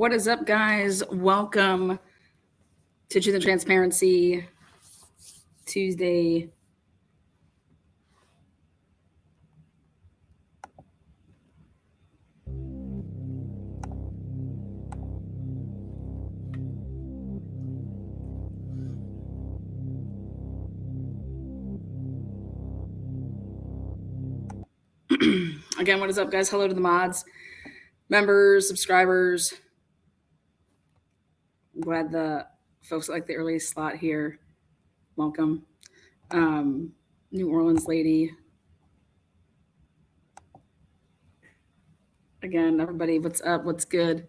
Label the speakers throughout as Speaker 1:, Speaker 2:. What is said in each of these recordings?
Speaker 1: What is up, guys? Welcome to Truth and Transparency Tuesday. Again, what is up, guys? Hello to the mods, members, subscribers. I'm glad the folks like the early slot here. Welcome. New Orleans lady. Again, everybody, what's up? What's good?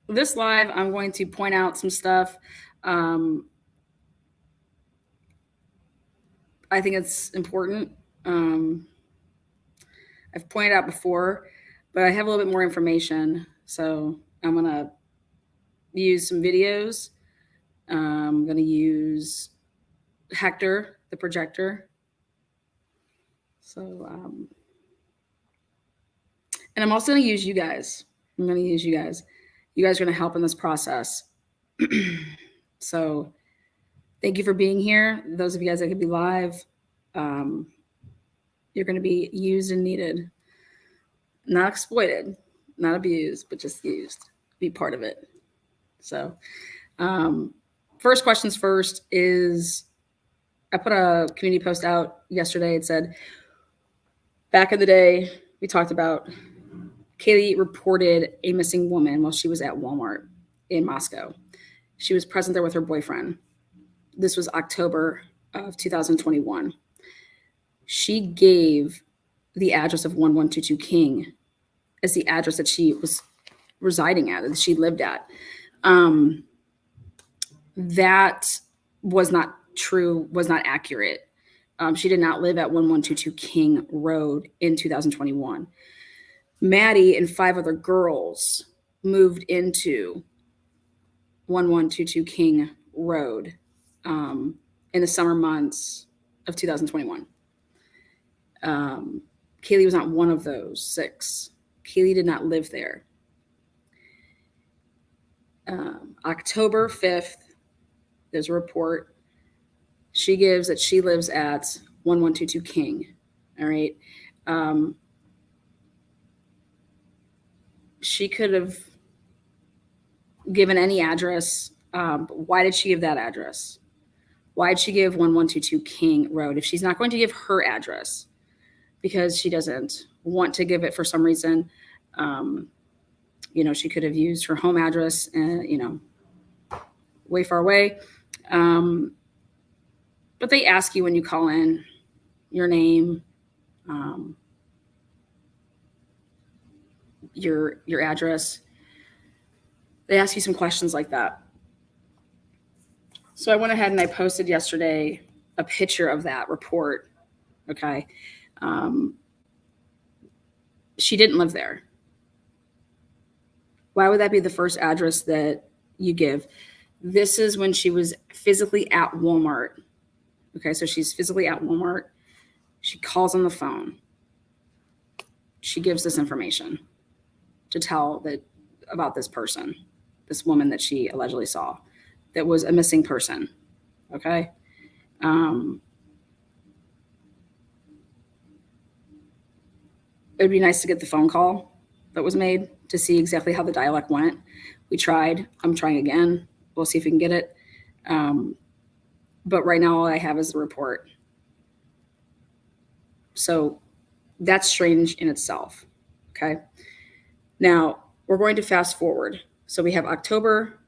Speaker 1: This live, I'm going to point out some stuff. I think it's important. I've pointed out before, but I have a little bit more information. So I'm going to use some videos. I'm going to use Hector, the projector. So, and I'm also going to use you guys. You guys are going to help in this process. So thank you for being here. Those of you guys that could be live, you're going to be used and needed, not exploited, not abused, but just used. Be part of it. So first questions first is, I put a community post out yesterday. It said, back in the day, we talked about Kaylee reported a missing woman while she was at Walmart in Moscow. She was present there with her boyfriend. This was October of 2021. She gave the address of 1122 King as the address that she was residing at, that she lived at. That was not true, was not accurate. She did not live at 1122 King Road in 2021. Maddie and 5 other girls moved into 1122 King Road in the summer months of 2021. Kaylee was not one of those 6. Kaylee did not live there. October 5th, there's a report. She gives that she lives at 1122 King. All right. She could have given any address. Why did she give that address? Why did she give 1122 King Road if she's not going to give her address? Because she doesn't want to give it for some reason. She could have used her home address, way far away. But they ask you when you call in your name, your address. They ask you some questions like that. So I went ahead and I posted yesterday a picture of that report. Okay. She didn't live there. Why would that be the first address that you give? This is when she was physically at Walmart. Okay, so she's physically at Walmart. She calls on the phone. She gives this information to tell about this person, this woman that she allegedly saw, that was a missing person. Okay. It would be nice to get the phone call that was made to see exactly how the dialect went. We tried. I'm trying again. We'll see if we can get it. But right now, all I have is the report. So that's strange in itself. Okay. Now we're going to fast forward. So we have October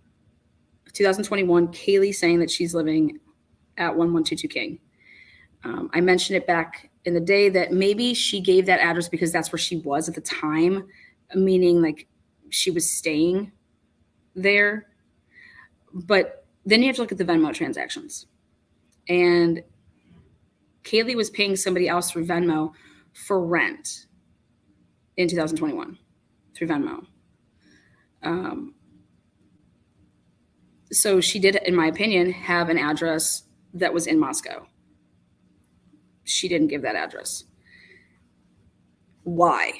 Speaker 1: of 2021, Kaylee saying that she's living at 1122 King. I mentioned it back in the day that maybe she gave that address because that's where she was at the time, meaning like she was staying there. But then you have to look at the Venmo transactions. And Kaylee was paying somebody else through Venmo for rent in 2021 through Venmo. So she did, in my opinion, have an address that was in Moscow. She didn't give that address. Why?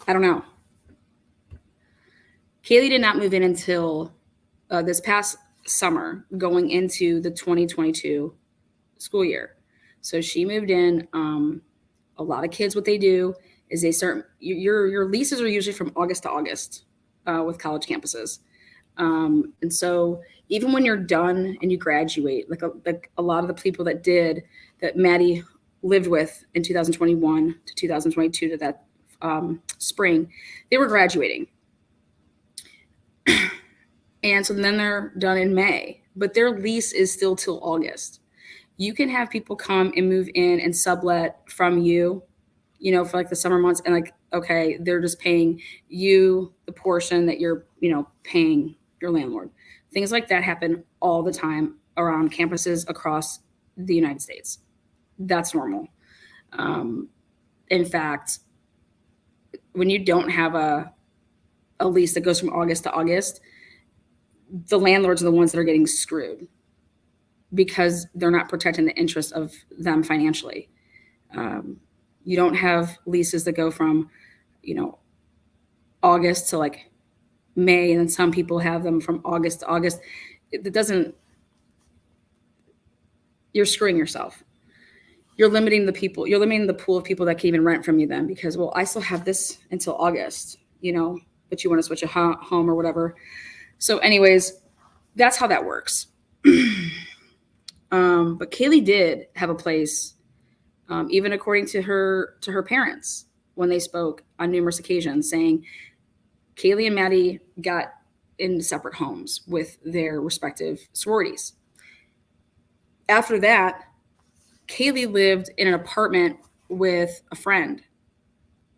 Speaker 1: I don't know. Kaylee did not move in until this past summer, going into the 2022 school year. So she moved in. A lot of kids, what they do is they start. Your leases are usually from August to August with college campuses, and so even when you're done and you graduate, like a lot of the people that Maddie lived with in 2021 to 2022 to that spring, they were graduating. And so then they're done in May, but their lease is still till August. You can have people come and move in and sublet from you, for like the summer months, and like, okay, they're just paying you the portion that you're, paying your landlord. Things like that happen all the time around campuses across the United States. That's normal. In fact, when you don't have a lease that goes from August to August, the landlords are the ones that are getting screwed because they're not protecting the interest of them financially. You don't have leases that go from, August to like May, and then some people have them from August to August. It doesn't. You're screwing yourself. You're limiting the people. You're limiting the pool of people that can even rent from you then, because, well, I still have this until August, but you want to switch a home or whatever. So anyways, that's how that works. But Kaylee did have a place, even according to her parents when they spoke on numerous occasions, saying Kaylee and Maddie got in separate homes with their respective sororities. After that, Kaylee lived in an apartment with a friend.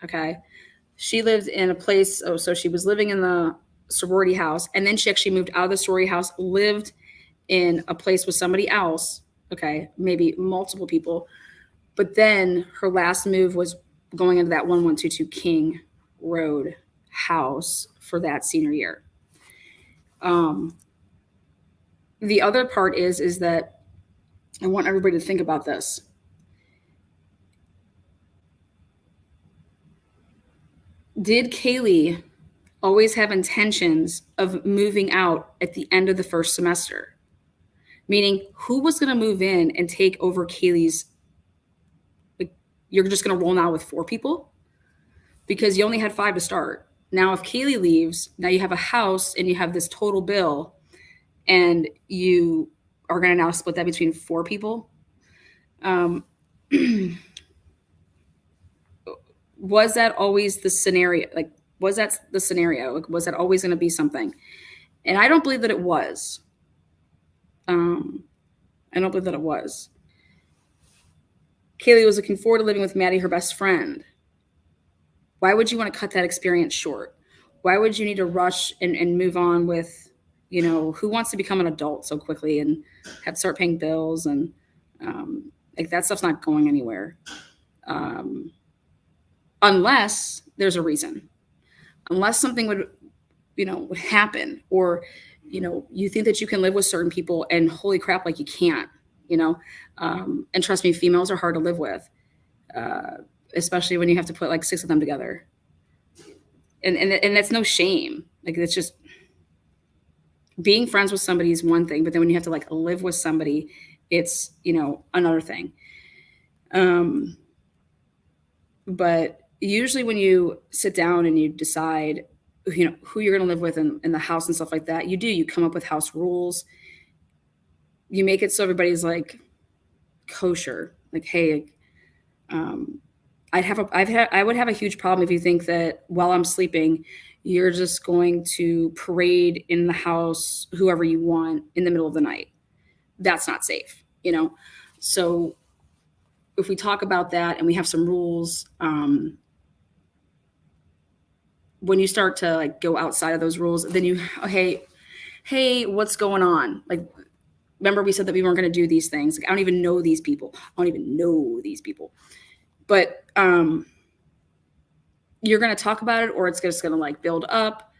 Speaker 1: Okay. She lived in a place. Oh, so she was living in the sorority house, and then she actually moved out of the sorority house, lived in a place with somebody else. Okay. Maybe multiple people. But then her last move was going into that 1122 King Road house for that senior year. The other part is that I want everybody to think about this. Did Kaylee always have intentions of moving out at the end of the first semester? Meaning, who was going to move in and take over Kaylee's? Like, you're just going to roll now with 4 people? Because you only had 5 to start. Now, if Kaylee leaves, now you have a house and you have this total bill, and you are going to now split that between 4 people. Was that always the scenario? Like, was that the scenario? Like, was that always going to be something? And I don't believe that it was. I don't believe that it was. Kaylee was looking forward to living with Maddie, her best friend. Why would you want to cut that experience short? Why would you need to rush and move on with, who wants to become an adult so quickly and have to start paying bills, and like that stuff's not going anywhere. Unless there's a reason, unless something would happen, or, you think that you can live with certain people, and holy crap, like you can't, and trust me, females are hard to live with, especially when you have to put like 6 of them together. And that's no shame. Like, it's just being friends with somebody is one thing, but then when you have to like live with somebody, it's, another thing. But usually when you sit down and you decide, who you're going to live with in the house and stuff like that, you come up with house rules. You make it so everybody's like kosher. Like, hey, I would have a huge problem if you think that while I'm sleeping, you're just going to parade in the house whoever you want in the middle of the night. That's not safe, So if we talk about that and we have some rules, when you start to like go outside of those rules, then hey, what's going on? Like, remember we said that we weren't going to do these things. Like, I don't even know these people. But you're going to talk about it, or it's just going to like build up,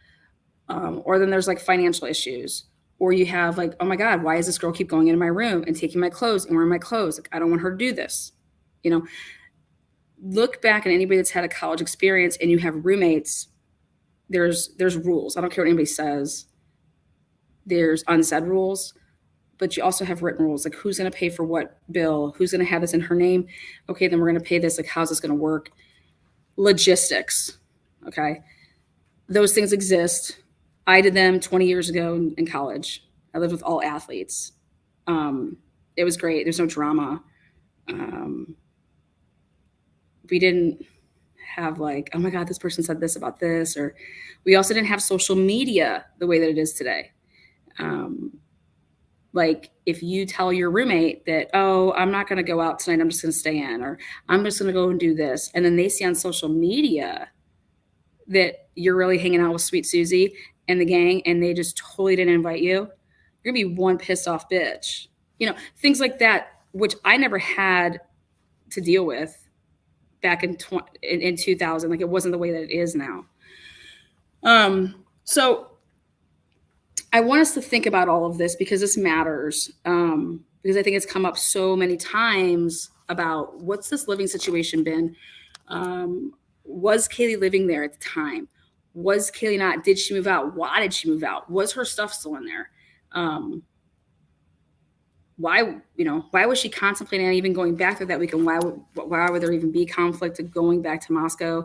Speaker 1: or then there's like financial issues, or you have like, oh my God, why does this girl keep going into my room and taking my clothes and wearing my clothes? Like, I don't want her to do this. look back at anybody that's had a college experience and you have roommates, there's rules. I don't care what anybody says. There's unsaid rules, but you also have written rules, like who's going to pay for what bill, who's going to have this in her name. Okay, then we're going to pay this. Like, how's this going to work? Logistics. Okay. Those things exist. I did them 20 years ago in college. I lived with all athletes. It was great. There's no drama. We didn't have like, oh my God, this person said this about this. Or we also didn't have social media the way that it is today. Like if you tell your roommate that, oh, I'm not going to go out tonight, I'm just going to stay in, or I'm just going to go and do this. And then they see on social media that you're really hanging out with Sweet Susie and the gang and they just totally didn't invite you, you're going to be one pissed off bitch. Things like that, which I never had to deal with back in 2000. Like, it wasn't the way that it is now. So I want us to think about all of this because this matters. Because I think it's come up so many times about what's this living situation been? Was Kaylee living there at the time? Was Kaylee not? Did she move out? Why did she move out? Was her stuff still in there? Why was she contemplating on even going back there that weekend? Why would there even be conflict of going back to Moscow?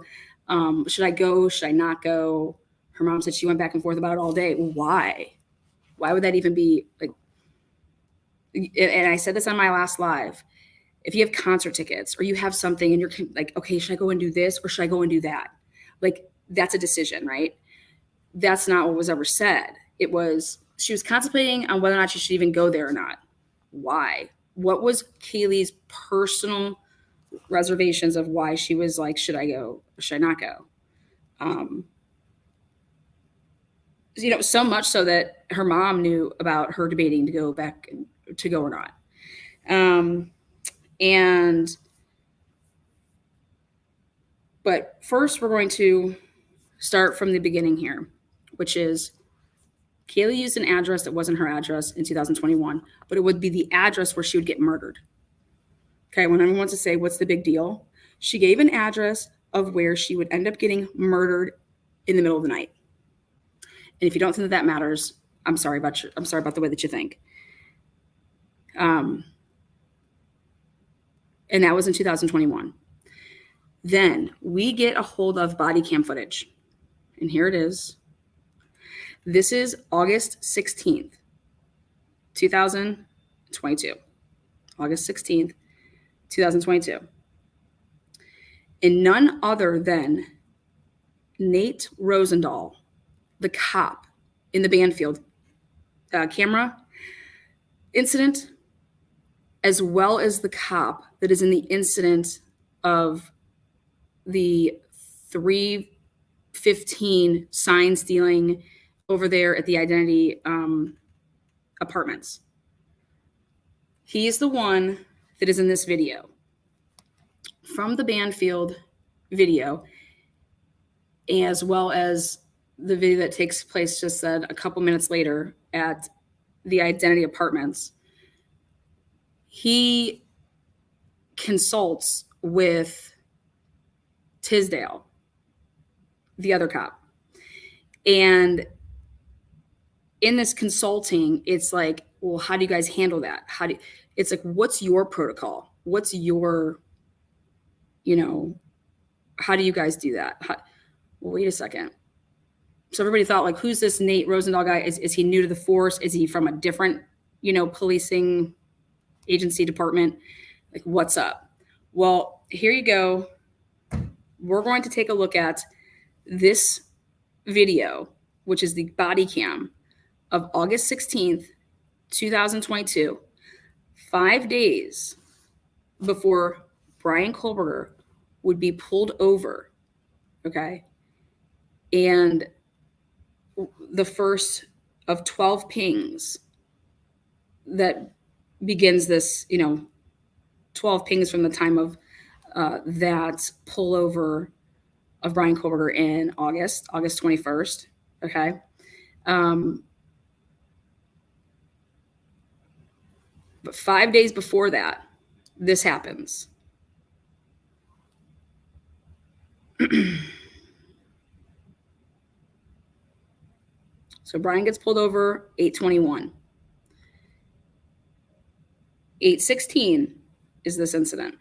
Speaker 1: Should I go? Should I not go? Her mom said she went back and forth about it all day. Why? Why would that even be like? And I said this on my last live. If you have concert tickets or you have something and you're like, okay, should I go and do this or should I go and do that? Like, that's a decision, right? That's not what was ever said. It was, she was contemplating on whether or not she should even go there or not. Why? What was Kaylee's personal reservations of why she was like, should I go or should I not go? So much so that her mom knew about her debating to go back to go or not. But first we're going to start from the beginning here, which is Kaylee used an address that wasn't her address in 2021, but it would be the address where she would get murdered. Okay, when everyone wants to say, what's the big deal? She gave an address of where she would end up getting murdered in the middle of the night. And if you don't think that matters, I'm sorry about the way that you think. And that was in 2021. Then we get a hold of body cam footage. And here it is. This is August 16th, 2022. August 16th, 2022. And none other than Nate Rosendahl, the cop in the Banfield camera incident, as well as the cop that is in the incident of the 315 sign stealing over there at the Identity apartments. He is the one that is in this video. From the Banfield video, as well as the video that takes place just said a couple minutes later at the Identity apartments, he consults with Tisdale, the other cop. And in this consulting, it's like, well, how do you guys handle that? It's like, what's your protocol? What's your, how do you guys do that? Well, wait a second. So everybody thought, like, who's this Nate Rosendahl guy? Is he new to the force? Is he from a different, policing agency department? Like, what's up? Well, here you go. We're going to take a look at this video, which is the body cam of August 16th, 2022, 5 days before Brian Kohlberger would be pulled over, okay? And the first of 12 pings that begins this, 12 pings from the time of that pullover of Brian Kohlberger in August 21st, okay? But 5 days before that, this happens. So Brian gets pulled over 8:21. 8:16 is this incident.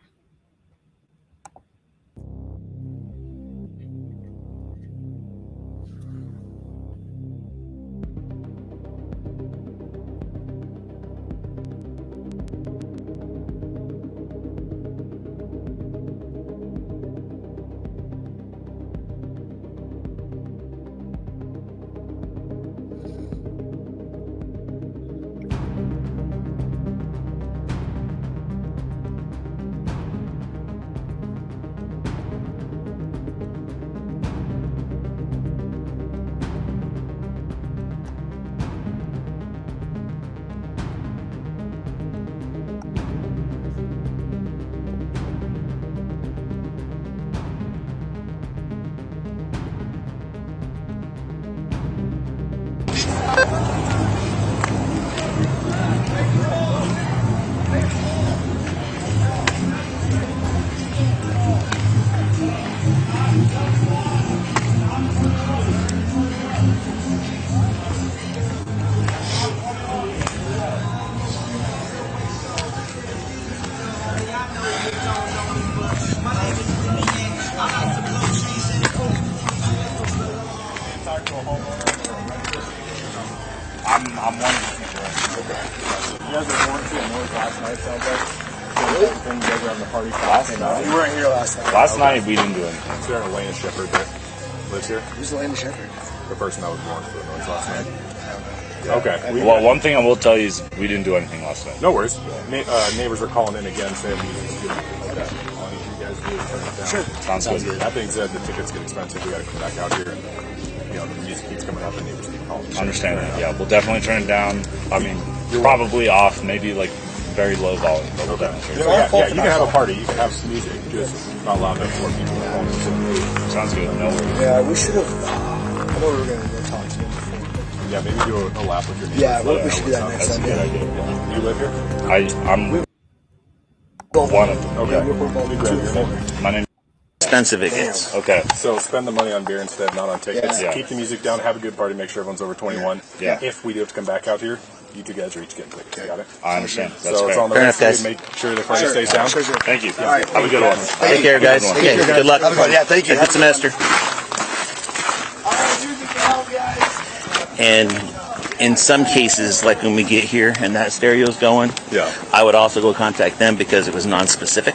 Speaker 2: I'm one of the people. Okay. You guys were warranty and noise last night, sounds like. Really? When you guys were having the party. Last night?
Speaker 3: You weren't here last night.
Speaker 2: Last night we didn't do anything. Is there a Lane Shepherd that lives here?
Speaker 3: Who's Lane Shepherd?
Speaker 2: The person that was warned for the noise last night.
Speaker 3: Yeah.
Speaker 2: Okay.
Speaker 4: Well, one thing I will tell you is we didn't do anything last night.
Speaker 2: No worries. Neighbors are calling in again saying music's good. Okay. All you guys do is turn it down.
Speaker 3: Sure.
Speaker 4: Sounds good.
Speaker 2: That being said, the tickets get expensive. We got to come back out here and, the music keeps coming up and neighbors keep calling.
Speaker 4: Understand that. Yeah, we'll definitely turn it down. I mean, probably off, maybe like very low volume. But we'll definitely turn it down.
Speaker 2: Yeah, you can have a party. You can have some music. Just not allowed to have more people calling.
Speaker 4: Sounds good. No worries.
Speaker 3: Yeah, we should have. I know we were going to go talk to him before.
Speaker 2: Yeah, maybe do a lap with your neighbors.
Speaker 3: Yeah, we should do that next
Speaker 4: That's a
Speaker 3: time.
Speaker 4: good idea.
Speaker 2: Yeah. You live here?
Speaker 4: I'm
Speaker 3: Both
Speaker 4: one of them.
Speaker 2: Okay.
Speaker 3: Yeah, we're both
Speaker 2: You grab your name.
Speaker 4: My name.
Speaker 5: Expensive it gets.
Speaker 4: Okay.
Speaker 2: So spend the money on beer instead, not on tickets.
Speaker 4: Yeah.
Speaker 2: Keep the music down, have a good party, make sure everyone's over 21.
Speaker 4: Yeah.
Speaker 2: If we do have to come back out here, you two guys are each getting tickets. Got it?
Speaker 4: I understand. That's
Speaker 2: So it's
Speaker 4: fair.
Speaker 2: on the
Speaker 5: Fair
Speaker 2: rest
Speaker 5: enough,
Speaker 2: of you.
Speaker 5: guys.
Speaker 2: Make sure the party stays down.
Speaker 3: Sure.
Speaker 4: Thank you.
Speaker 3: All right.
Speaker 4: Have a good one.
Speaker 5: Take care, guys.
Speaker 4: Have a
Speaker 5: Okay,
Speaker 4: good one.
Speaker 5: good luck.
Speaker 3: Have a good one. Yeah, thank you.
Speaker 5: Good semester. And in some cases, like when we get here and that stereo's going,
Speaker 2: Yeah.
Speaker 5: I would also go contact them because it was non-specific.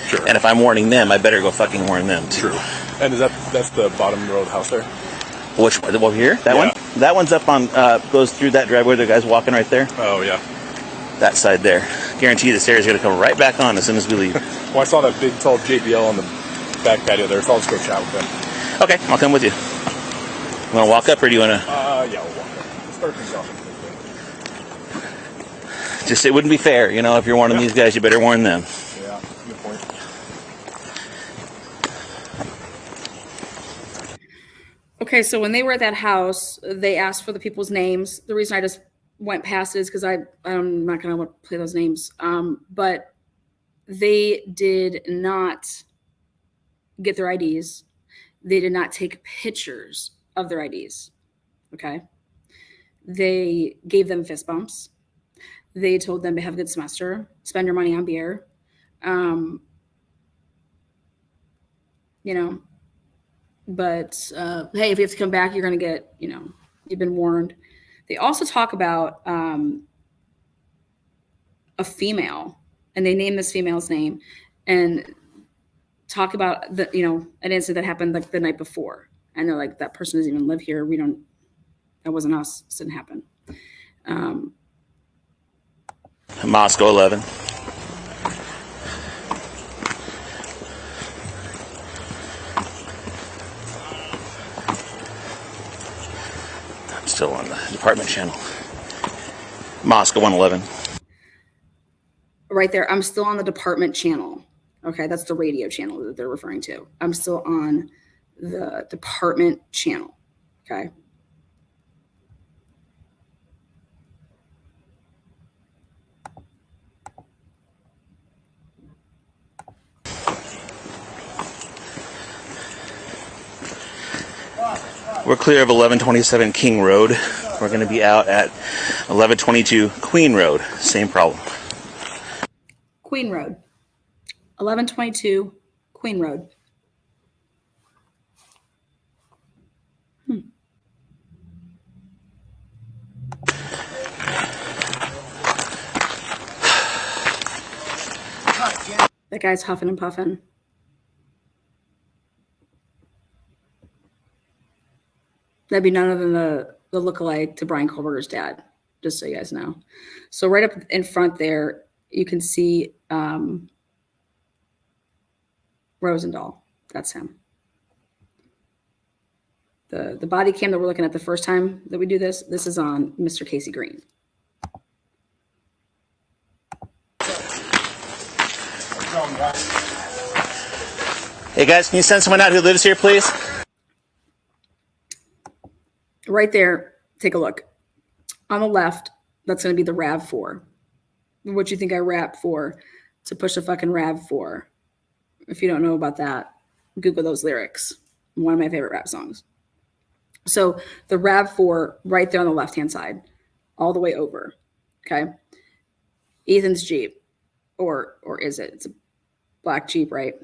Speaker 2: Sure.
Speaker 5: And if I'm warning them, I better go fucking warn them too.
Speaker 2: True. And that's the bottom road house there?
Speaker 5: Which one? Over here? That
Speaker 2: Yeah.
Speaker 5: one? That one's up on, goes through that driveway. The guy's walking right there.
Speaker 2: Oh, yeah.
Speaker 5: That side there. Guarantee the stairs are going to come right back on as soon as we leave.
Speaker 2: Well, I saw that big, tall JBL on the back patio there, so I'll just go chat with them.
Speaker 5: Okay, I'll come with you. You want to walk up or do you want to?
Speaker 2: Yeah, we'll walk up. Start things off.
Speaker 5: Just, it wouldn't be fair. If you're warning these guys, you better warn them.
Speaker 2: Yeah, good point.
Speaker 1: Okay, so when they were at that house, they asked for the people's names. The reason I just went past it is because I'm not going to play those names. But they did not get their IDs. They did not take pictures of their IDs. Okay. They gave them fist bumps. They told them to have a good semester, spend your money on beer. But hey, if you have to come back, you're going to get, you've been warned. They also talk about a female, and they name this female's name and talk about an incident that happened like the night before. And they're like, that person doesn't even live here. That wasn't us. It didn't happen.
Speaker 5: Moscow 11. I'm still on the department channel. Moscow 111.
Speaker 1: Right there. I'm still on the department channel. Okay. That's the radio channel that they're referring to. I'm still on the department channel. Okay.
Speaker 5: We're clear of 1127 King Road. We're going to be out at 1122 Queen Road. Same problem.
Speaker 1: Queen Road. 1122 Queen Road. That guy's huffing and puffing. That'd be none other than the lookalike to Brian Kohlberger's dad, just so you guys know. So right up in front there, you can see Rosendahl. That's him. The body cam that we're looking at the first time that we do this is on Mr. Casey Green.
Speaker 5: Hey guys, can you send someone out who lives here, please?
Speaker 1: Right there, take a look. On the left, that's going to be the RAV4. What you think I rap for to push a fucking RAV4? If you don't know about that, Google those lyrics. One of my favorite rap songs. So the RAV4 right there on the left-hand side, all the way over, okay? Ethan's Jeep, or is it? It's a black Jeep, right?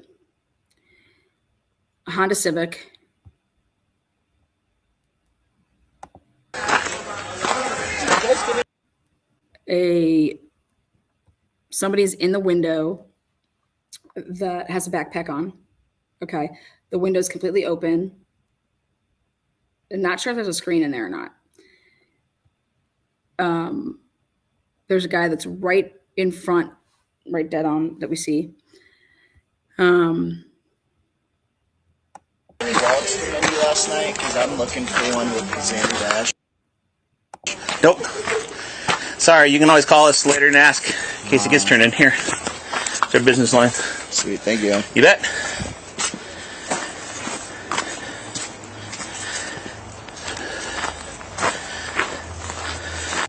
Speaker 1: A Honda Civic. Somebody's in the window that has a backpack on. Okay. The window's completely open. I'm not sure if there's a screen in there or not. There's a guy that's right in front, right dead on that we see.
Speaker 6: Any wallets for maybe last night? Because I'm looking for one with Xander Dash.
Speaker 5: Nope. Sorry, you can always call us later and ask in case it gets turned in here. It's our business line.
Speaker 6: Sweet, thank you.
Speaker 5: You bet.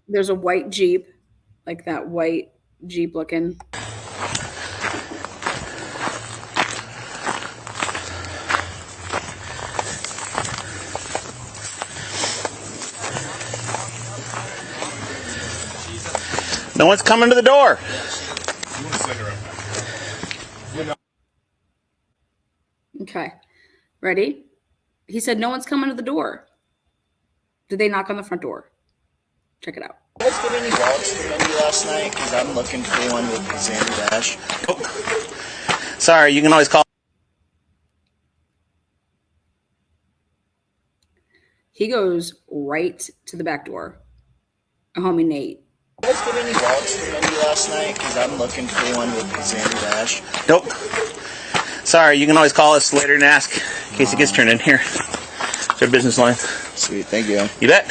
Speaker 1: There's a white Jeep, like that white Jeep looking.
Speaker 5: No one's coming to the door.
Speaker 1: Okay. Ready? He said no one's coming to the door. Did they knock on the front door? Check it out.
Speaker 6: Did you guys get any wallets for maybe last night? Because I'm looking for one with Xander Dash.
Speaker 5: Nope. Sorry, you can always call.
Speaker 1: He goes right to the back door. Homie Nate.
Speaker 6: Did you guys get any wallets for maybe last night? Because I'm looking for one with Xander Dash.
Speaker 5: Nope. Sorry, you can always call us later and ask in case it gets turned in here. It's our business line.
Speaker 6: Sweet, thank you.
Speaker 5: You bet.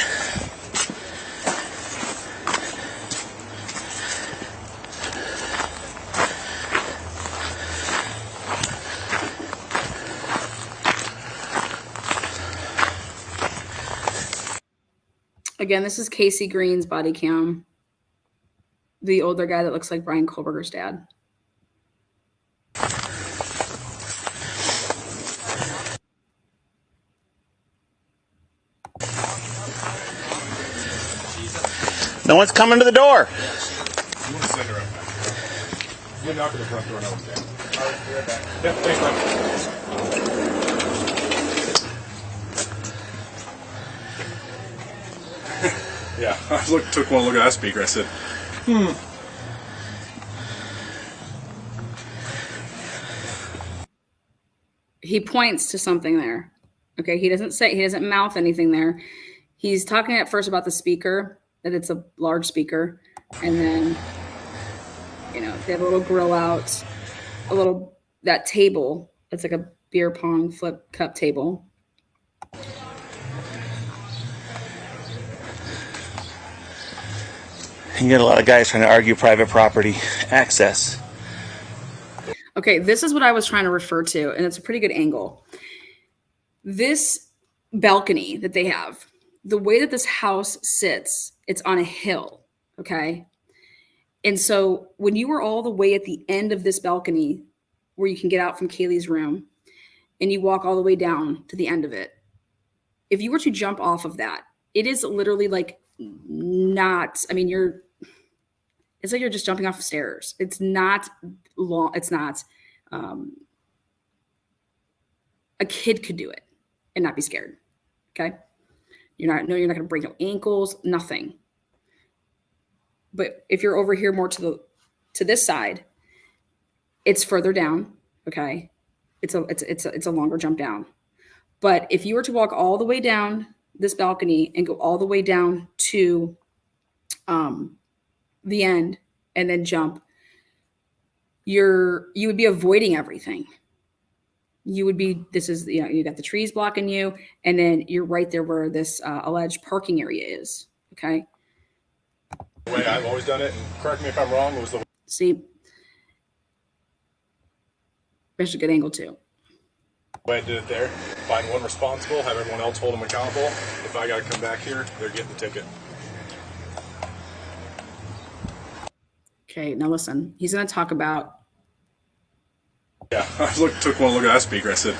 Speaker 1: Again, this is Casey Green's body cam. The older guy that looks like Brian Kohlberger's dad.
Speaker 5: No one's coming to the door.
Speaker 2: You knock at the front door, no one's there. Yeah, thanks, man. Yeah, I took one look at that speaker. I said,
Speaker 1: He points to something there. Okay, he doesn't mouth anything there. He's talking at first about the speaker, that it's a large speaker, and then, they have a little grill out, that table. It's like a beer pong flip cup table.
Speaker 5: You get a lot of guys trying to argue private property access.
Speaker 1: Okay, this is what I was trying to refer to, and it's a pretty good angle. This balcony that they have, the way that this house sits, it's on a hill, okay? And so when you were all the way at the end of this balcony where you can get out from Kaylee's room and you walk all the way down to the end of it, if you were to jump off of that, it is literally like not, I mean, it's like you're just jumping off stairs. It's not long. It's not, a kid could do it and not be scared. Okay. You're not going to break no ankles, nothing. But if you're over here more to this side, it's further down. Okay. It's a longer jump down. But if you were to walk all the way down this balcony and go all the way down to the end and then jump, you would be avoiding everything. You would be, you got the trees blocking you, and then you're right there where this alleged parking area is. Okay.
Speaker 2: The way I've always done it, and correct me if I'm wrong, was the
Speaker 1: See, there's a good angle too.
Speaker 2: way I did it there. Find one responsible, have everyone else hold them accountable. If I got to come back here, they're getting the ticket.
Speaker 1: Okay, now listen. He's going to talk about.
Speaker 2: Yeah, I took one look at that speaker. I said,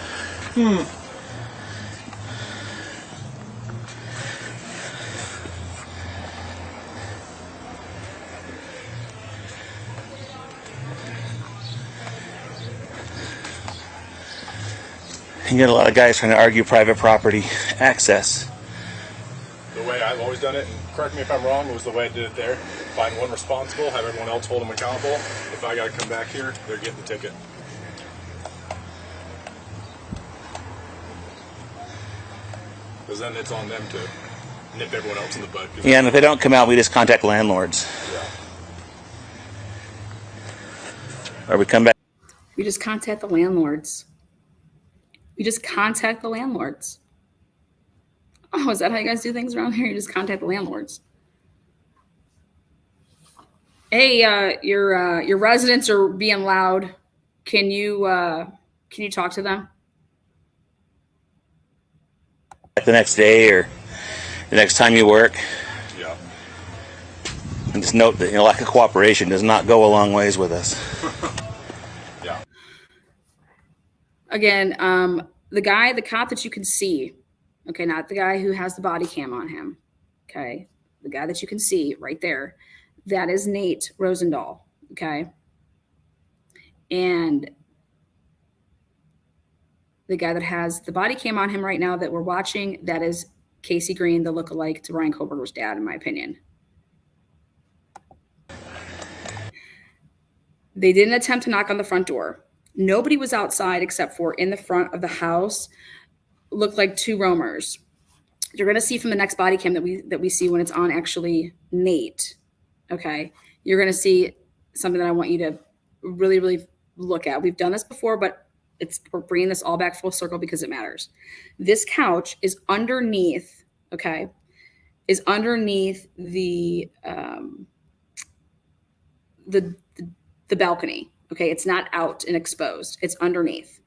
Speaker 5: You got a lot of guys trying to argue private property access.
Speaker 2: the way I've always done it, and correct me if I'm wrong, was the way I did it there. Find one responsible, have everyone else hold them accountable. If I got to come back here, they're getting the ticket. Because then it's on them to nip everyone else in the bud.
Speaker 5: Yeah, and if they don't come out, we just contact landlords.
Speaker 2: Yeah.
Speaker 5: Or we come back.
Speaker 1: We just contact the landlords. Oh, is that how you guys do things around here? You just contact the landlords. Hey, your residents are being loud. Can you talk to them?
Speaker 5: The next day or the next time you work.
Speaker 2: Yeah.
Speaker 5: And just note that lack of cooperation does not go a long ways with us.
Speaker 2: Yeah.
Speaker 1: Again, the cop that you can see, okay, not the guy who has the body cam on him, okay, the guy that you can see right there, that is N Rosendahl, okay, and the guy that has the body cam on him right now that we're watching, that is Casey Green, the lookalike to Ryan Koberger's dad, in my opinion. They didn't attempt to knock on the front door. Nobody was outside except for in the front of the house. Looked like two roamers. You're going to see from the next body cam that we see when it's on actually Nate. Okay, you're going to see something that I want you to really, really look at. We've done this before, but we're bringing this all back full circle because it matters. This couch is underneath. Okay, is underneath the balcony. Okay, it's not out and exposed. It's underneath.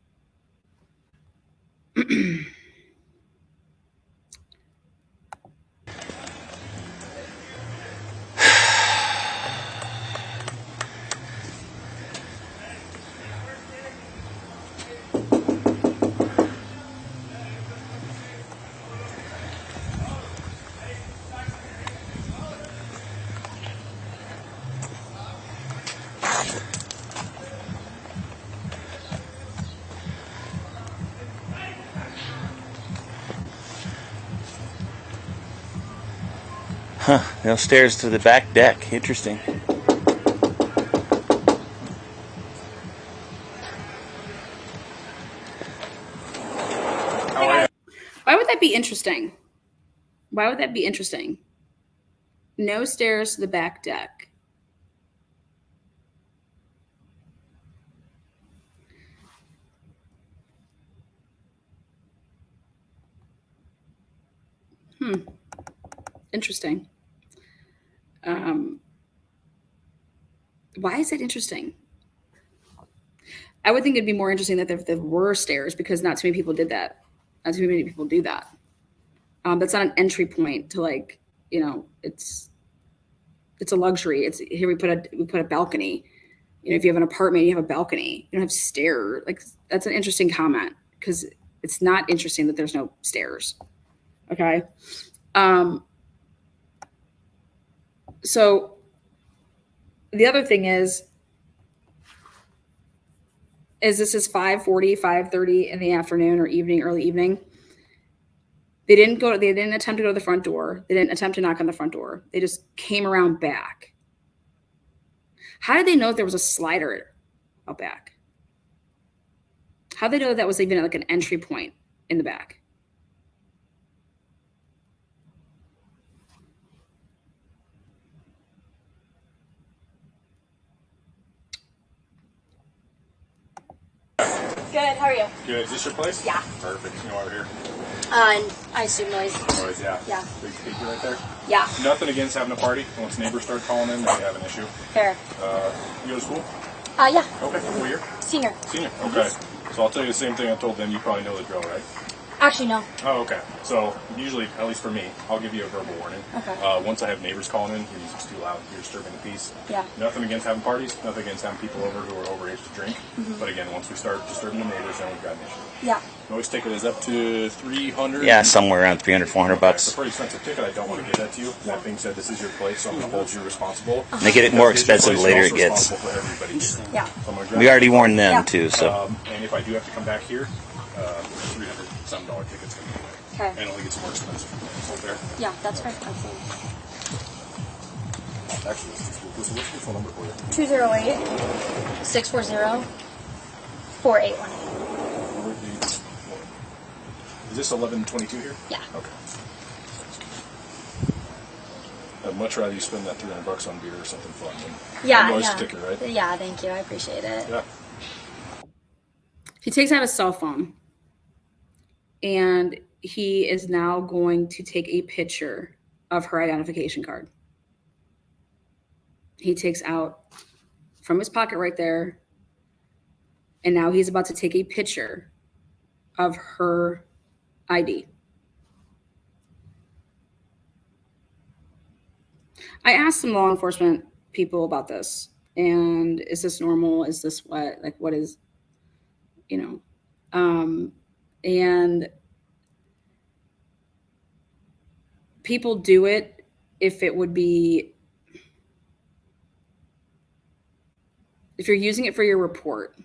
Speaker 5: Huh, stairs to the back deck. Interesting.
Speaker 1: Why would that be interesting? Why would that be interesting? No stairs to the back deck. Interesting. Why is that interesting? I would think it'd be more interesting that there were stairs, because not too many people did that. Not too many people do that. That's not an entry point to, like, it's a luxury. It's here we put a balcony. If you have an apartment, you have a balcony. You don't have stairs. Like, that's an interesting comment, because it's not interesting that there's no stairs. Okay. So the other thing is this is 5:40, 5:30 in the afternoon or evening, early evening. They didn't attempt to go to the front door. They didn't attempt to knock on the front door. They just came around back. How did they know there was a slider out back? How did they know that was even like an entry point in the back?
Speaker 7: Good, how are you?
Speaker 2: Good. Is this your place?
Speaker 7: Yeah.
Speaker 2: Perfect. You know why we're here?
Speaker 7: I assume noise.
Speaker 2: Noise, yeah.
Speaker 7: Yeah.
Speaker 2: Big speaker right there.
Speaker 7: Yeah,
Speaker 2: Nothing against having a party. Once neighbors start calling in, then we have an issue.
Speaker 7: fair.
Speaker 2: You go to school?
Speaker 7: Yeah,
Speaker 2: Okay. What year?
Speaker 7: senior.
Speaker 2: Senior. Okay. So I'll tell you the same thing I told them. You probably know the drill, right?
Speaker 7: Actually, no.
Speaker 2: Oh, okay. So usually, at least for me, I'll give you a verbal warning.
Speaker 7: Okay.
Speaker 2: Once I have neighbors calling in, you're just too loud. You're disturbing the peace.
Speaker 7: Yeah.
Speaker 2: Nothing against having parties. Nothing against having people over who are overage to drink. But again, once we start disturbing the neighbors, then we've got an issue.
Speaker 7: Yeah.
Speaker 2: Noise ticket is up to 300.
Speaker 5: Yeah, somewhere around 300, 400
Speaker 2: It's a
Speaker 5: bucks.
Speaker 2: pretty expensive ticket. I don't want to give that to you. That being said, this is your place, so I'm going to hold you responsible.
Speaker 5: They get it more
Speaker 2: Because it's your
Speaker 5: expensive
Speaker 2: place,
Speaker 5: the later
Speaker 2: you're
Speaker 5: it
Speaker 2: also
Speaker 5: gets.
Speaker 2: responsible for everybody here.
Speaker 7: Yeah.
Speaker 2: So I'm gonna grab
Speaker 5: We already warned them
Speaker 7: Yeah.
Speaker 5: too, so.
Speaker 2: And if I do have to come back here, $300-some ticket's going to be
Speaker 7: Okay.
Speaker 2: and it only gets more expensive. So fair.
Speaker 7: Yeah, that's fair. That's fine.
Speaker 2: Actually, what's the phone number for you?
Speaker 7: 208-640-4818.
Speaker 2: Is this 1122 here?
Speaker 7: Yeah.
Speaker 2: Okay. I'd much rather you spend that $300 on beer or something fun than
Speaker 7: Yeah,
Speaker 2: a noise
Speaker 7: yeah.
Speaker 2: sticker, right?
Speaker 7: Yeah, thank you. I appreciate it.
Speaker 2: Yeah.
Speaker 1: He takes out his cell phone and he is now going to take a picture of her identification card. He takes out from his pocket right there, and now he's about to take a picture of her ID. I asked some law enforcement people about this, and is this normal? Is this what is, and people do it if you're using it for your report.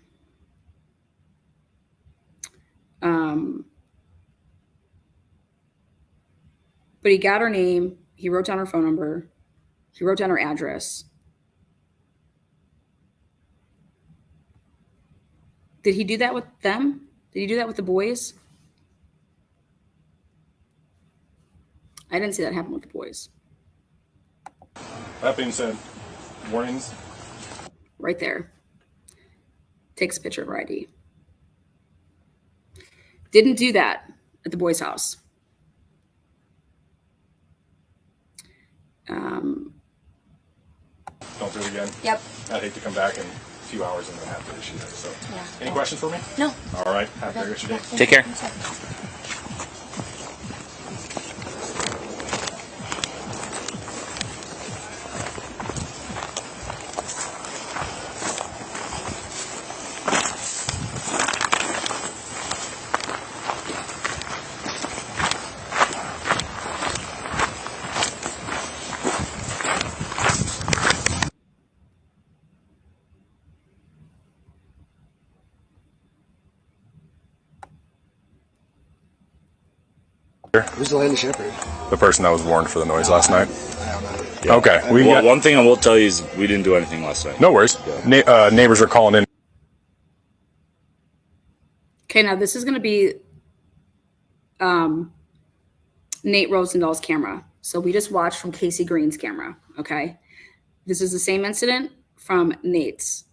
Speaker 1: But he got her name, he wrote down her phone number, he wrote down her address. Did he do that with them? Did he do that with the boys? I didn't see that happen with the boys.
Speaker 2: That being said, warnings.
Speaker 1: Right there. Takes a picture of her ID. Didn't do that at the boys' house.
Speaker 2: Don't do it again.
Speaker 7: Yep.
Speaker 2: I'd hate to come back in a few hours and then have to issue that. So,
Speaker 7: Yeah.
Speaker 2: any questions for me?
Speaker 7: No.
Speaker 2: All right. Have a great rest of your day.
Speaker 5: Take care.
Speaker 3: Who's the Lady Shepherd?
Speaker 2: The person that was warned for the noise last night.
Speaker 3: I don't know.
Speaker 4: Yeah.
Speaker 2: Okay.
Speaker 4: Well, one thing I will tell you is we didn't do anything last night.
Speaker 2: No worries. Neighbors are calling in.
Speaker 1: Okay, now this is going to be Nate Rosendahl's camera. So we just watched from Casey Green's camera, okay? This is the same incident from Nate's.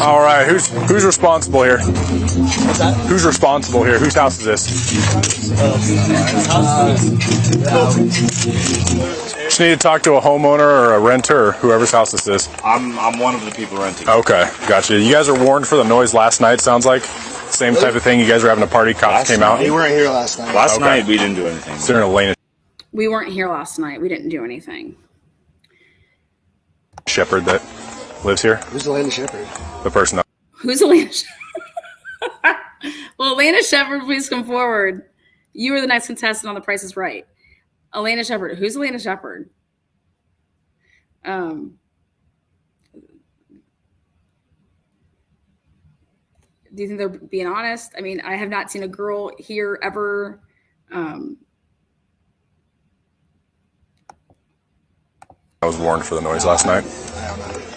Speaker 2: All right. Who's responsible here? Who's responsible here? Whose house is this? Just need to talk to a homeowner or a renter or whoever's house this is.
Speaker 4: I'm one of the people renting.
Speaker 2: Okay, gotcha. You guys are warned for the noise last night, sounds like? Same type of thing. You guys were having a party, cops
Speaker 4: Last
Speaker 2: came out.
Speaker 6: We weren't here last night.
Speaker 4: Last
Speaker 2: Okay.
Speaker 4: night we didn't do anything.
Speaker 2: Is there a lane
Speaker 1: We weren't here last night. We didn't do anything.
Speaker 2: shepherd that lives here?
Speaker 3: Who's Elena Shepherd?
Speaker 2: The person.
Speaker 1: Who's Elena Shepherd? Well, Elena Shepherd, please come forward. You are the next contestant on The Price is Right. Elena Shepherd. Who's Elena Shepherd? Do you think they're being honest? I mean, I have not seen a girl here ever.
Speaker 2: I was warned for the noise last night.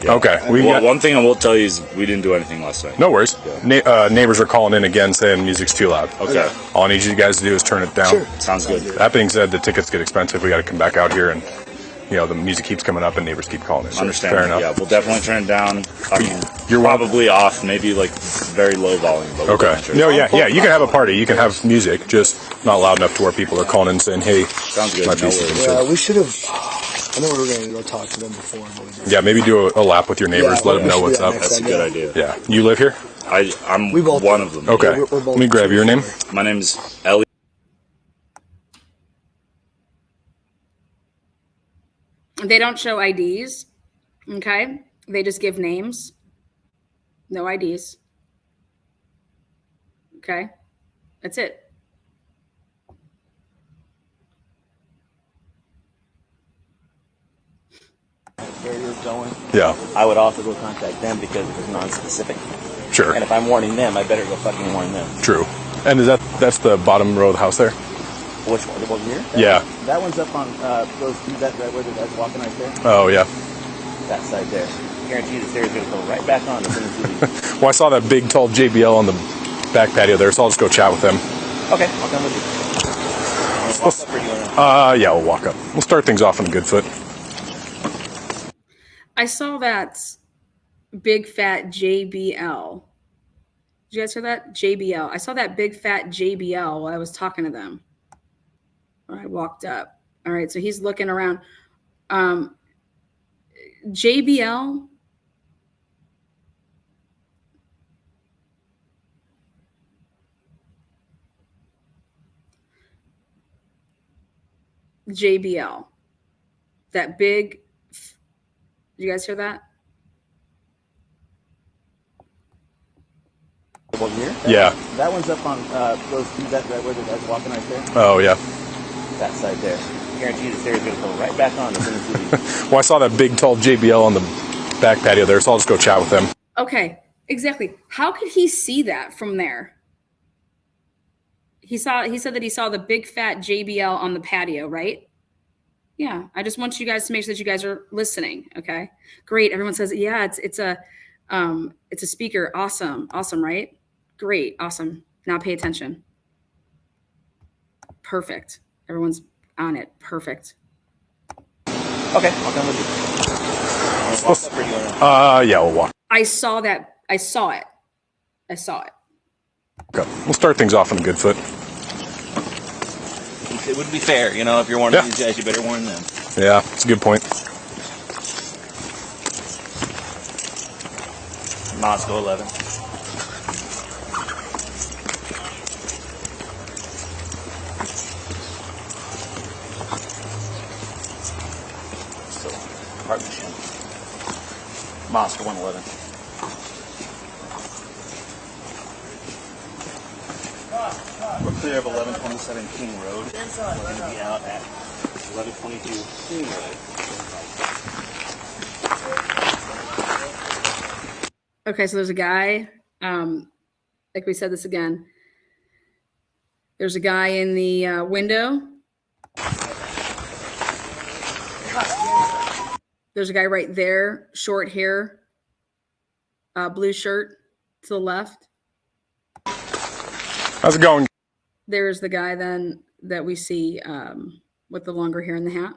Speaker 2: Okay.
Speaker 4: One thing I will tell you is we didn't do anything last night.
Speaker 2: No worries. Neighbors are calling in again saying music's too loud.
Speaker 4: Okay.
Speaker 2: All I need you guys to do is turn it down.
Speaker 3: Sure.
Speaker 4: Sounds good.
Speaker 2: That being said, the tickets get expensive. We got to come back out here and, the music keeps coming up and neighbors keep calling in.
Speaker 4: Understand.
Speaker 2: Fair enough.
Speaker 4: Yeah, we'll definitely turn it down. I mean,
Speaker 2: You're
Speaker 4: probably off, maybe like very low volume. But we'll
Speaker 2: Okay.
Speaker 4: definitely
Speaker 2: No,
Speaker 4: turn it
Speaker 2: yeah. You can have a party. You can have music, just not loud enough to where people are calling in saying, "Hey,
Speaker 4: Sounds good.
Speaker 2: my
Speaker 4: No
Speaker 2: piece
Speaker 4: worries.
Speaker 2: is
Speaker 3: Yeah, we should have. I know we were going to go talk to them before. But we didn't.
Speaker 2: Yeah, maybe do a lap with your neighbors.
Speaker 3: Yeah,
Speaker 2: let them
Speaker 3: we
Speaker 2: know
Speaker 3: should
Speaker 2: what's
Speaker 3: do that
Speaker 2: up.
Speaker 3: next
Speaker 4: That's a
Speaker 3: time,
Speaker 4: good
Speaker 3: yeah.
Speaker 4: idea.
Speaker 2: Yeah. You live here?
Speaker 4: I'm
Speaker 3: We both
Speaker 4: one
Speaker 3: do.
Speaker 4: of them.
Speaker 2: Okay.
Speaker 3: we're both
Speaker 2: Let me grab your name.
Speaker 4: My name's Ellie.
Speaker 1: They don't show IDs. Okay. They just give names. No IDs. Okay. That's it.
Speaker 8: Where you're going,
Speaker 2: Yeah.
Speaker 8: I would also go contact them because it was non-specific.
Speaker 2: Sure.
Speaker 8: And if I'm warning them, I better go fucking warn them.
Speaker 2: True. And that's the bottom row of the house there?
Speaker 8: Which one? The one here?
Speaker 2: Yeah.
Speaker 8: That one's up on those that where the guy's walking right there.
Speaker 2: Oh, yeah.
Speaker 8: That side there. Guarantee the stairs gonna go right back on as soon as you leave.
Speaker 2: Well, I saw that big, tall JBL on the back patio there, so I'll just go chat with them.
Speaker 8: Okay, I'll come with you. Walk up or do you wanna-
Speaker 2: Yeah, we'll walk up. We'll start things off on a good foot.
Speaker 1: I saw that big fat JBL. Did you guys hear that? JBL. I saw that big fat JBL while I was talking to them. When I walked up. All right, so he's looking around. JBL. JBL. That big. Did you guys hear that?
Speaker 8: The one here?
Speaker 2: Yeah.
Speaker 8: That one's up on those that where the guy's walking right there.
Speaker 2: Oh, yeah.
Speaker 8: That side there. Guarantee the stairs gonna go right back on as soon as you leave.
Speaker 2: Well, I saw that big, tall JBL on the back patio there, so I'll just go chat with them.
Speaker 1: Okay, exactly. How could he see that from there? He said that he saw the big fat JBL on the patio, right? Yeah, I just want you guys to make sure that you guys are listening. Okay, great. Everyone says, yeah, it's a speaker. Awesome, right? Great, awesome. Now pay attention. Perfect. Everyone's on it. Perfect.
Speaker 8: Okay, I'll come with you. Walk up or do you wanna-
Speaker 2: Yeah, we'll walk.
Speaker 1: I saw that. I saw it.
Speaker 2: Okay. We'll start things off on a good foot.
Speaker 8: It would be fair, if you're warning
Speaker 2: Yeah.
Speaker 8: these guys, you better warn them.
Speaker 2: Yeah, it's a good point.
Speaker 8: Moscow 11. So, partnership. Moscow 111. We're clear of 1127 King Road. We're going to be out at 1122 King Road.
Speaker 1: Okay, so there's a guy, like we said this again. There's a guy in the window. There's a guy right there, short hair, blue shirt to the left.
Speaker 2: How's it going?
Speaker 1: There's the guy then that we see with the longer hair and the hat.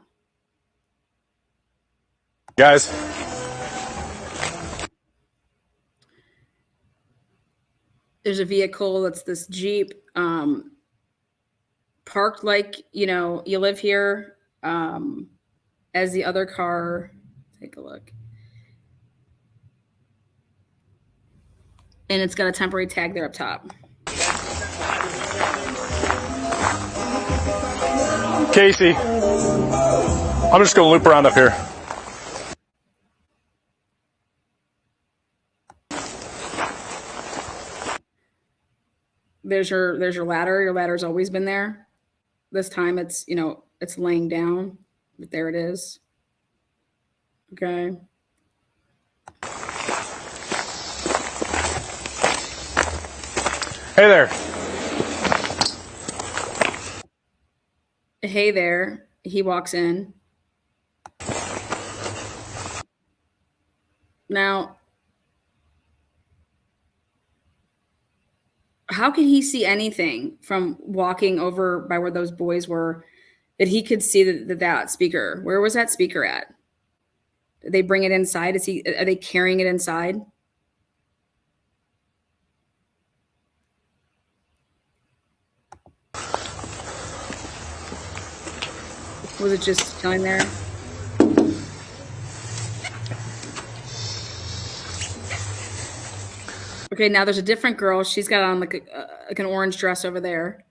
Speaker 2: Guys?
Speaker 1: There's a vehicle that's this Jeep parked like, you live here. as the other car. Take a look. And it's got a temporary tag there up top.
Speaker 2: Casey, I'm just going to loop around up here.
Speaker 1: There's your ladder. Your ladder's always been there. This time it's, it's laying down, but there it is. Okay.
Speaker 2: Hey there.
Speaker 1: Hey there. He walks in. Now, how could he see anything from walking over by where those boys were that he could see that speaker? Where was that speaker at? Did they bring it inside? Are they carrying it inside? Was it just chilling there? Okay, now there's a different girl. She's got on like an orange dress over there.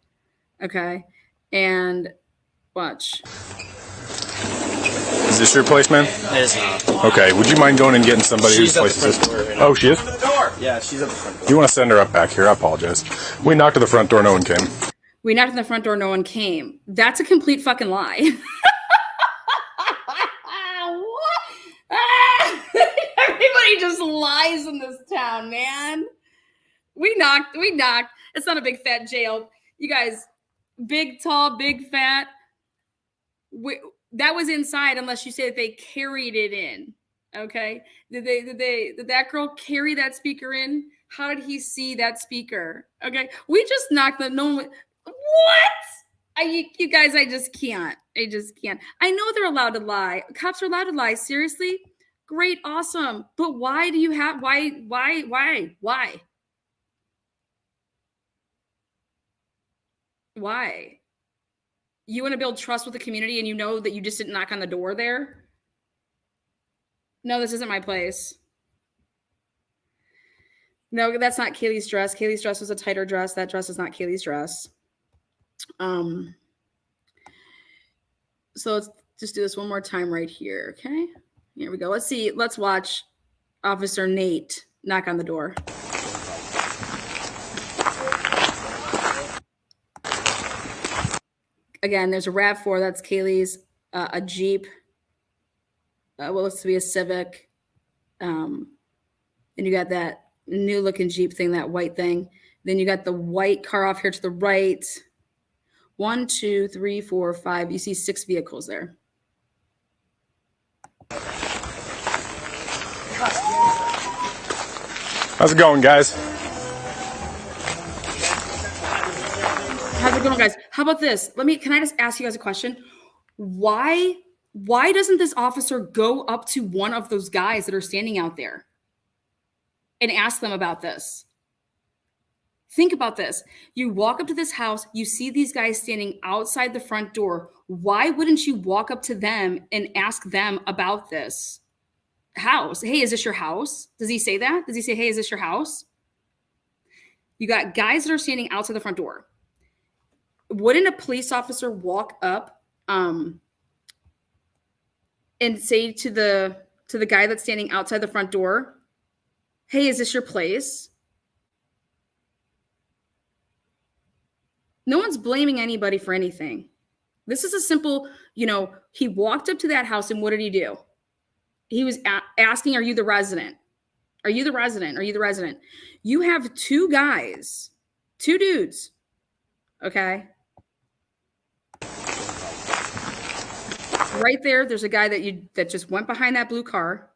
Speaker 1: Okay, and watch.
Speaker 2: Is this your place, man?
Speaker 8: It is not.
Speaker 2: Okay, would you mind going and getting somebody whose place is this? Oh, she is?
Speaker 8: Yeah, she's at the front door.
Speaker 2: You want to send her up back here? I apologize. We knocked at the front door. No one came.
Speaker 1: We knocked on the front door. No one came. That's a complete fucking lie. What? Everybody just lies in this town, man. We knocked. It's not a big fat jail. You guys, big, tall, big, fat. That was inside unless you say that they carried it in. Okay. Did that girl carry that speaker in? How did he see that speaker? Okay. We just knocked the no one. What? You guys, I just can't. I know they're allowed to lie. Cops are allowed to lie. Seriously? Great. Awesome. But why do you have, why? Why? You want to build trust with the community and you know that you just didn't knock on the door there? No, this isn't my place. No, that's not Kaylee's dress. Kaylee's dress was a tighter dress. That dress is not Kaylee's dress. So let's just do this one more time right here. Okay. Here we go. Let's see. Let's watch Officer Nate knock on the door. Again, there's a RAV4. That's Kaylee's, a Jeep. What looks to be a Civic. And you got that new looking Jeep thing, that white thing. Then you got the white car off here to the right. 1, 2, 3, 4, 5. You see 6 vehicles there.
Speaker 2: How's it going, guys?
Speaker 1: How's it going, guys? How about this? Can I just ask you guys a question? Why doesn't this officer go up to one of those guys that are standing out there and ask them about this? Think about this. You walk up to this house, you see these guys standing outside the front door. Why wouldn't you walk up to them and ask them about this house? Hey, is this your house? Does he say that? Does he say, hey, is this your house? You got guys that are standing outside the front door. Wouldn't a police officer walk up and say to the guy that's standing outside the front door, hey, is this your place? No one's blaming anybody for anything. This is a simple, he walked up to that house and what did he do? He was asking, are you the resident? Are you the resident? Are you the resident? You have 2 guys, 2 dudes. Okay. Right there, there's a guy that just went behind that blue car.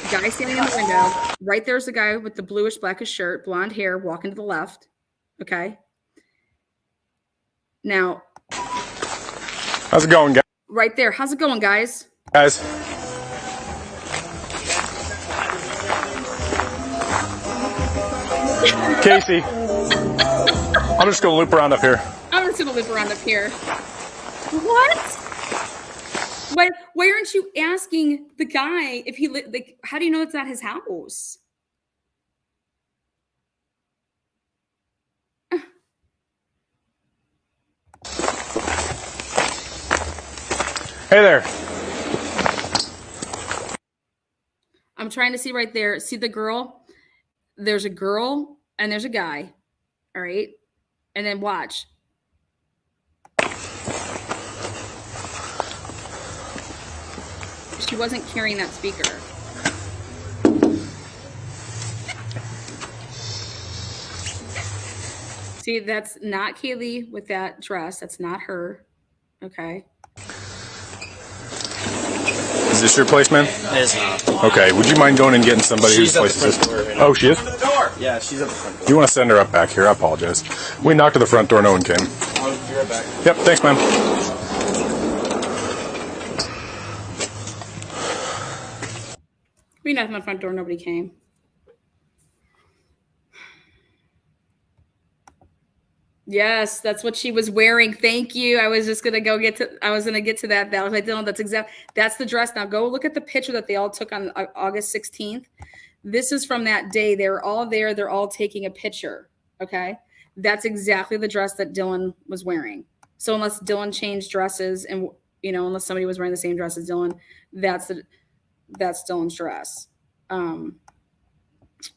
Speaker 1: Guy standing in the window. Right there's the guy with the bluish blackish shirt, blonde hair, walking to the left. Okay. Now,
Speaker 2: how's it going, guys?
Speaker 1: Right there. How's it going, guys?
Speaker 2: Guys. Casey, I'm just going to loop around up here.
Speaker 1: I'm just gonna loop around up here. What? Why aren't you asking the guy if he like? How do you know it's not his house?
Speaker 2: Hey there.
Speaker 1: I'm trying to see right there. See the girl? There's a girl and there's a guy. All right. And then watch. She wasn't carrying that speaker. See, that's not Kaylee with that dress. That's not her. Okay.
Speaker 2: Is this your place, man?
Speaker 8: It is not.
Speaker 2: Okay. Would you mind going and getting somebody whose
Speaker 8: She's at the
Speaker 2: place
Speaker 8: front
Speaker 2: this?
Speaker 8: door right now.
Speaker 2: Oh, she is?
Speaker 8: Yeah, she's at the front door.
Speaker 2: You want to send her up back here? I apologize. We knocked at the front door. No one came.
Speaker 8: I'll be right back.
Speaker 2: Yep. Thanks, man.
Speaker 1: We knocked on the front door. Nobody came. Yes, that's what she was wearing. Thank you. I was just gonna get to that. That was like, no, that's the dress. Now go look at the picture that they all took on August 16th. This is from that day. They're all there. They're all taking a picture. Okay. That's exactly the dress that Dylan was wearing. So unless Dylan changed dresses and, unless somebody was wearing the same dress as Dylan, that's Dylan's dress.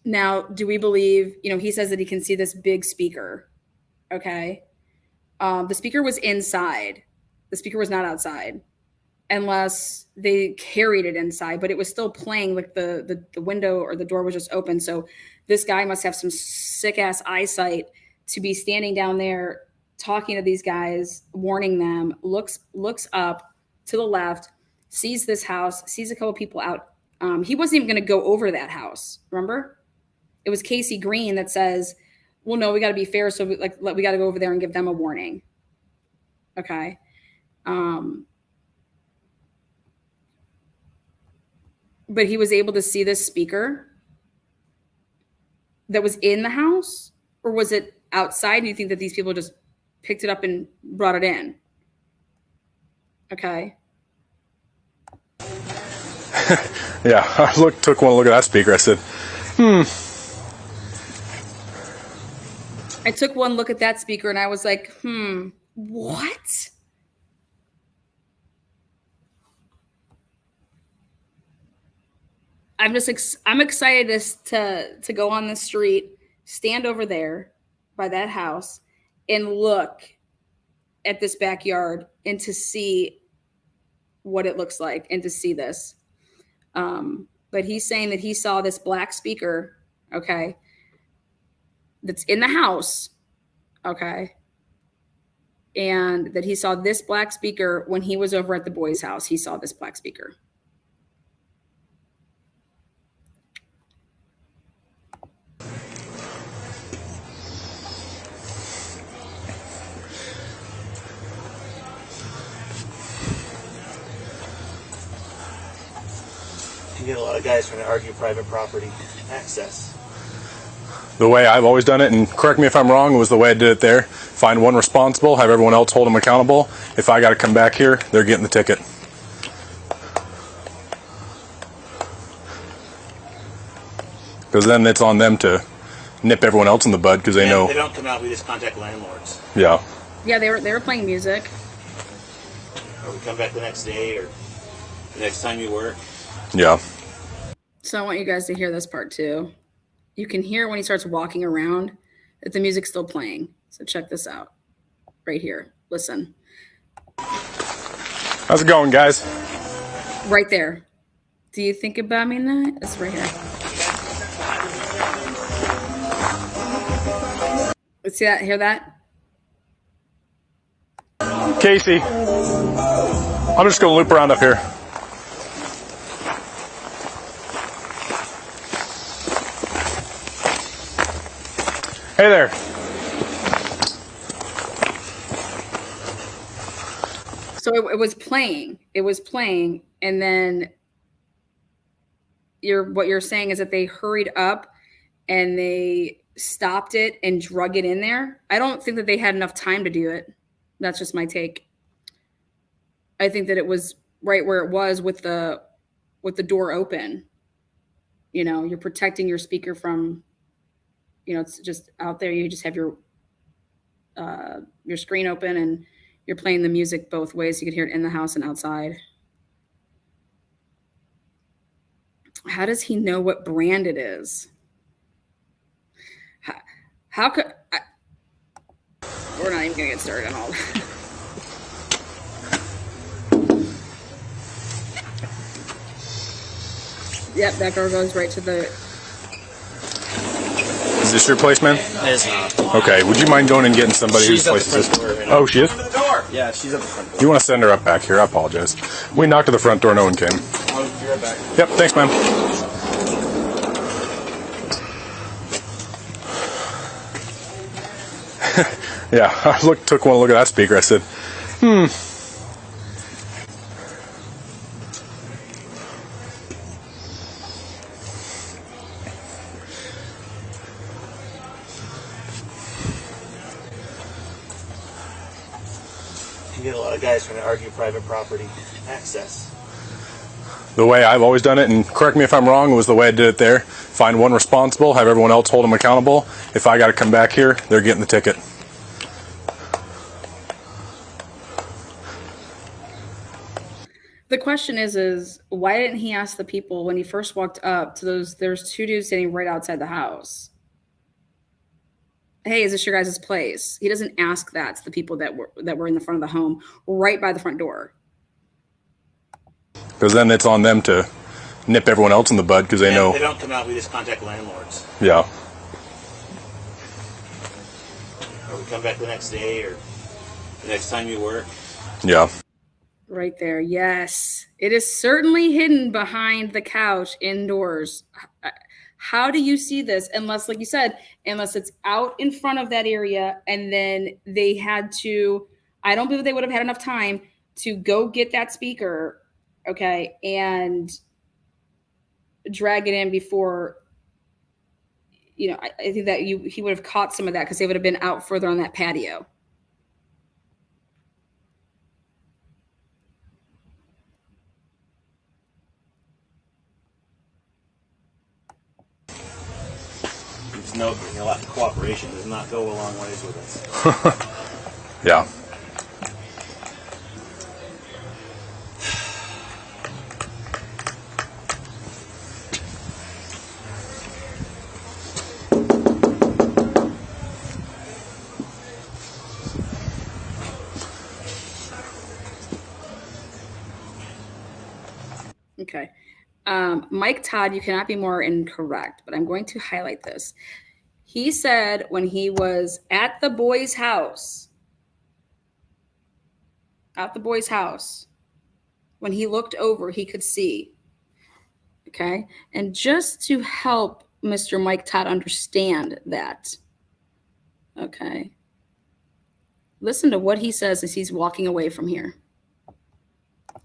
Speaker 1: Now, do we believe, he says that he can see this big speaker. Okay. The speaker was inside. The speaker was not outside unless they carried it inside, but it was still playing. Like the window or the door was just open. So this guy must have some sick ass eyesight to be standing down there talking to these guys, warning them, looks up to the left, sees this house, sees a couple people out. He wasn't even going to go over that house. Remember? It was Casey Green that says, well, no, we got to be fair. So we got to go over there and give them a warning. Okay. But he was able to see this speaker that was in the house, or was it outside? Do you think that these people just picked it up and brought it in? Okay.
Speaker 2: Yeah. I took one look at that speaker. I said,
Speaker 1: I took one look at that speaker and I was like, what? I'm excited to go on the street, stand over there by that house and look at this backyard and to see what it looks like and to see this. But he's saying that he saw this black speaker, okay, that's in the house, okay, and that he saw this black speaker when he was over at the boys' house. He saw this black speaker.
Speaker 8: You get a lot of guys trying to argue private property access.
Speaker 2: the way I've always done it, and correct me if I'm wrong, it was the way I did it there. Find one responsible, have everyone else hold them accountable. If I got to come back here, they're getting the ticket. Because then it's on them to nip everyone else in the bud because they know.
Speaker 8: If they don't come out, we just contact landlords.
Speaker 2: Yeah.
Speaker 1: Yeah, they were playing music.
Speaker 8: Or we come back the next day or the next time you work.
Speaker 2: Yeah.
Speaker 1: So I want you guys to hear this part too. You can hear when he starts walking around that the music's still playing. So check this out right here. Listen.
Speaker 2: How's it going, guys?
Speaker 1: Right there. Do you think about me now? It's right here. Let's see that. Hear that?
Speaker 2: Casey, I'm just going to loop around up here. Hey there.
Speaker 1: So it was playing. It was playing, and then what you're saying is that they hurried up and they stopped it and drug it in there. I don't think that they had enough time to do it. That's just my take. I think that it was right where it was with the door open. You know, you're protecting your speaker from, you know, it's just out there. You just have your screen open and you're playing the music both ways. You can hear it in the house and outside. How does he know what brand it is? How could we're not even gonna get started on all that. Yep, that door goes right to the.
Speaker 2: Is this your place, man?
Speaker 8: It is not.
Speaker 2: Okay. Would you mind going and getting somebody whose
Speaker 8: She's at the
Speaker 2: place is
Speaker 8: front
Speaker 2: this?
Speaker 8: door right now.
Speaker 2: Oh, she is?
Speaker 8: Yeah, she's at the front door.
Speaker 2: You want to send her up back here? I apologize. We knocked at the front door. No one came.
Speaker 8: I'll be right back.
Speaker 2: Yep. Thanks, man. Yeah, I took one look at that speaker. I said,
Speaker 8: You get a lot of guys trying to argue private property access.
Speaker 2: the way I've always done it, and correct me if I'm wrong, was the way I did it there. Find one responsible, have everyone else hold them accountable. If I got to come back here, they're getting the ticket.
Speaker 1: The question is why didn't he ask the people when he first walked up to those? There's two dudes standing right outside the house. Hey, is this your guys' place? He doesn't ask that to the people that were in the front of the home, right by the front door.
Speaker 2: Because then it's on them to nip everyone else in the bud because they know.
Speaker 8: If they don't come out, we just contact landlords.
Speaker 2: Yeah.
Speaker 8: Or we come back the next day or the next time you work.
Speaker 2: Yeah.
Speaker 1: Right there. Yes. It is certainly hidden behind the couch indoors. How do you see this? Unless, like you said, unless it's out in front of that area and then they had to, I don't believe they would have had enough time to go get that speaker, okay, and drag it in before, you know, I think that he would have caught some of that because they would have been out further on that patio.
Speaker 8: Just know a lot of cooperation does not go a long ways with us.
Speaker 2: Yeah.
Speaker 1: Okay. Mike Todd, you cannot be more incorrect, but I'm going to highlight this. He said when he was at the boy's house, when he looked over, he could see. Okay. And just to help Mr. Mike Todd understand that, okay, listen to what he says as he's walking away from here.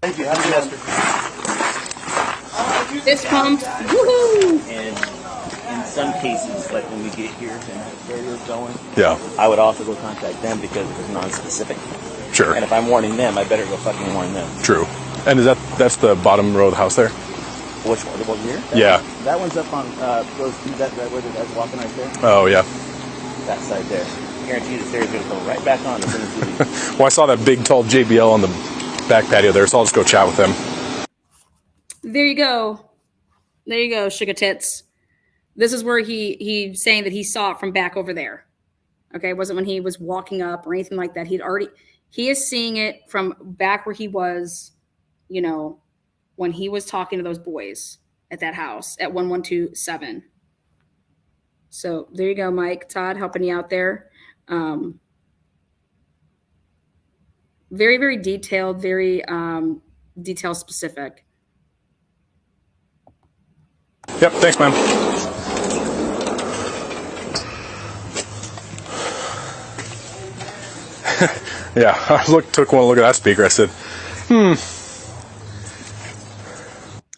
Speaker 8: Thank you. Have a good day.
Speaker 1: Fist pump. Woohoo!
Speaker 8: And in some cases, like when we get here and where you're going,
Speaker 2: Yeah.
Speaker 8: I would also go contact them because it was non-specific.
Speaker 2: Sure.
Speaker 8: And if I'm warning them, I better go fucking warn them.
Speaker 2: True. And that's the bottom row of the house there?
Speaker 8: Which one? The one here?
Speaker 2: Yeah.
Speaker 8: That one's up on that where the guy's walking right there.
Speaker 2: Oh, yeah.
Speaker 8: That side there. I guarantee the stairs going to go right back on as soon as you leave.
Speaker 2: Well, I saw that big, tall JBL on the back patio there, so I'll just go chat with them.
Speaker 1: There you go. There you go, sugar tits. This is where he's saying that he saw it from back over there. Okay, it wasn't when he was walking up or anything like that. He is seeing it from back where he was, you know, when he was talking to those boys at that house at 1127. So there you go, Mike Todd, helping you out there. Very, very detailed, very detail specific.
Speaker 2: Yep, thanks, man. Yeah, I took one look at that speaker. I said,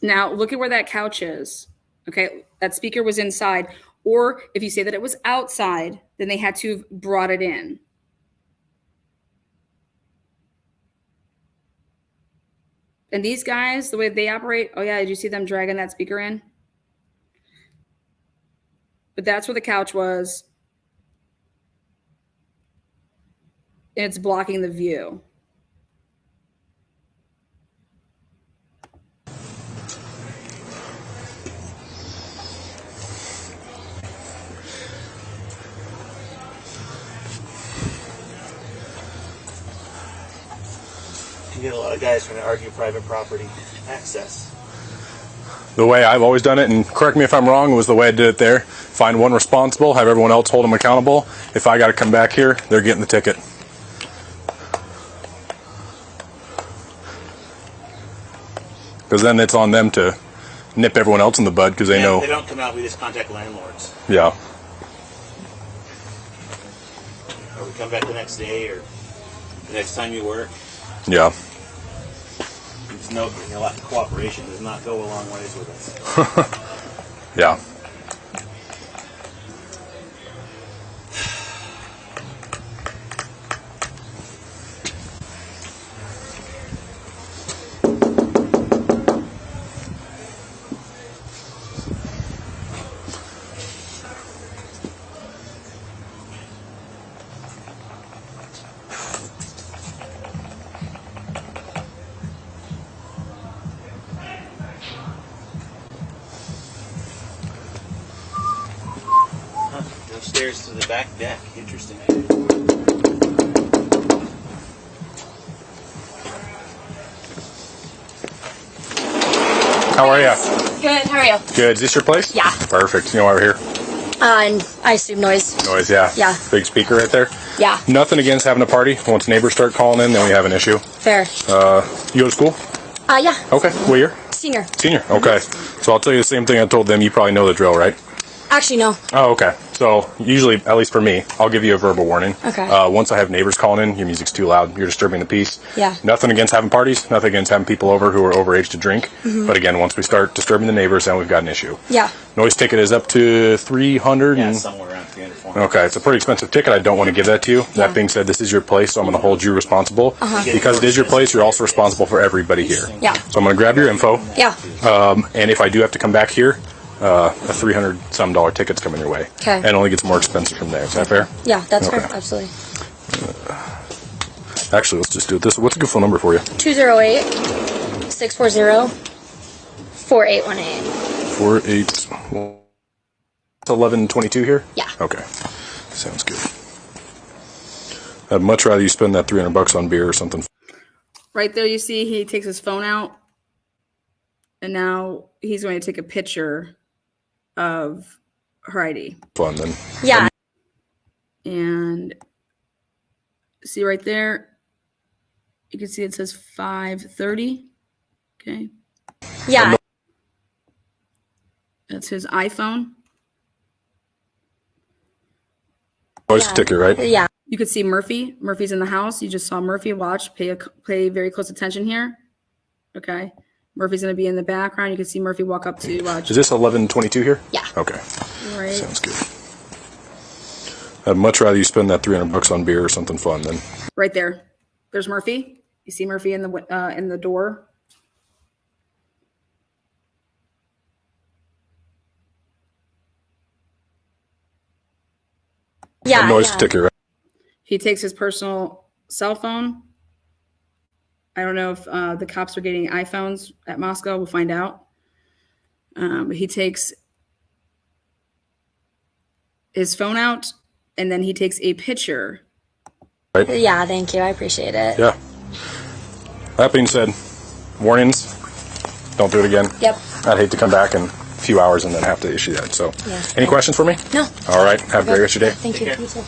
Speaker 1: Now, look at where that couch is. Okay, that speaker was inside. Or if you say that it was outside, then they had to have brought it in. And these guys, the way they operate, oh yeah, did you see them dragging that speaker in? But that's where the couch was. And it's blocking the view.
Speaker 8: You get a lot of guys trying to argue private property access.
Speaker 2: The way I've always done it, and correct me if I'm wrong, was the way I did it there. Find one responsible, have everyone else hold them accountable. If I got to come back here, they're getting the ticket. Because then it's on them to nip everyone else in the bud because they know.
Speaker 8: If they don't come out, we just contact landlords.
Speaker 2: Yeah.
Speaker 8: Or we come back the next day or the next time you work.
Speaker 2: Yeah.
Speaker 8: It's no, a lot of cooperation does not go a long ways with us.
Speaker 2: Yeah.
Speaker 8: No stairs to the back deck. Interesting.
Speaker 2: How are you?
Speaker 7: Good. How are you?
Speaker 2: Good. Is this your place?
Speaker 7: Yeah.
Speaker 2: Perfect. You know why we're here?
Speaker 7: And I assume noise.
Speaker 2: Noise, yeah.
Speaker 7: Yeah.
Speaker 2: Big speaker right there.
Speaker 7: Yeah.
Speaker 2: Nothing against having a party. Once neighbors start calling in, then we have an issue.
Speaker 7: Fair.
Speaker 2: You go to school?
Speaker 7: Yeah.
Speaker 2: Okay. What year?
Speaker 7: Senior.
Speaker 2: Senior. Okay. So I'll tell you the same thing I told them. You probably know the drill, right?
Speaker 7: Actually, no.
Speaker 2: Oh, okay. So usually, at least for me, I'll give you a verbal warning.
Speaker 7: Okay.
Speaker 2: Once I have neighbors calling in, your music's too loud, you're disturbing the peace.
Speaker 7: Yeah.
Speaker 2: Nothing against having parties, nothing against having people over who are overage to drink. But again, once we start disturbing the neighbors, then we've got an issue.
Speaker 7: Yeah.
Speaker 2: Noise ticket is up to 300.
Speaker 8: Yeah,
Speaker 2: and
Speaker 8: somewhere around 300, 400.
Speaker 2: Okay, it's a pretty expensive ticket. I don't want to give that to you. That being said, this is your place, so I'm going to hold you responsible. Because it is your place, you're also responsible for everybody here.
Speaker 7: Yeah.
Speaker 2: So I'm going to grab your info.
Speaker 7: Yeah.
Speaker 2: And if I do have to come back here, a $300-some ticket's coming your way.
Speaker 7: Okay.
Speaker 2: And it only gets more expensive from there. Is that fair?
Speaker 7: Yeah, that's
Speaker 2: Okay.
Speaker 7: fair. Absolutely.
Speaker 2: Actually, let's just do it this. What's a good phone number for you?
Speaker 7: 208-640-4818.
Speaker 2: 48. It's 1122 here?
Speaker 7: Yeah.
Speaker 2: Okay. Sounds good. I'd much rather you spend that $300 on beer or something.
Speaker 1: Right there, you see he takes his phone out. And now he's going to take a picture of her ID.
Speaker 2: Fun then.
Speaker 7: Yeah.
Speaker 1: And see right there, you can see it says 5:30. Okay.
Speaker 7: Yeah.
Speaker 1: That's his iPhone.
Speaker 2: Voice ticket, right?
Speaker 7: Yeah.
Speaker 1: You could see Murphy. Murphy's in the house. You just saw Murphy. Watch. Pay very close attention here. Okay. Murphy's going to be in the background. You can see Murphy walk up to watch.
Speaker 2: Is this 1122 here?
Speaker 7: Yeah.
Speaker 2: Okay.
Speaker 1: Right.
Speaker 2: Sounds good. I'd much rather you spend that $300 on beer or something fun than.
Speaker 1: Right there. There's Murphy. You see Murphy in the door.
Speaker 7: Yeah.
Speaker 2: Noise
Speaker 7: Yeah.
Speaker 2: ticket, right?
Speaker 1: He takes his personal cell phone. I don't know if the cops are getting iPhones at Moscow. We'll find out. But he takes his phone out, and then he takes a picture.
Speaker 2: Right?
Speaker 7: Yeah. Thank you. I appreciate it.
Speaker 2: Yeah. That being said, warnings. Don't do it again.
Speaker 7: Yep.
Speaker 2: I'd hate to come back in a few hours and then have to issue that. So,
Speaker 7: Yeah.
Speaker 2: any questions for me?
Speaker 7: No.
Speaker 2: All right. Have a great rest of your day.
Speaker 7: Thank you.
Speaker 8: Take care.
Speaker 7: You too.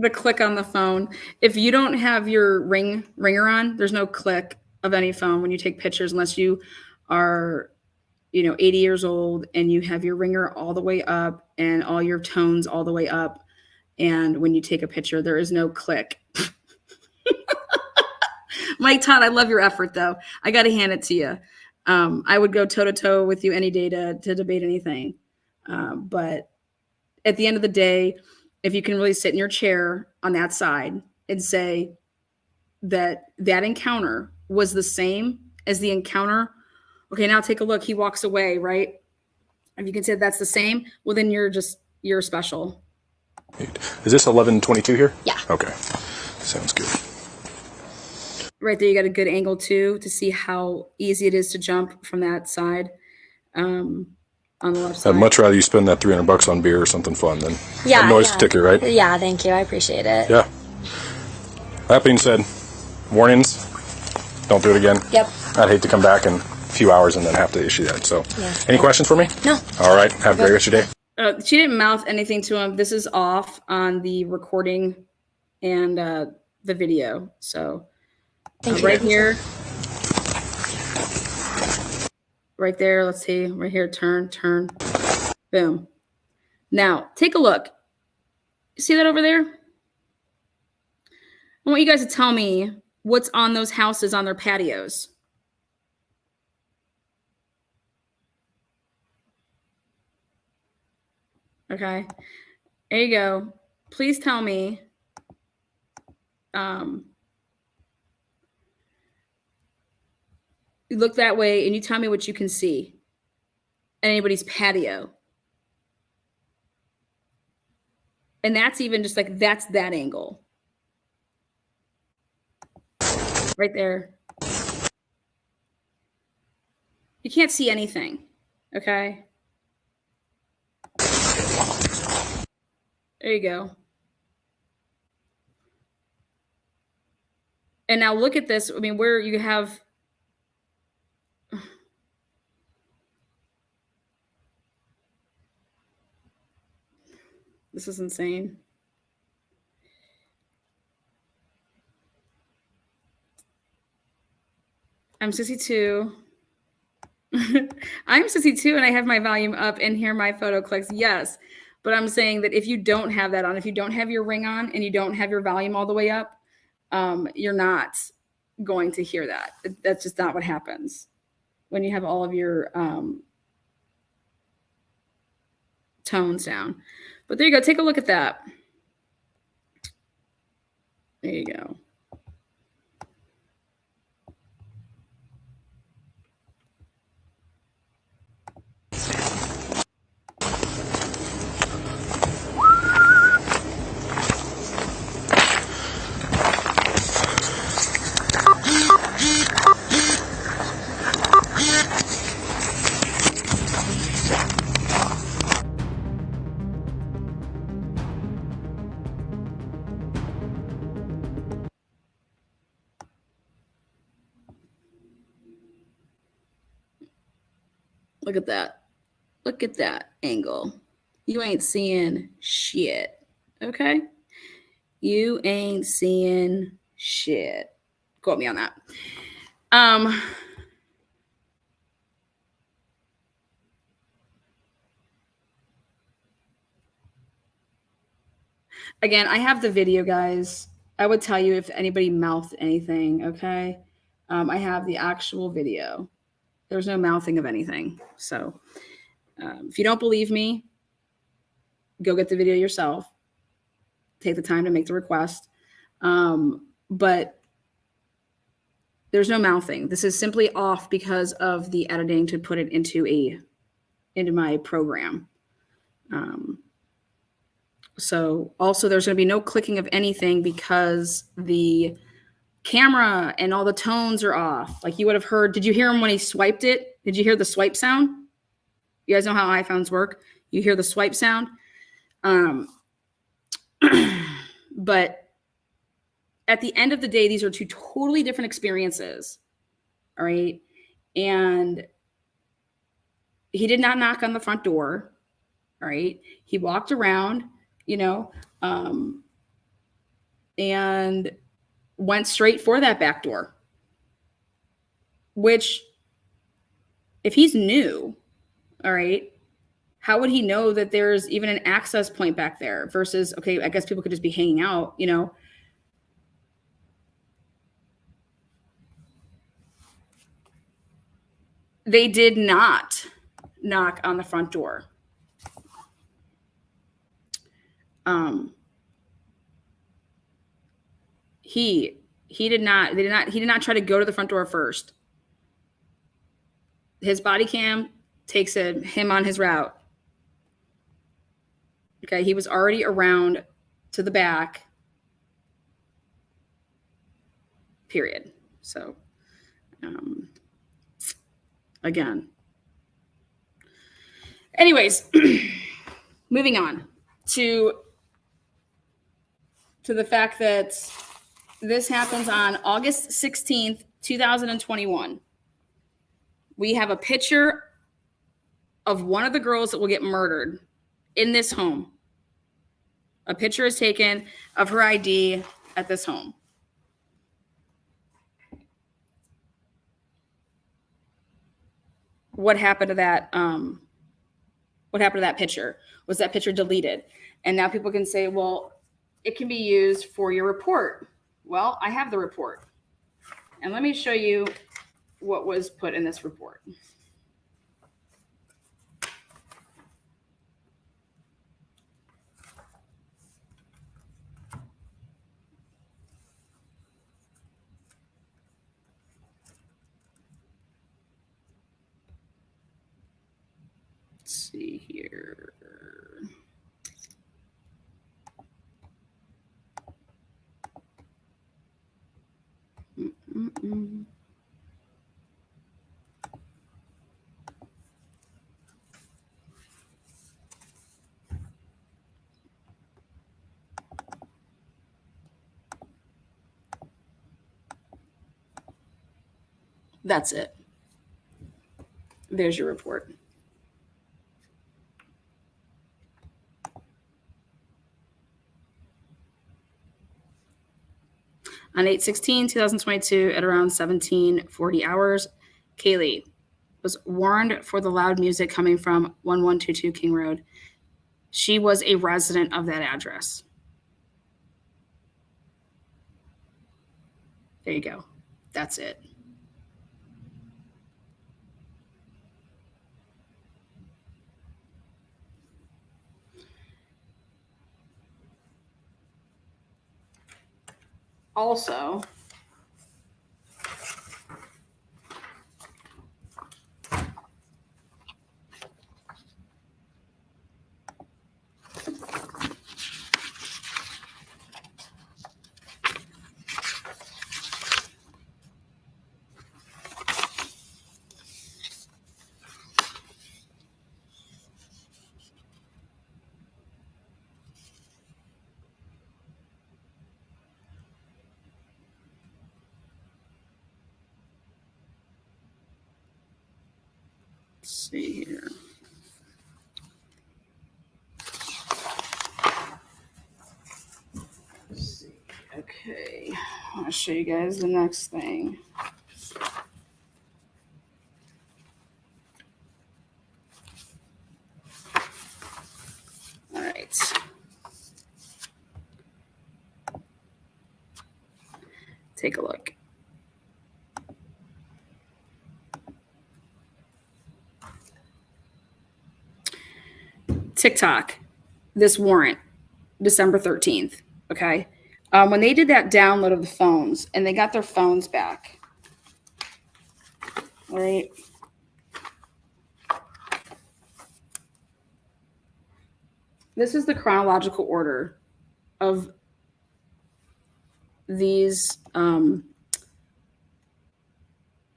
Speaker 1: The click on the phone. If you don't have your ringer on, there's no click of any phone when you take pictures unless you are, 80 years old and you have your ringer all the way up and all your tones all the way up. And when you take a picture, there is no click. Mike Todd, I love your effort though. I got to hand it to you. I would go toe to toe with you any day to debate anything. But at the end of the day, if you can really sit in your chair on that side and say that that encounter was the same as the encounter, okay, now take a look. He walks away, right? If you can say that's the same, well, then you're special.
Speaker 3: Is this 1122 here?
Speaker 7: Yeah.
Speaker 3: Okay. Sounds good.
Speaker 1: Right there, you got a good angle too to see how easy it is to jump from that side. On the left side.
Speaker 3: I'd much rather you spend that $300 on beer or something fun than
Speaker 7: Yeah.
Speaker 3: a noise
Speaker 7: Yeah.
Speaker 3: ticket, right?
Speaker 7: Yeah, thank you. I appreciate it.
Speaker 3: Yeah. That being said, warnings. Don't do it again.
Speaker 7: Yep.
Speaker 3: I'd hate to come back in a few hours and then have to issue that. So,
Speaker 7: Yeah.
Speaker 3: any questions for me?
Speaker 7: No.
Speaker 3: All right. Have a great rest of your day.
Speaker 1: She didn't mouth anything to him. This is off on the recording and the video. So
Speaker 7: Thank you.
Speaker 1: right here, right there. Let's see, right here. Turn, boom. Now take a look. See that over there? I want you guys to tell me what's on those houses on their patios. Okay, there you go. Please tell me. You look that way and you tell me what you can see. Anybody's patio. And that's even just like, that's that angle. Right there. You can't see anything. Okay. There you go. And now look at this. I mean, where you have this is insane. I'm 62. I'm 62 and I have my volume up and hear my photo clicks. Yes. But I'm saying that if you don't have that on, if you don't have your ring on and you don't have your volume all the way up, you're not going to hear that. That's just not what happens when you have all of your tones down. But there you go. Take a look at that. There you go. Look at that. Look at that angle. You ain't seeing shit. Okay? You ain't seeing shit. Quote me on that. Again, I have the video, guys. I would tell you if anybody mouthed anything, okay? I have the actual video. There's no mouthing of anything. So if you don't believe me, go get the video yourself. Take the time to make the request. But there's no mouthing. This is simply off because of the editing to put it into my program. So also there's going to be no clicking of anything because the camera and all the tones are off. Like you would have heard, did you hear him when he swiped it? Did you hear the swipe sound? You guys know how iPhones work. You hear the swipe sound. But at the end of the day, these are two totally different experiences. All right. And he did not knock on the front door. All right. He walked around, and went straight for that back door, which if he's new, all right, how would he know that there's even an access point back there versus, okay, I guess people could just be hanging out, They did not knock on the front door. He did not. They did not. He did not try to go to the front door first. His body cam takes him on his route. Okay, he was already around to the back. Period. So, again. Anyways, moving on to the fact that this happens on August 16th, 2021. We have a picture of one of the girls that will get murdered in this home. A picture is taken of her ID at this home. What happened to that? What happened to that picture? Was that picture deleted? And now people can say, well, it can be used for your report. Well, I have the report. And let me show you what was put in this report. Let's see here. That's it. There's your report. On 8/16/2022 at around 17:40 hours, Kaylee was warned for the loud music coming from 1122 King Road. She was a resident of that address. There you go. That's it. Also, let's see here. Let's see. Okay, I'll show you guys the next thing. All right. Take a look. TikTok, this warrant, December 13th. Okay. When they did that download of the phones and they got their phones back, all right. This is the chronological order of these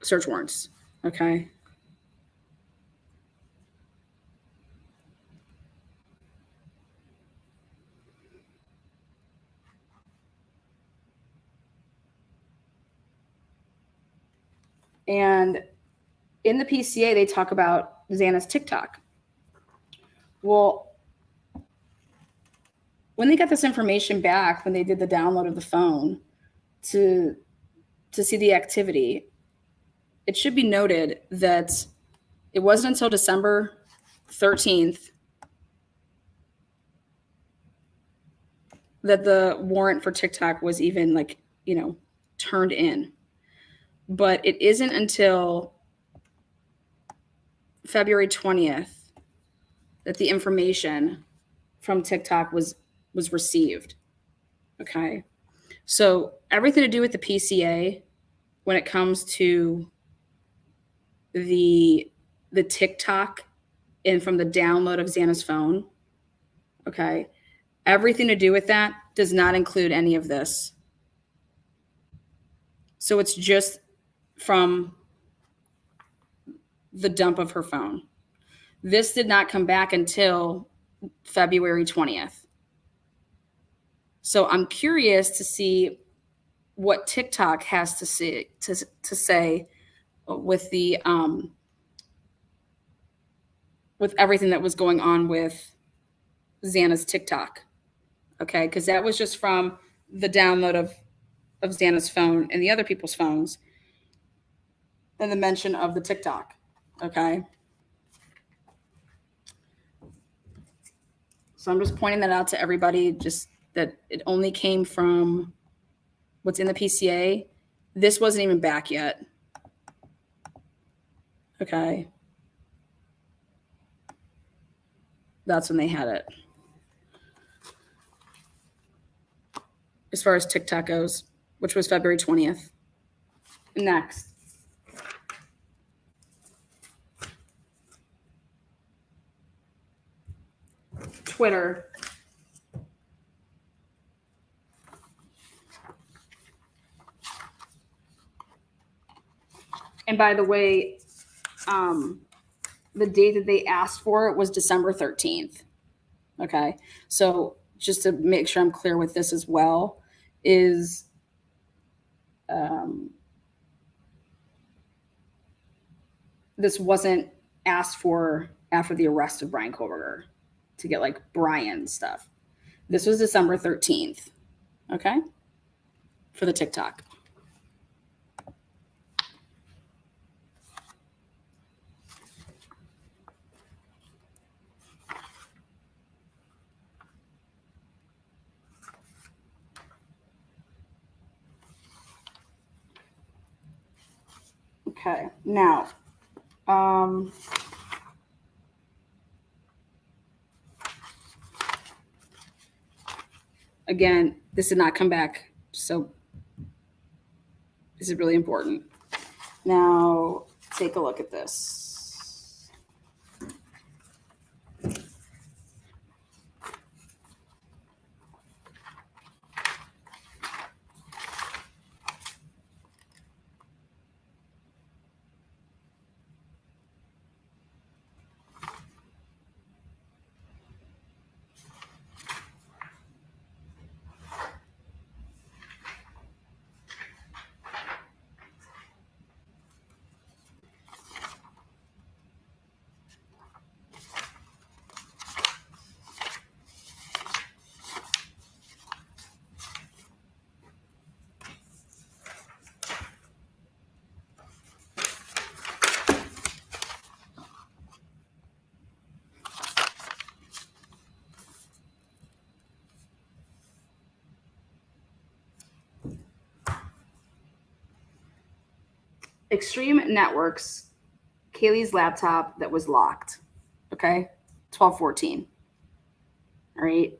Speaker 1: search warrants. Okay. And in the PCA, they talk about Xana's TikTok. Well, when they got this information back, when they did the download of the phone to see the activity, it should be noted that it wasn't until December 13th that the warrant for TikTok was even turned in. But it isn't until February 20th that the information from TikTok was received. Okay. So everything to do with the PCA when it comes to the TikTok and from the download of Xana's phone, okay, everything to do with that does not include any of this. So it's just from the dump of her phone. This did not come back until February 20th. So I'm curious to see what TikTok has to say with the with everything that was going on with Xana's TikTok. Okay, because that was just from the download of Xana's phone and the other people's phones, and the mention of the TikTok. Okay. So I'm just pointing that out to everybody, just that it only came from what's in the PCA. This wasn't even back yet. Okay. That's when they had it. As far as TikTok goes, which was February 20th. Next. Twitter. And by the way, the date that they asked for it was December 13th. Okay. So just to make sure I'm clear with this as well, is this wasn't asked for after the arrest of Brian Koberger to get like Brian stuff. This was December 13th. Okay. For the TikTok. Okay, now, again, this did not come back, so this is really important. Now, take a look at this. Extreme Networks, Kaylee's laptop that was locked. Okay, 12/14. All right.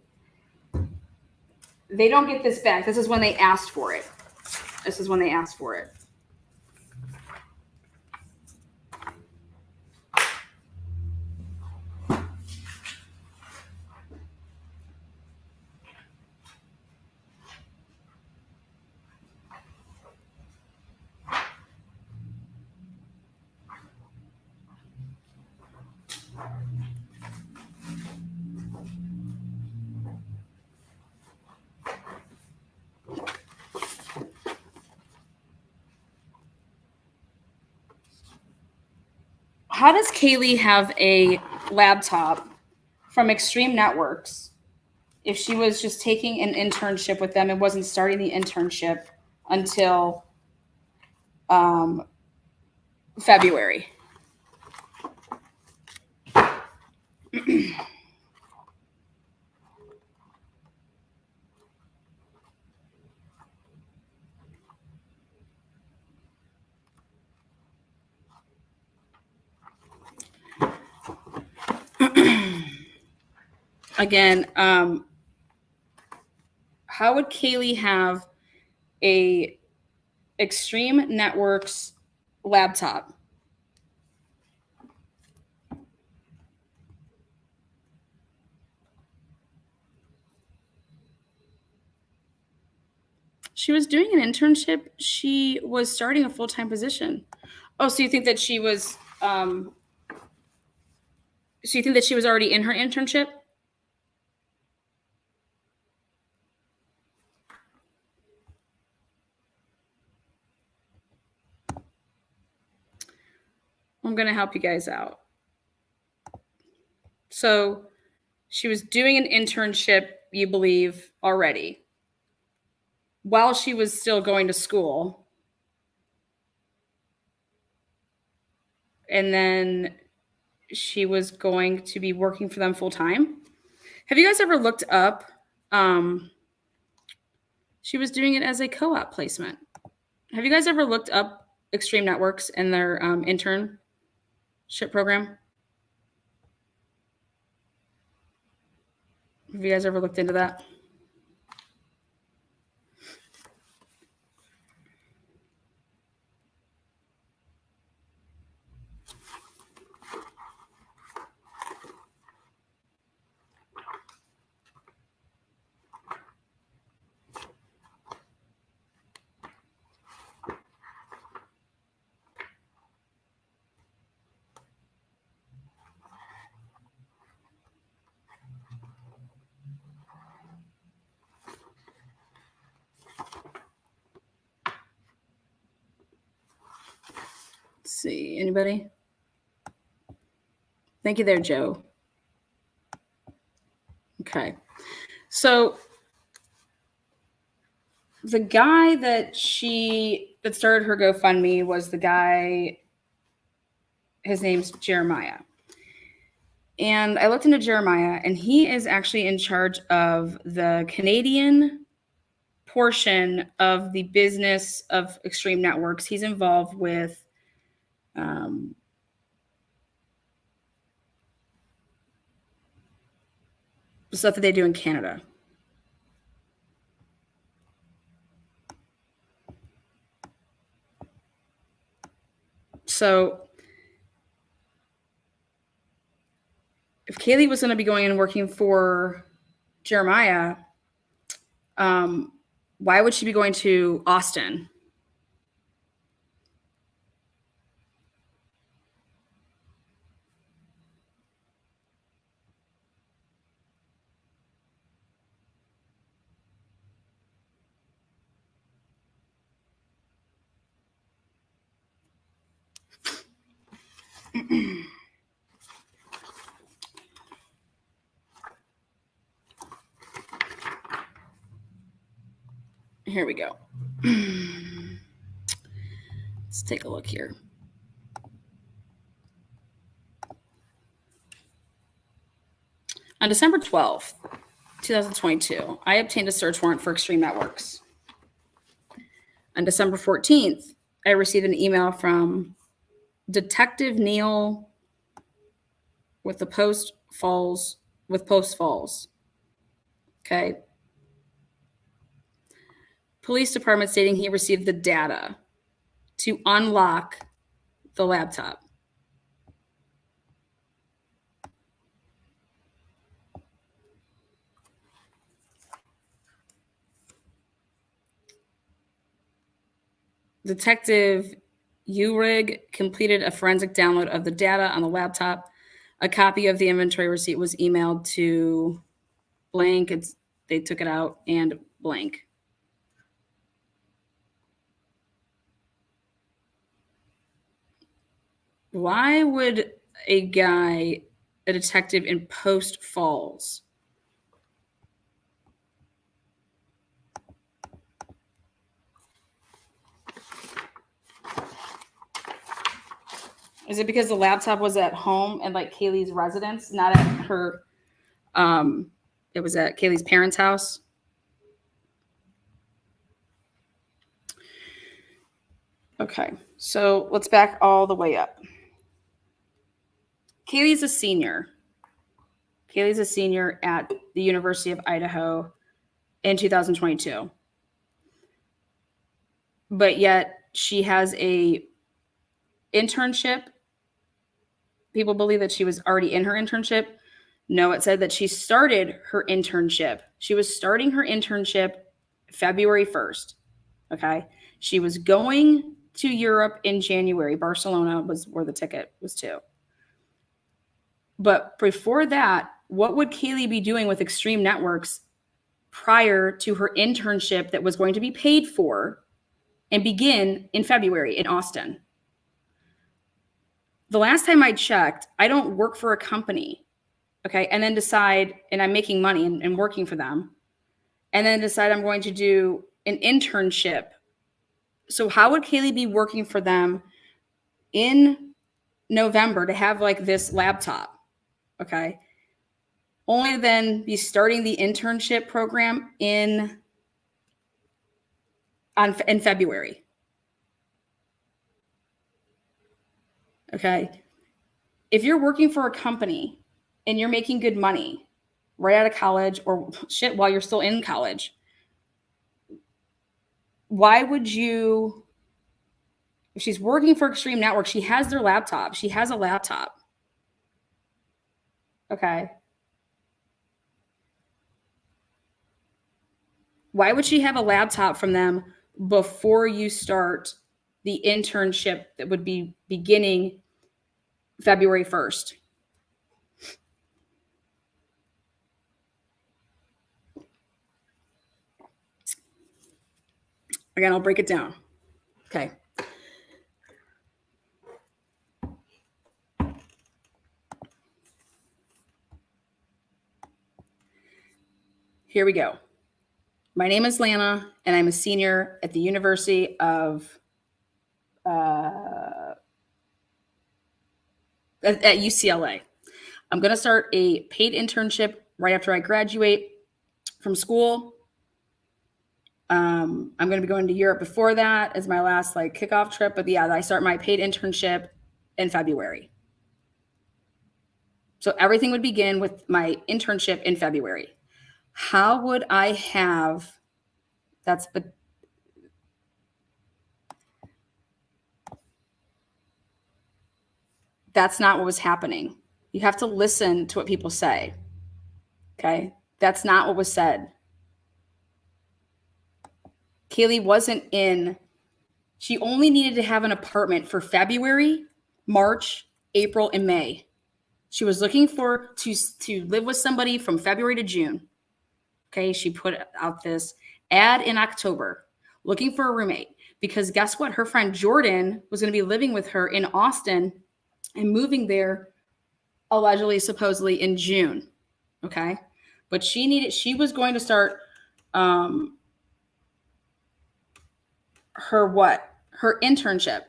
Speaker 1: They don't get this back. This is when they asked for it. This is when they asked for it. How does Kaylee have a laptop from Extreme Networks if she was just taking an internship with them and wasn't starting the internship until February? again, how would Kaylee have a Extreme Networks laptop? She was doing an internship. She was starting a full-time position. Oh, so you think that she was so you think that she was already in her internship? I'm going to help you guys out. So she was doing an internship, you believe, already while she was still going to school. And then she was going to be working for them full time. Have you guys ever looked up? She was doing it as a co-op placement. Have you guys ever looked up Extreme Networks and their internship program? Have you guys ever looked into that? Let's see, anybody? Thank you there, Joe. Okay. So the guy that started her GoFundMe was the guy, his name's Jeremiah. And I looked into Jeremiah, and he is actually in charge of the Canadian portion of the business of Extreme Networks. He's involved with the stuff that they do in Canada. So if Kaylee was going to be going and working for Jeremiah, why would she be going to Austin? Here we go. Let's take a look here. On December 12th, 2022, I obtained a search warrant for Extreme Networks. On December 14th, I received an email from Detective Neil with Post Falls. Okay. Police department stating he received the data to unlock the laptop. Detective Urig completed a forensic download of the data on the laptop. A copy of the inventory receipt was emailed to blank. They took it out and blank. Why would a detective in Post Falls, is it because the laptop was at home and like Kaylee's residence, not at her? It was at Kaylee's parents' house. Okay, so let's back all the way up. Kaylee's a senior. Kaylee's a senior at the University of Idaho in 2022. But yet she has a internship. People believe that she was already in her internship. No, it said that she started her internship. She was starting her internship February 1st. Okay. She was going to Europe in January. Barcelona was where the ticket was to. But before that, what would Kaylee be doing with Extreme Networks prior to her internship that was going to be paid for and begin in February in Austin? The last time I checked, I don't work for a company, okay, and then decide, and I'm making money and working for them, and then decide I'm going to do an internship. So how would Kaylee be working for them in November to have like this laptop, okay, only then be starting the internship program in February? Okay. If you're working for a company and you're making good money right out of college, or shit, while you're still in college, why would you, if she's working for Extreme Network, she has their laptop. She has a laptop. Okay. Why would she have a laptop from them before you start the internship that would be beginning February 1st? Again, I'll break it down. Okay. Here we go. My name is Lana, and I'm a senior at the University of at UCLA. I'm going to start a paid internship right after I graduate from school. I'm going to be going to Europe before that as my last like kickoff trip. But yeah, I start my paid internship in February. So everything would begin with my internship in February. How would I have, that's not what was happening. You have to listen to what people say. Okay. That's not what was said. Kaylee wasn't in, she only needed to have an apartment for February, March, April, and May. She was looking to live with somebody from February to June. Okay. She put out this ad in October looking for a roommate because guess what? Her friend Jordan was going to be living with her in Austin and moving there allegedly, supposedly in June. Okay. But she was going to start her internship,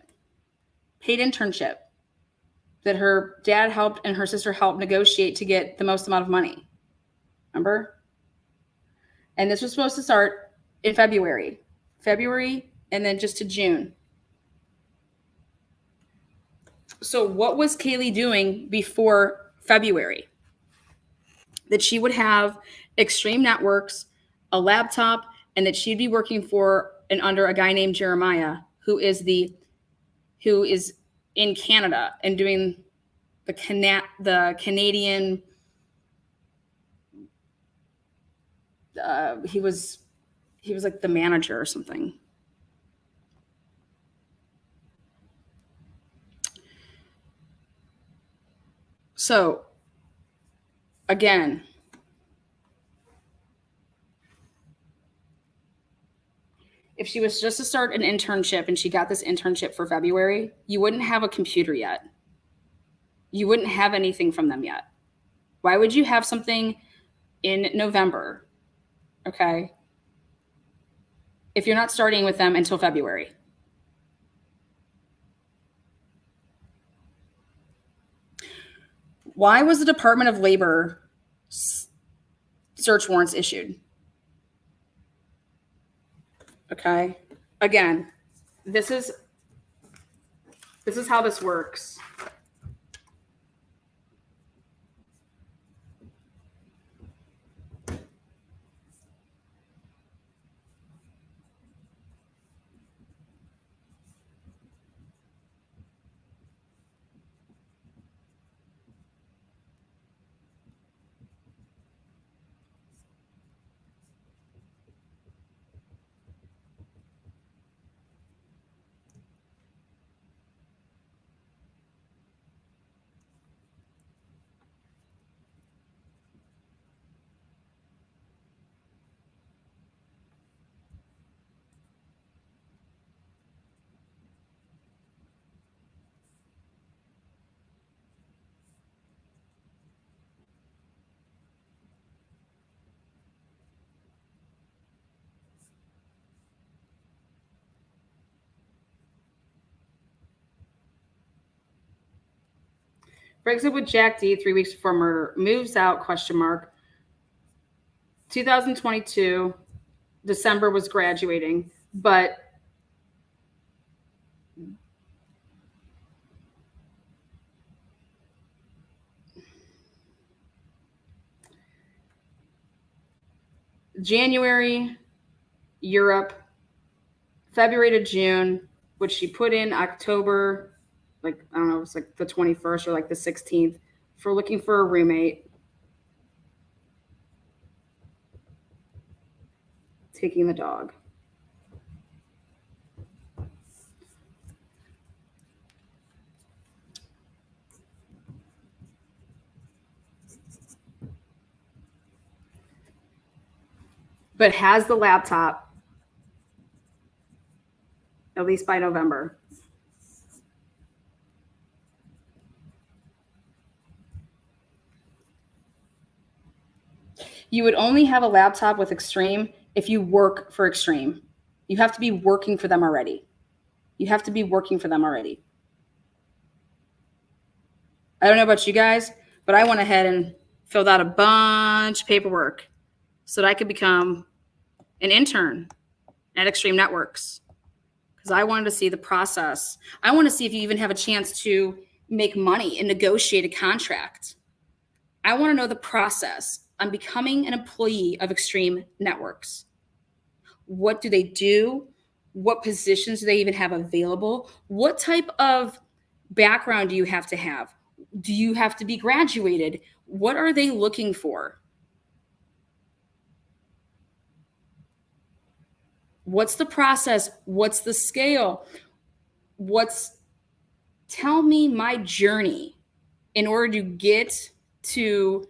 Speaker 1: paid internship that her dad helped and her sister helped negotiate to get the most amount of money. Remember? And this was supposed to start in February, and then just to June. So what was Kaylee doing before February? That she would have Extreme Networks, a laptop, and that she'd be working for and under a guy named Jeremiah, who is in Canada and doing the Canadian. He was like the manager or something. So again, if she was just to start an internship and she got this internship for February, you wouldn't have a computer yet. You wouldn't have anything from them yet. Why would you have something in November? Okay. If you're not starting with them until February. Why was the Department of Labor search warrants issued? Okay. Again, this is how this works. Breaks up with Jack D 3 weeks before murder. Moves out, question mark. 2022, December was graduating, but January, Europe, February to June, which she put in October, like, I don't know, it's like the 21st or like the 16th, for looking for a roommate. Taking the dog. But has the laptop at least by November. You would only have a laptop with Extreme if you work for Extreme. You have to be working for them already. You have to be working for them already. I don't know about you guys, but I went ahead and filled out a bunch of paperwork so that I could become an intern at Extreme Networks, because I wanted to see the process. I want to see if you even have a chance to make money and negotiate a contract. I want to know the process. I'm becoming an employee of Extreme Networks. What do they do? What positions do they even have available? What type of background do you have to have? Do you have to be graduated? What are they looking for? What's the process? What's the scale? Tell me my journey in order to get to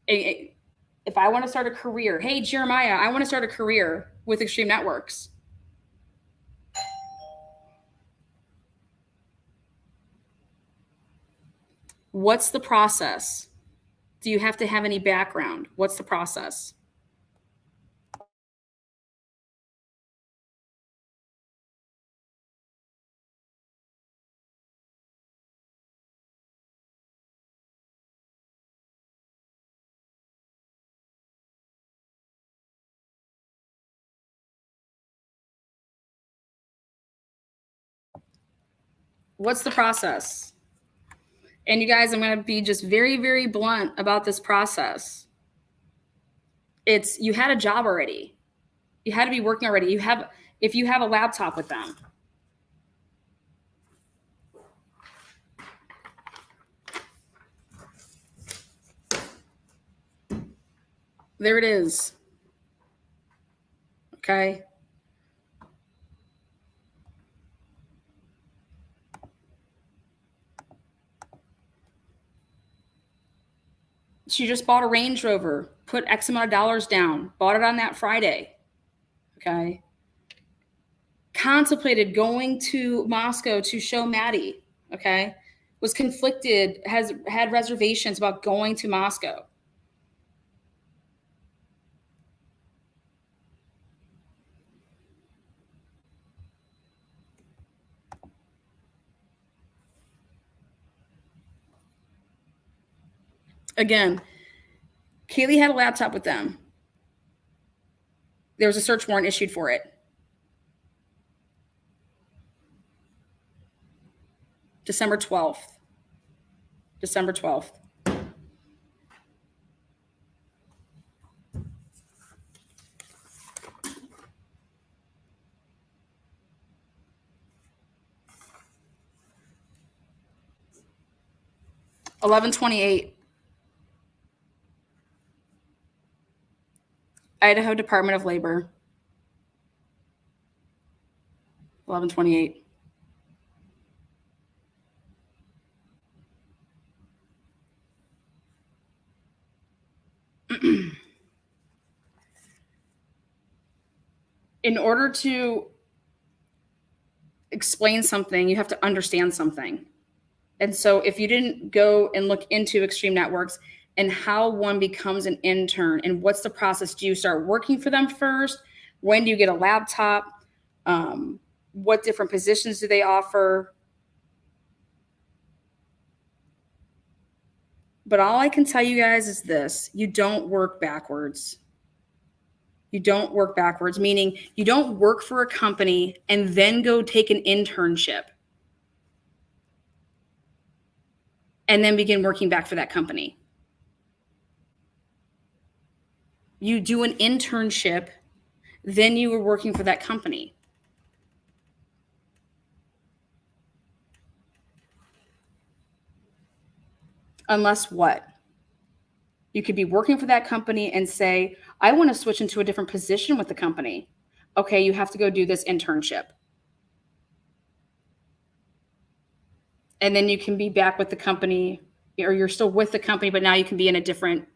Speaker 1: if I want to start a career. Hey, Jeremiah, I want to start a career with Extreme Networks. What's the process? Do you have to have any background? What's the process? What's the process? And you guys, I'm going to be just very, very blunt about this process. You had a job already. You had to be working already. If you have a laptop with them. There it is. Okay. She just bought a Range Rover, put X amount of dollars down, bought it on that Friday. Okay. Contemplated going to Moscow to show Maddie. Okay. Was conflicted, has had reservations about going to Moscow. Again, Kaylee had a laptop with them. There was a search warrant issued for it. December 12th. December 12th. $11.28. Idaho Department of Labor. $11.28. In order to explain something, you have to understand something. And so if you didn't go and look into Extreme Networks and how one becomes an intern and what's the process, do you start working for them first? When do you get a laptop? What different positions do they offer? But all I can tell you guys is this: you don't work backwards. You don't work backwards, meaning you don't work for a company and then go take an internship and then begin working back for that company. You do an internship, then you were working for that company. Unless what? You could be working for that company and say, I want to switch into a different position with the company. Okay, you have to go do this internship. And then you can be back with the company, or you're still with the company, but now you can be in a different,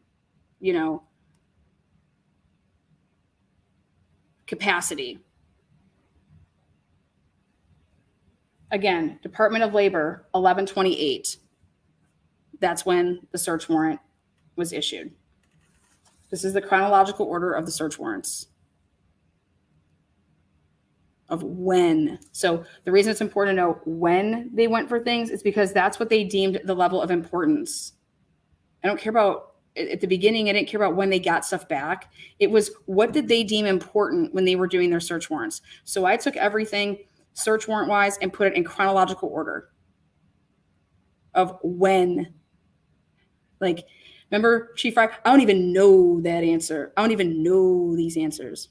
Speaker 1: capacity. Again, Department of Labor, 11/28. That's when the search warrant was issued. This is the chronological order of the search warrants. Of when. So the reason it's important to know when they went for things is because that's what they deemed the level of importance. I don't care about, at the beginning, I didn't care about when they got stuff back. It was what did they deem important when they were doing their search warrants. So I took everything search warrant wise and put it in chronological order of when. Like, remember Chief Fry? I don't even know that answer. I don't even know these answers.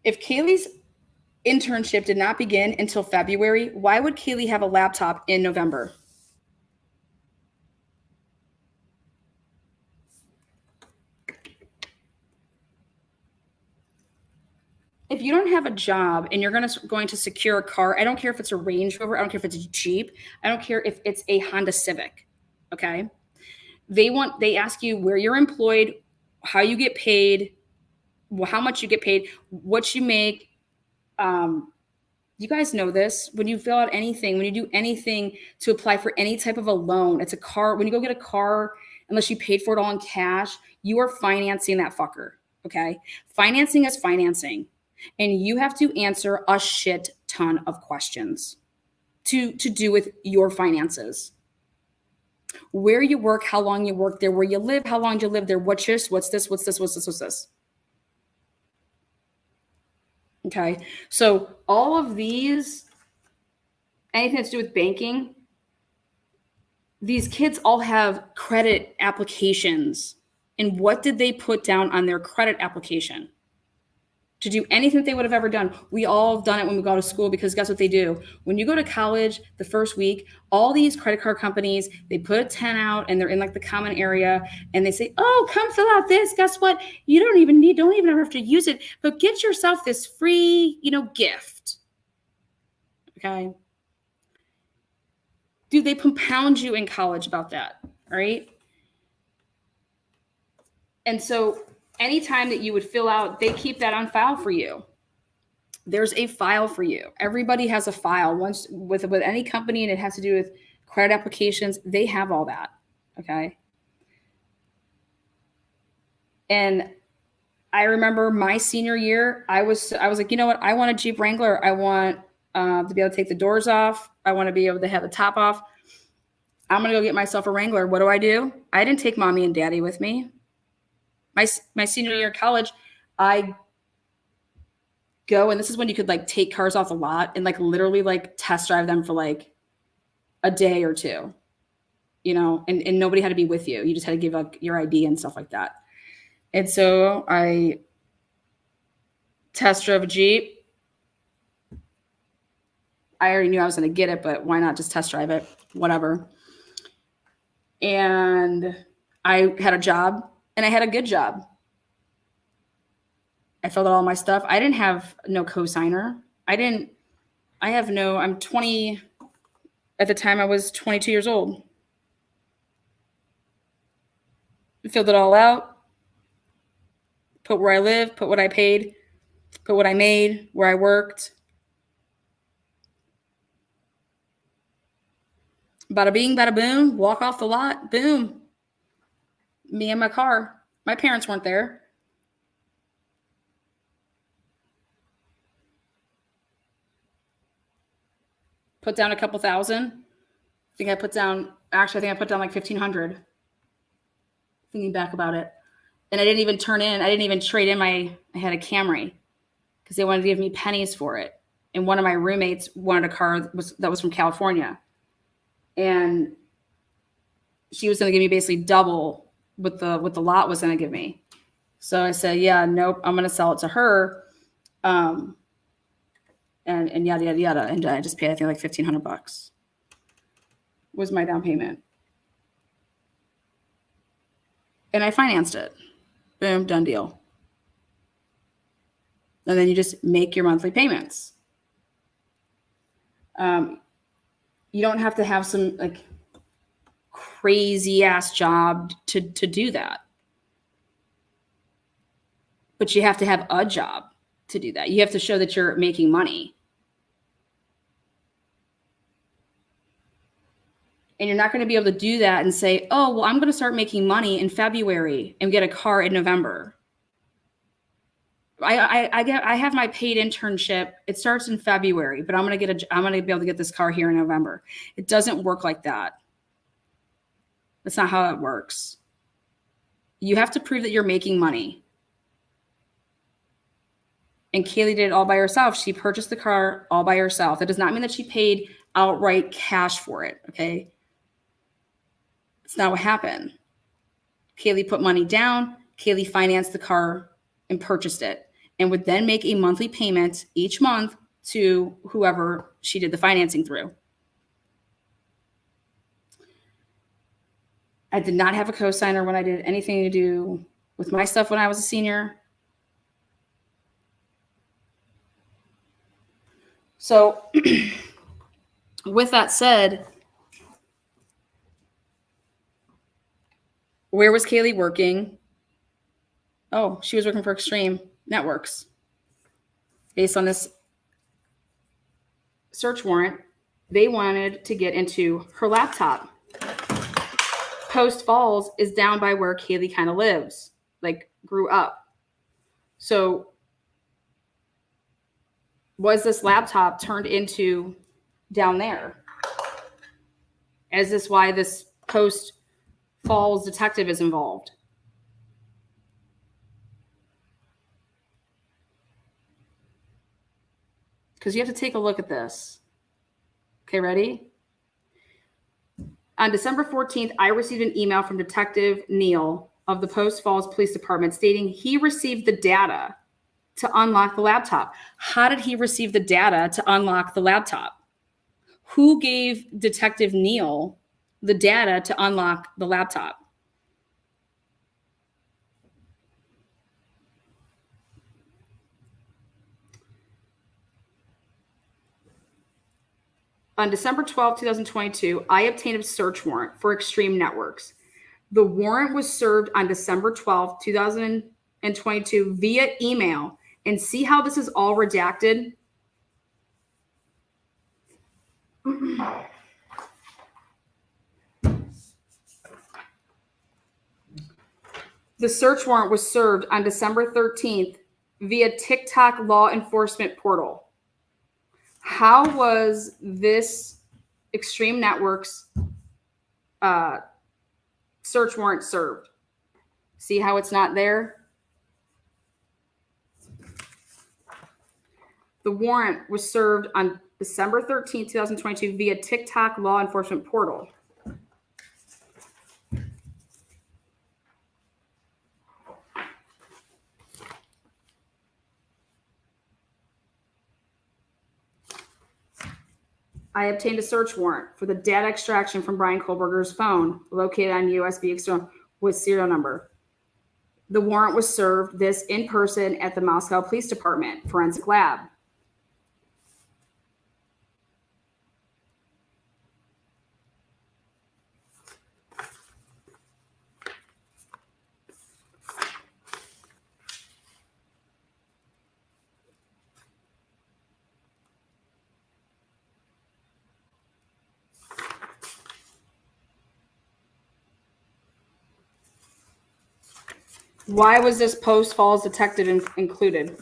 Speaker 1: If Kaylee's internship did not begin until February, why would Kaylee have a laptop in November? If you don't have a job and you're going to secure a car, I don't care if it's a Range Rover, I don't care if it's a Jeep, I don't care if it's a Honda Civic, okay? They ask you where you're employed, how you get paid, how much you get paid, what you make. You guys know this. When you fill out anything, when you do anything to apply for any type of a loan, it's a car. When you go get a car, unless you paid for it all in cash, you are financing that fucker, okay? Financing is financing. And you have to answer a shit ton of questions to do with your finances. Where you work, how long you work there, where you live, how long you live there, what's this, what's this, what's this. Okay, so all of these, anything to do with banking, these kids all have credit applications. And what did they put down on their credit application? To do anything that they would have ever done. We all have done it when we go to school, because guess what they do? When you go to college the first week, all these credit card companies, they put a 10 out and they're in like the common area and they say, oh, come fill out this. Guess what? You don't even have to use it, but get yourself this free, gift. Okay. Dude, they compound you in college about that. All right. And so anytime that you would fill out, they keep that on file for you. There's a file for you. Everybody has a file. Once with any company, and it has to do with credit applications, they have all that. Okay. And I remember my senior year, I was like, you know what? I want a Jeep Wrangler. I want to be able to take the doors off. I want to be able to have the top off. I'm going to go get myself a Wrangler. What do? I didn't take mommy and daddy with me. My senior year of college, I go, and this is when you could like take cars off the lot and like literally like test drive them for like a day or two, and nobody had to be with you. You just had to give up your ID and stuff like that. And so I test drove a Jeep. I already knew I was going to get it, but why not just test drive it? Whatever. And I had a job. And I had a good job. I filled out all my stuff. I didn't have no cosigner. I'm 20. At the time I was 22 years old. Filled it all out. Put where I live, put what I paid, put what I made, where I worked. Bada bing, bada boom, walk off the lot, boom. Me and my car. My parents weren't there. put down a couple thousand. I think I put down like 1,500. Thinking back about it. And I didn't even trade in I had a Camry because they wanted to give me pennies for it. And one of my roommates wanted a car that was from California. And she was going to give me basically double what the lot was going to give me. So I said, yeah, nope, I'm going to sell it to her. And yada, yada, yada. And I just paid, I think, like $1,500 was my down payment. And I financed it. Boom, done deal. And then you just make your monthly payments. You don't have to have some like crazy ass job to do that. But you have to have a job to do that. You have to show that you're making money. And you're not going to be able to do that and say, oh, well, I'm going to start making money in February and get a car in November. I have my paid internship. It starts in February, but I'm going to be able to get this car here in November. It doesn't work like that. That's not how it works. You have to prove that you're making money. And Kaylee did it all by herself. She purchased the car all by herself. That does not mean that she paid outright cash for it. Okay. It's not what happened. Kaylee put money down. Kaylee financed the car and purchased it and would then make a monthly payment each month to whoever she did the financing through. I did not have a cosigner when I did anything to do with my stuff when I was a senior. So with that said, where was Kaylee working? Oh, she was working for Extreme Networks. Based on this search warrant, they wanted to get into her laptop. Post Falls is down by where Kaylee kind of lives, like grew up. So was this laptop turned into down there? Is this why this Post Falls detective is involved? Because you have to take a look at this. Okay, ready? On December 14th, I received an email from Detective Neal of the Post Falls Police Department stating he received the data to unlock the laptop. How did he receive the data to unlock the laptop? Who gave Detective Neal the data to unlock the laptop? On December 12, 2022, I obtained a search warrant for Extreme Networks. The warrant was served on December 12, 2022 via email. And see how this is all redacted? The search warrant was served on December 13th via TikTok law enforcement portal. How was this Extreme Networks search warrant served? See how it's not there? The warrant was served on December 13th, 2022 via TikTok law enforcement portal. I obtained a search warrant for the data extraction from Brian Kohlberger's phone located on USB external with serial number. The warrant was served this in person at the Moscow Police Department Forensic Lab. Why was this Post Falls detective included?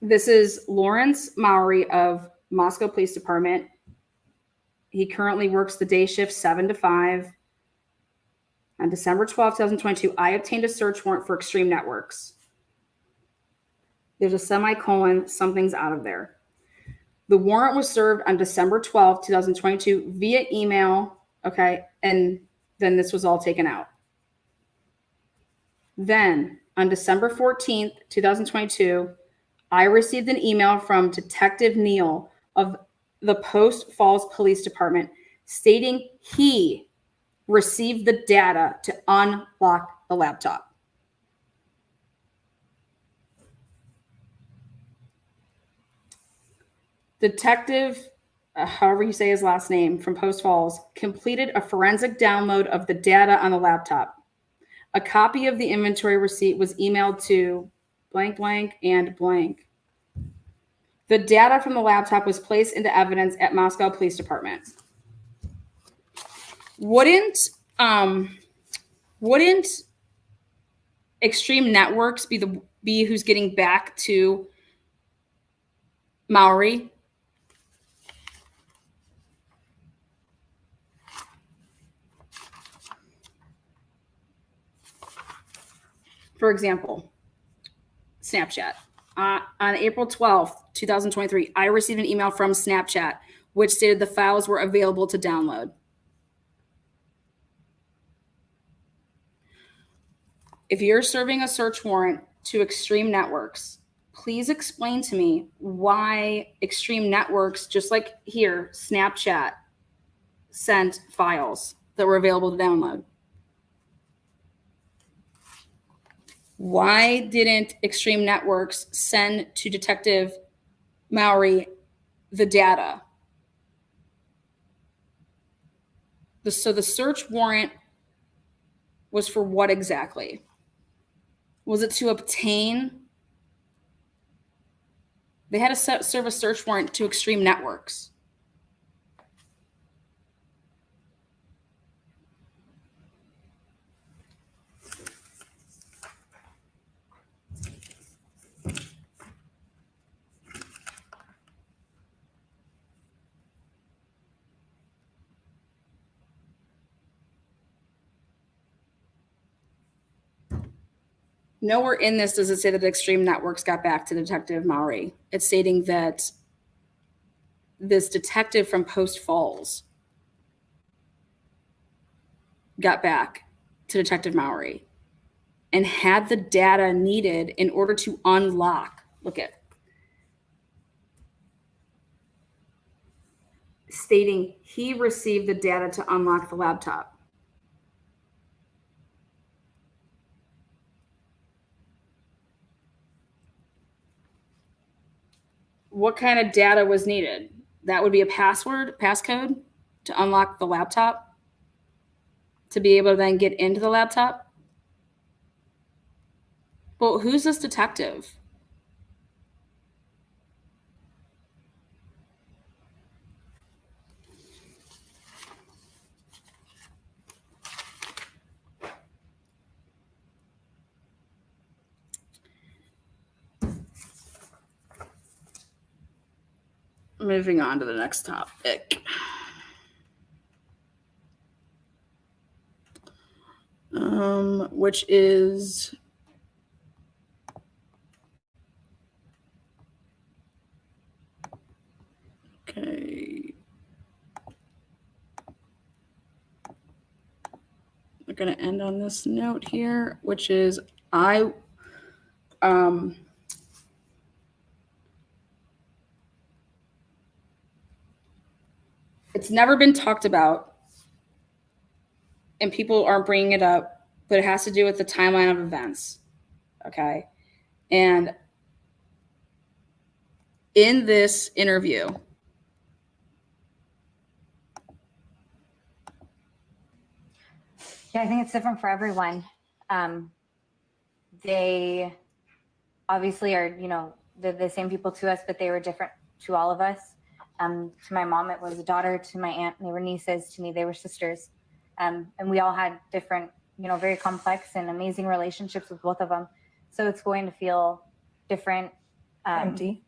Speaker 1: This is Lawrence Mowry of Moscow Police Department. He currently works the day shift 7 to 5. On December 12, 2022, I obtained a search warrant for Extreme Networks. There's a semicolon, something's out of there. The warrant was served on December 12, 2022 via email, okay, and then this was all taken out. Then on December 14th, 2022, I received an email from Detective Neal of the Post Falls Police Department stating he received the data to unlock the laptop. Detective, however you say his last name, from Post Falls, completed a forensic download of the data on the laptop. A copy of the inventory receipt was emailed to blank, blank, and blank. The data from the laptop was placed into evidence at Moscow Police Department. Wouldn't Extreme Networks be who's getting back to Mowry? For example, Snapchat. On April 12th, 2023, I received an email from Snapchat which stated the files were available to download. If you're serving a search warrant to Extreme Networks, please explain to me why Extreme Networks, just like here, Snapchat, sent files that were available to download. Why didn't Extreme Networks send to Detective Mowry the data? So the search warrant was for what exactly? Was it to obtain? They had to serve a search warrant to Extreme Networks. Nowhere in this does it say that Extreme Networks got back to Detective Mowry. It's stating that this detective from Post Falls got back to Detective Mowry and had the data needed in order to unlock. Look at stating he received the data to unlock the laptop. What kind of data was needed? That would be a passcode to unlock the laptop, to be able to then get into the laptop. Well, who's this detective? Moving on to the next topic. Which is okay. We're going to end on this note here, which is it's never been talked about and people aren't bringing it up, but it has to do with the timeline of events. Okay. And in this interview,
Speaker 7: Yeah, I think it's different for everyone. They obviously are, they're the same people to us, but they were different to all of us. To my mom, it was a daughter. To my aunt, they were nieces. To me, they were sisters. And we all had different, very complex and amazing relationships with both of them. So it's going to feel different
Speaker 9: Empty.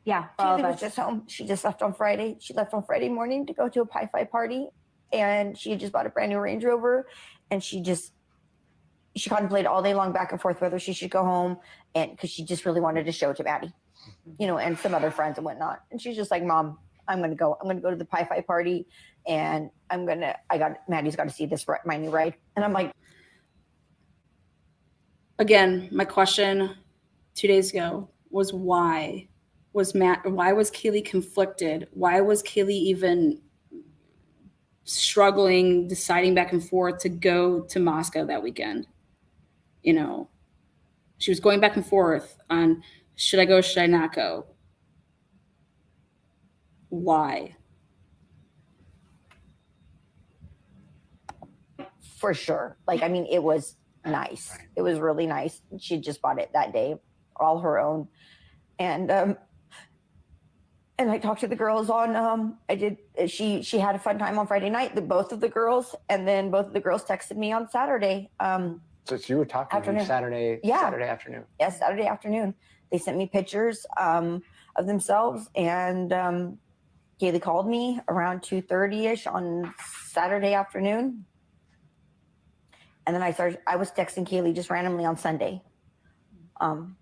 Speaker 7: Yeah, for all of
Speaker 9: Kaylee was
Speaker 7: us.
Speaker 9: just home. She just left on Friday. She left on Friday morning to go to a Pi Phi party, and she had just bought a brand new Range Rover, and she contemplated all day long back and forth whether she should go home, and because she just really wanted to show it to Maddie, and some other friends and whatnot. And she's just like, Mom, I'm gonna go to the Pi Phi party, and Maddie's got to see my new ride. And I'm like,
Speaker 1: Again, my question 2 days ago was why was Kaylee conflicted? Why was Kaylee even struggling, deciding back and forth to go to Moscow that weekend? She was going back and forth on, should I go, should I not go? Why?
Speaker 9: for sure. Like, I mean, it was nice. It was really nice. She just bought it that day, all her own. And I talked to the girls on, she had a fun time on Friday night, both of the girls, and then both of the girls texted me on Saturday.
Speaker 10: So you were talking to me Saturday afternoon.
Speaker 9: Yes, Saturday afternoon. They sent me pictures of themselves, and Kaylee called me around 2:30ish on Saturday afternoon. And then I was texting Kaylee just randomly on Sunday. And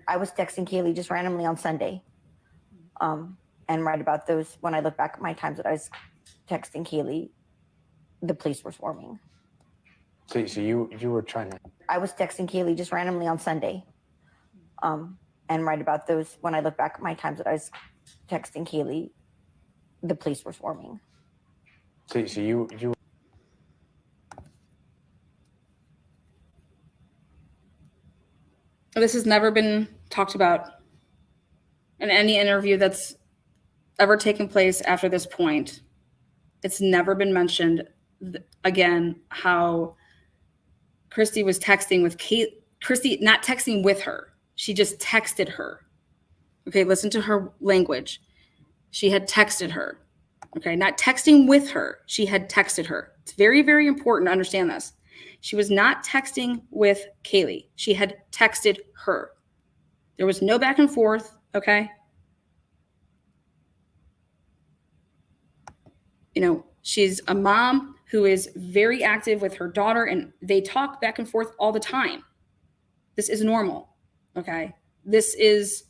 Speaker 9: I was texting Kaylee just randomly on Sunday. And right about those, when I look back at my times that I was texting Kaylee, the police were swarming.
Speaker 10: So you were trying to.
Speaker 9: I was texting Kaylee just randomly on Sunday. And right about those, when I look back at my times that I was texting Kaylee, the police were swarming.
Speaker 10: So you.
Speaker 1: This has never been talked about in any interview that's ever taken place after this point. It's never been mentioned again how Christy was texting with Kate. Christy not texting with her. She just texted her. Okay, listen to her language. She had texted her. Okay, not texting with her. She had texted her. It's very, very important to understand this. She was not texting with Kaylee. She had texted her. There was no back and forth, okay? She's a mom who is very active with her daughter, and they talk back and forth all the time. This is normal, okay? This is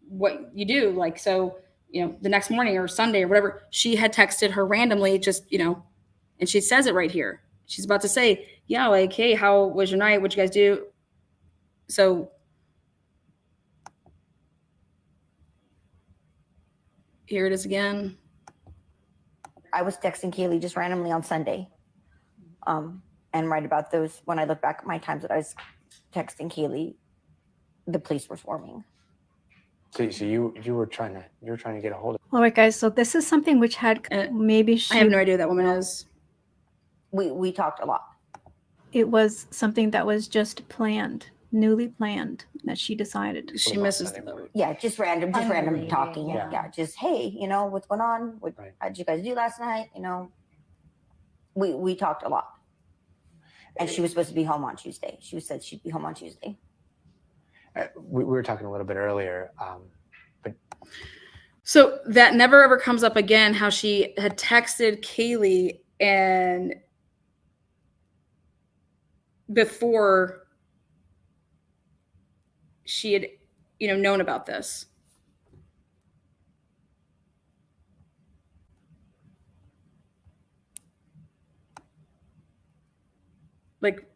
Speaker 1: what you do. Like, so, the next morning or Sunday or whatever, she had texted her randomly, just, and she says it right here. She's about to say, yeah, like, hey, how was your night? What'd you guys do? So here it is again.
Speaker 9: I was texting Kaylee just randomly on Sunday. And right about those, when I look back at my times that I was texting Kaylee, the police were swarming.
Speaker 10: So you were trying to get a hold of.
Speaker 11: All right, guys. So this is something which had maybe
Speaker 1: I have no idea who that woman is.
Speaker 9: We talked a lot.
Speaker 11: It was something that was just planned, newly planned, that she decided.
Speaker 1: She misses the boat.
Speaker 9: Yeah, just random talking. Yeah, just, hey, what's going on? What did you guys do last night? We talked a lot. And she was supposed to be home on Tuesday. She said she'd be home on Tuesday.
Speaker 10: We were talking a little bit earlier, but
Speaker 1: so that never ever comes up again. How she had texted Kaylee and before she had, known about this. Like,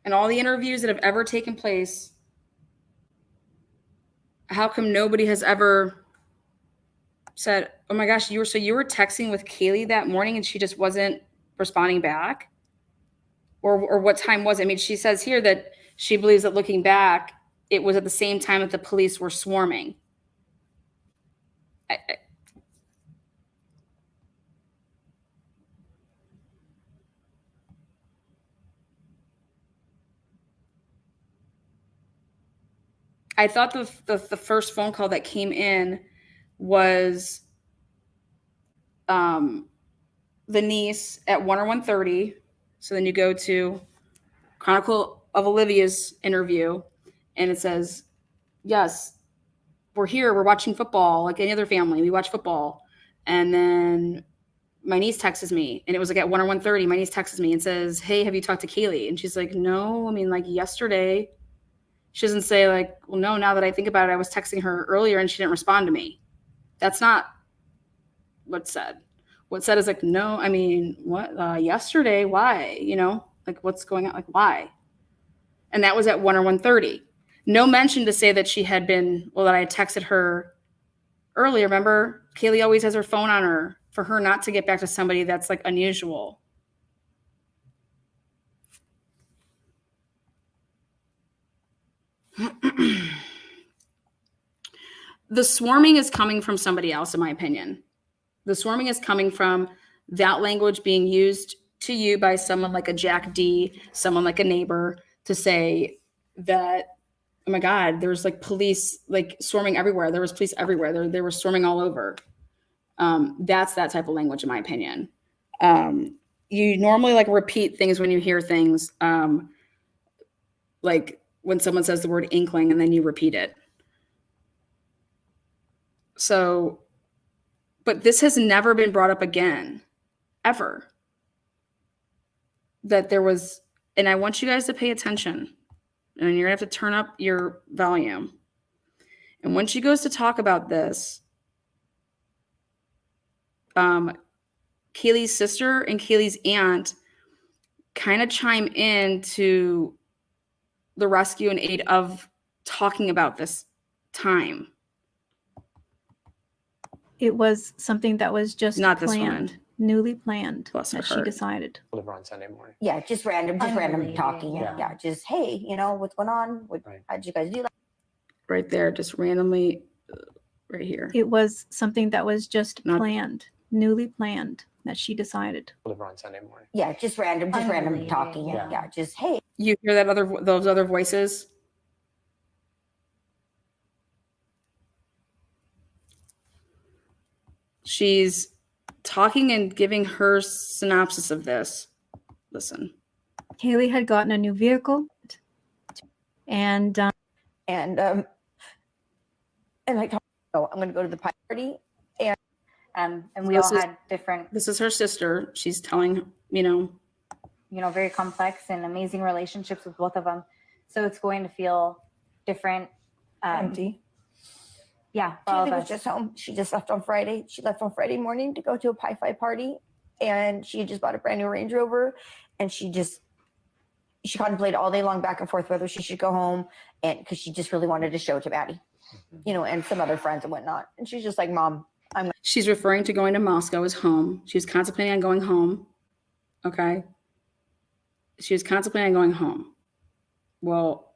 Speaker 1: in all the interviews that have ever taken place, how come nobody has ever said, oh my gosh, you were texting with Kaylee that morning and she just wasn't responding back? Or what time was it? I mean, she says here that she believes that looking back, it was at the same time that the police were swarming. I thought the first phone call that came in was the niece at 1 or 1:30. So then you go to Chronicle of Olivia's interview, and it says, yes, we're here. We're watching football like any other family. We watch football. And then my niece texts me, and it was like at 1 or 1:30. My niece texts me and says, hey, have you talked to Kaylee? And she's like, no, I mean, like yesterday. She doesn't say like, well, no, now that I think about it, I was texting her earlier and she didn't respond to me. That's not what's said. What's said is like, no, I mean, what, yesterday, why? You know, like what's going on? Like, why? And that was at 1 or 1:30. No mention to say that she had been, well, that I had texted her earlier. Remember, Kaylee always has her phone on her for her not to get back to somebody that's like unusual. The swarming is coming from somebody else, in my opinion. The swarming is coming from that language being used to you by someone like a Jack D, someone like a neighbor, to say that, oh my God, there's like police like swarming everywhere. There was police everywhere. They were swarming all over. That's that type of language, in my opinion. You normally like repeat things when you hear things, like when someone says the word inkling and then you repeat it. So, but this has never been brought up again, ever. That there was, and I want you guys to pay attention, and you're gonna have to turn up your volume. And when she goes to talk about this, Kaylee's sister and Kaylee's aunt kind of chime in to the rescue and aid of talking about this time.
Speaker 11: It was something that was just
Speaker 1: Not this
Speaker 11: planned,
Speaker 1: woman.
Speaker 11: newly planned,
Speaker 1: Bless her
Speaker 11: that she
Speaker 1: heart.
Speaker 11: decided.
Speaker 10: Deliver on Sunday morning.
Speaker 9: Yeah, just random
Speaker 7: Unrelated,
Speaker 9: talking.
Speaker 7: yeah.
Speaker 9: Yeah, just hey, you know what's going on?
Speaker 10: Right.
Speaker 9: How'd you guys do that?
Speaker 1: Right there, just randomly, right here.
Speaker 11: It was something that was just
Speaker 1: Not-
Speaker 11: planned, newly planned, that she decided.
Speaker 10: Deliver on Sunday morning.
Speaker 9: Yeah, just random
Speaker 7: Unrelated,
Speaker 9: talking.
Speaker 7: yeah.
Speaker 9: Yeah, just hey.
Speaker 1: You hear that those other voices? She's talking and giving her synopsis of this. Listen.
Speaker 11: Kaylee had gotten a new vehicle, and
Speaker 9: And I told her, I'm going to go to the pie party.
Speaker 7: And we all had different,
Speaker 1: This is her sister. She's telling,
Speaker 7: very complex and amazing relationships with both of them. So it's going to feel different.
Speaker 9: Empty.
Speaker 7: Yeah, for all
Speaker 9: Kaylee
Speaker 7: of
Speaker 9: was
Speaker 7: us.
Speaker 9: just home. She just left on Friday. She left on Friday morning to go to a pie five party, and she had just bought a brand new Range Rover, and she contemplated all day long back and forth whether she should go home, and because she just really wanted to show it to Maddie, and some other friends and whatnot. And she's just like, Mom,
Speaker 1: she's referring to going to Moscow as home. She was contemplating on going home. Okay. She was contemplating on going home. Well,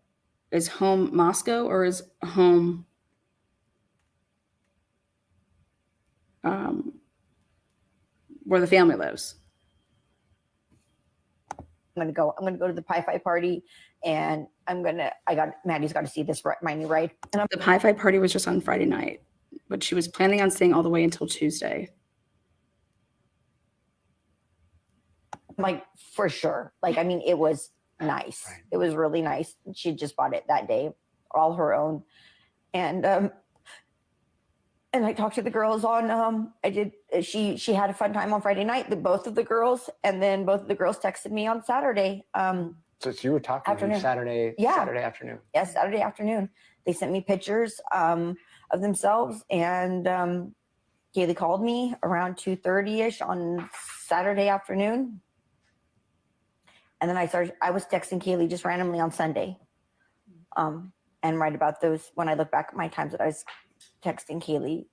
Speaker 1: is home Moscow or is home where the family lives?
Speaker 9: I'm going to go to the pie five party, and Maddie's got to see this my new ride. And
Speaker 1: The Pie Five party was just on Friday night, but she was planning on staying all the way until Tuesday.
Speaker 9: I'm like, for sure. Like, I mean, it was nice.
Speaker 10: Right.
Speaker 9: It was really nice. She just bought it that day, all her own. And I talked to the girls on, she had a fun time on Friday night, both of the girls, and then both of the girls texted me on Saturday.
Speaker 10: So you were talking to
Speaker 9: Afternoon.
Speaker 10: them Saturday afternoon.
Speaker 9: Yes, Saturday afternoon. They sent me pictures of themselves, and Kaylee called me around 2:30ish on Saturday afternoon. And then I was texting Kaylee just randomly on Sunday. And right about those, when I look back at my times that I was texting Kaylee,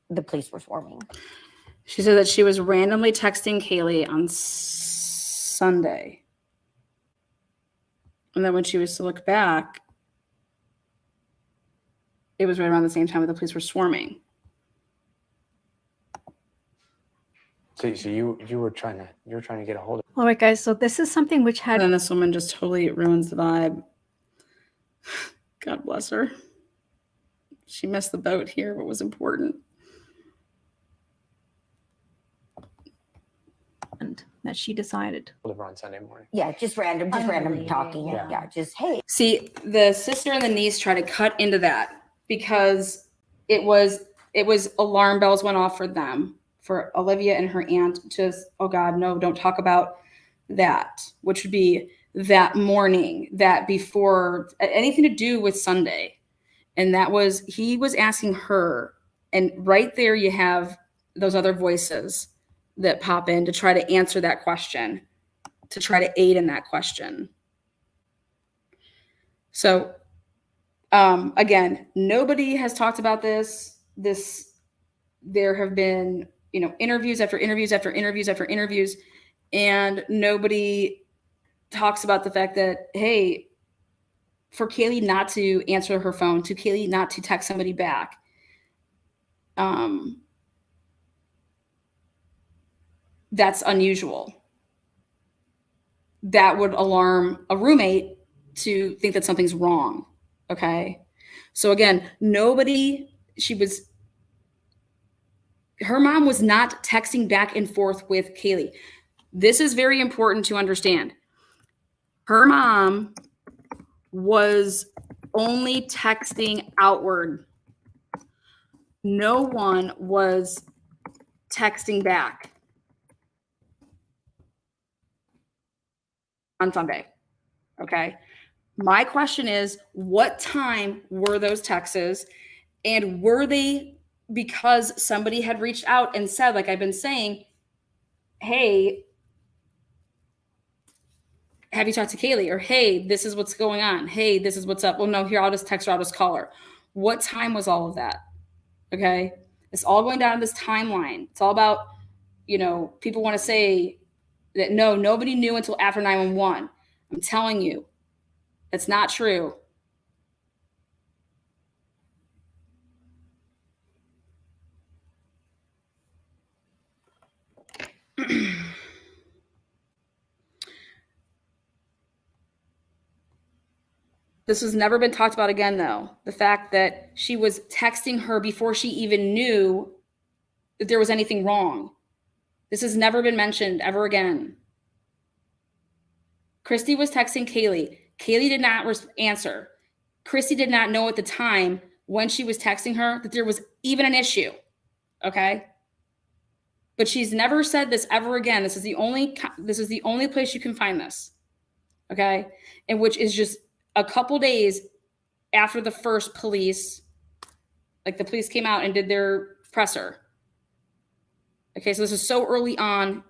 Speaker 9: the police were swarming.
Speaker 1: She said that she was randomly texting Kaylee on Sunday. And then when she was to look back, it was right around the same time that the police were swarming.
Speaker 10: So you were trying to get a hold of.
Speaker 11: All right, guys. So this is something which
Speaker 1: And
Speaker 11: had
Speaker 1: then this woman just totally ruins the vibe. God bless her. She missed the boat here. What was important?
Speaker 11: And that she decided.
Speaker 10: Deliver on Sunday morning.
Speaker 9: Yeah, just random talking.
Speaker 11: Yeah.
Speaker 9: Yeah, just hey.
Speaker 1: See, the sister and the niece try to cut into that because it was alarm bells went off for them, for Olivia and her aunt. Just, oh God, no, don't talk about that, which would be that morning, that before anything to do with Sunday. And that was, he was asking her, and right there you have those other voices that pop in to try to answer that question, to try to aid in that question. So again, nobody has talked about this. There have been, interviews after interviews after interviews after interviews, and nobody talks about the fact that, hey, for Kaylee not to answer her phone, to Kaylee not to text somebody back, that's unusual. That would alarm a roommate to think that something's wrong. Okay. So again, her mom was not texting back and forth with Kaylee. This is very important to understand. Her mom was only texting outward. No one was texting back on Sunday. Okay. My question is, what time were those texts? And were they because somebody had reached out and said, like I've been saying, hey, have you talked to Kaylee? Or, hey, this is what's going on. Hey, this is what's up. Well, no, here, I'll just text her. I'll just call her. What time was all of that? Okay. It's all going down this timeline. It's all about, people want to say that, no, nobody knew until after 911. I'm telling you, that's not true. This has never been talked about again, though. The fact that she was texting her before she even knew that there was anything wrong. This has never been mentioned ever again. Christy was texting Kaylee. Kaylee did not answer. Christy did not know at the time when she was texting her that there was even an issue. Okay? But she's never said this ever again. This is the only place you can find this. Okay? And which is just a couple days after the first police, like the police came out and did their presser. Okay, so this is so early on.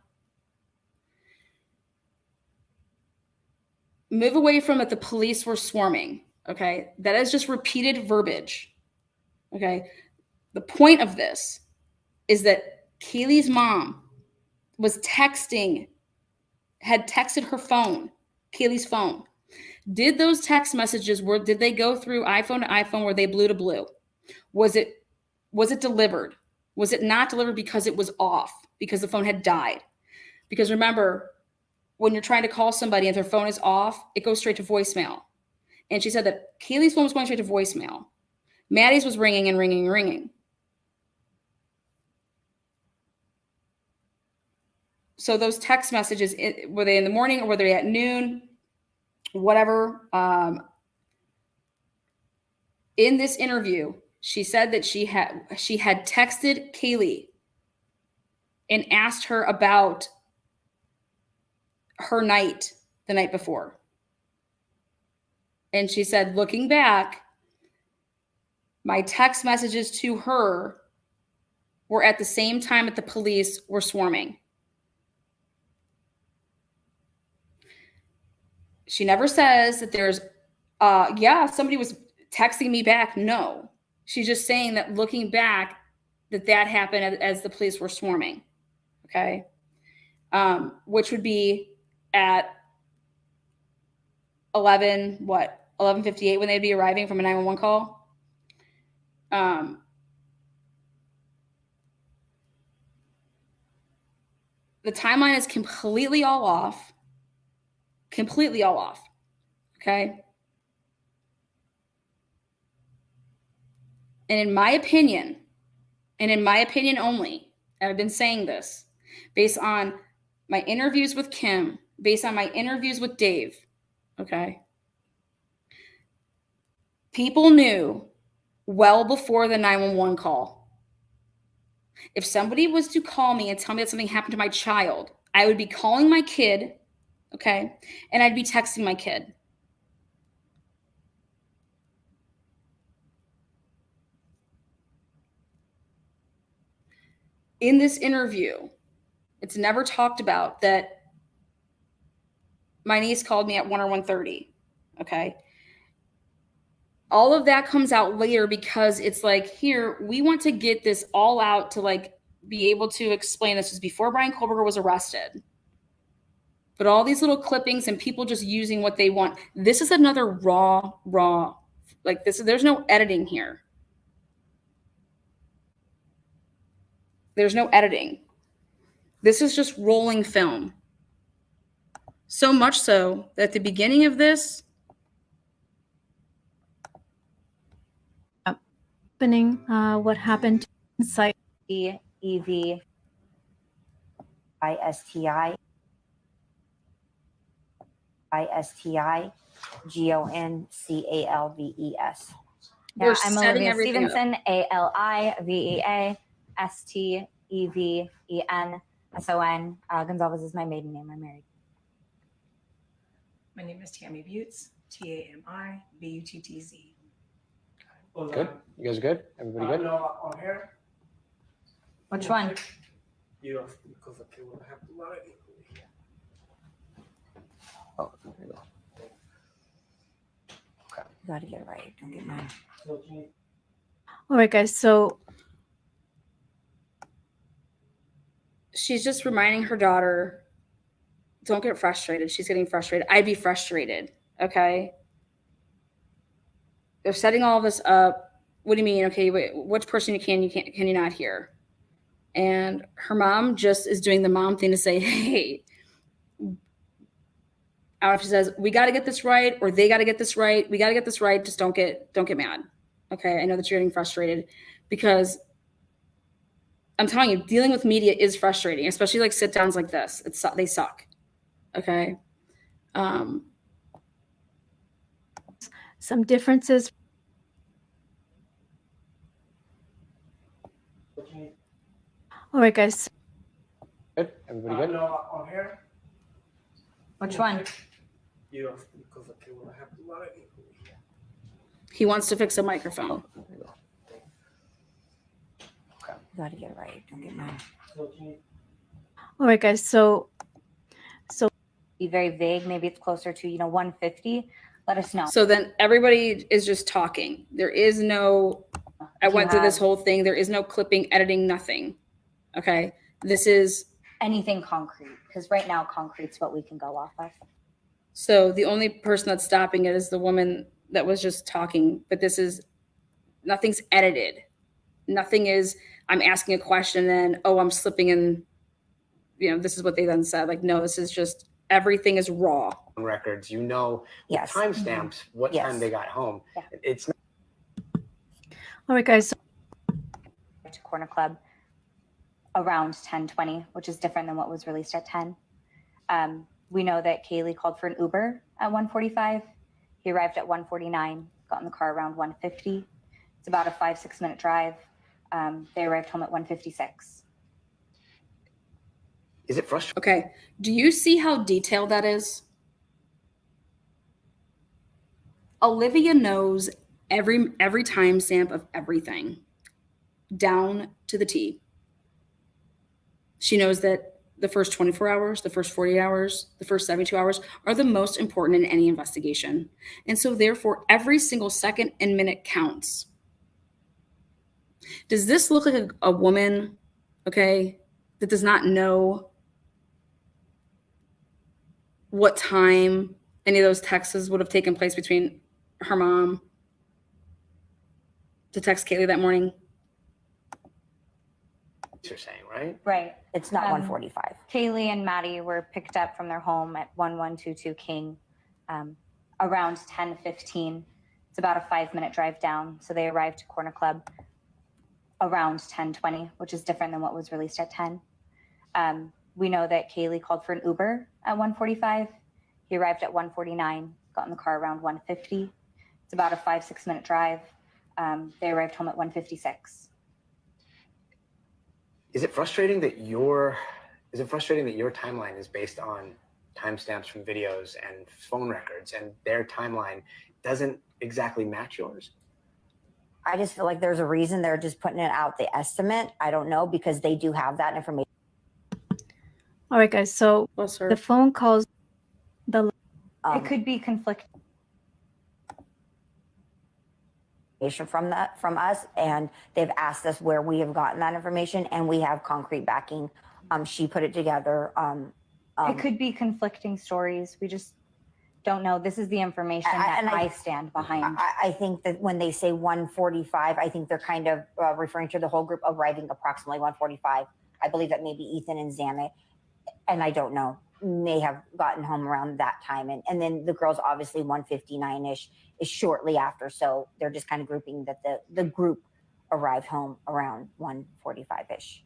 Speaker 1: Move away from it. The police were swarming. Okay, that is just repeated verbiage. Okay, the point of this is that Kaylee's mom was had texted her phone, Kaylee's phone. Did those text messages, did they go through iPhone to iPhone? Were they blue to blue? Was it delivered? Was it not delivered because it was off, because the phone had died? Because remember, when you're trying to call somebody and their phone is off, it goes straight to voicemail. And she said that Kaylee's phone was going straight to voicemail. Maddie's was ringing and ringing and ringing. So those text messages, were they in the morning or were they at noon? Whatever. In this interview, she said that she had texted Kaylee and asked her about her night the night before. And she said, looking back, my text messages to her were at the same time that the police were swarming. She never says that there's, somebody was texting me back. No, she's just saying that looking back, that happened as the police were swarming. Okay. Which would be at 11:58 when they'd be arriving from a 911 call. The timeline is completely all off. Okay. And in my opinion, and in my opinion only, and I've been saying this, based on my interviews with Kim, based on my interviews with Dave, okay? People knew well before the 911 call. If somebody was to call me and tell me that something happened to my child, I would be calling my kid, okay? And I'd be texting my kid. In this interview, it's never talked about that my niece called me at 1 or 1:30, okay? All of that comes out later because it's like, here, we want to get this all out to like be able to explain this was before Brian Kohlberger was arrested. But all these little clippings and people just using what they want. This is another raw, like this, there's no editing here. There's no editing. This is just rolling film. So much so that at the beginning of this,
Speaker 11: what happened inside
Speaker 7: EVISTI GONCALVES. Yeah, I'm Olivia Stevenson, ALIVEASTEVENSON. Gonzalez is my maiden name. I'm married.
Speaker 12: My name is Tammy Butts, TAMIBUTTZ.
Speaker 10: Good. You guys good? Everybody good?
Speaker 12: No, on here.
Speaker 7: Which one?
Speaker 12: You because okay, we'll have to let it.
Speaker 10: Oh, there you go. Okay.
Speaker 7: You gotta get it right. Don't get mad.
Speaker 11: All right, guys. So
Speaker 1: she's just reminding her daughter, don't get frustrated. She's getting frustrated. I'd be frustrated. Okay. They're setting all this up. What do you mean? Okay, wait, which person can you not hear? And her mom just is doing the mom thing to say, hey, I don't know if she says, we got to get this right, or they got to get this right. We got to get this right. Just don't get mad. Okay. I know that you're getting frustrated because I'm telling you, dealing with media is frustrating, especially like sit downs like this. They suck. Okay.
Speaker 11: some differences. All right, guys.
Speaker 10: Good. Everybody good?
Speaker 12: No, on here.
Speaker 7: Which one?
Speaker 12: You because okay, we'll have to let it.
Speaker 1: He wants to fix a microphone.
Speaker 7: You gotta get it right. Don't get mad.
Speaker 11: All right, guys. So
Speaker 7: Be very vague. Maybe it's closer to 150. Let us know.
Speaker 1: So then everybody is just talking. There is no, I went through this whole thing. There is no clipping, editing, nothing. Okay. This is
Speaker 7: anything concrete, because right now concrete's what we can go off of.
Speaker 1: So the only person that's stopping it is the woman that was just talking, but this is, nothing's edited. Nothing is, I'm asking a question and then, oh, I'm slipping in, this is what they then said. Like, no, this is just, everything is raw.
Speaker 10: Records, with
Speaker 7: Yes.
Speaker 10: timestamps, what
Speaker 7: Yes.
Speaker 10: time they got home.
Speaker 7: Yeah.
Speaker 10: It's not.
Speaker 11: all right, guys.
Speaker 7: To Corner Club around 10:20, which is different than what was released at 10. We know that Kaylee called for an Uber at 1:45. He arrived at 1:49, got in the car around 1:50. It's about a 5-6 minute drive. They arrived home at 1:56.
Speaker 10: Is it frustrating?
Speaker 1: Okay. Do you see how detailed that is? Olivia knows every timestamp of everything down to the T. She knows that the first 24 hours, the first 40 hours, the first 72 hours are the most important in any investigation. And so therefore, every single second and minute counts. Does this look like a woman, okay, that does not know what time any of those texts would have taken place between her mom to text Kaylee that morning?
Speaker 10: You're saying, right?
Speaker 7: Right.
Speaker 9: It's not 1:45.
Speaker 7: Kaylee and Maddie were picked up from their home at 1122 King around 10:15. It's about a 5-minute drive down. So they arrived to Corner Club around 10:20, which is different than what was released at 10. We know that Kaylee called for an Uber at 1:45. He arrived at 1:49, got in the car around 1:50. It's about a 5-6 minute drive. They arrived home at 1:56.
Speaker 10: Is it frustrating that your timeline is based on timestamps from videos and phone records, and their timeline doesn't exactly match yours?
Speaker 9: I just feel like there's a reason they're just putting it out, the estimate. I don't know, because they do have that information.
Speaker 11: All right, guys. So the phone calls,
Speaker 7: It could be conflicting.
Speaker 9: From us, and they've asked us where we have gotten that information, and we have concrete backing. She put it together.
Speaker 7: It could be conflicting stories. We just don't know. This is the information that I stand behind.
Speaker 9: I think that when they say 1:45, I think they're kind of referring to the whole group arriving approximately 1:45. I believe that maybe Ethan and Xana, and I don't know, may have gotten home around that time. And then the girls, obviously 1:59-ish is shortly after. So they're just kind of grouping that the group arrived home around 1:45-ish.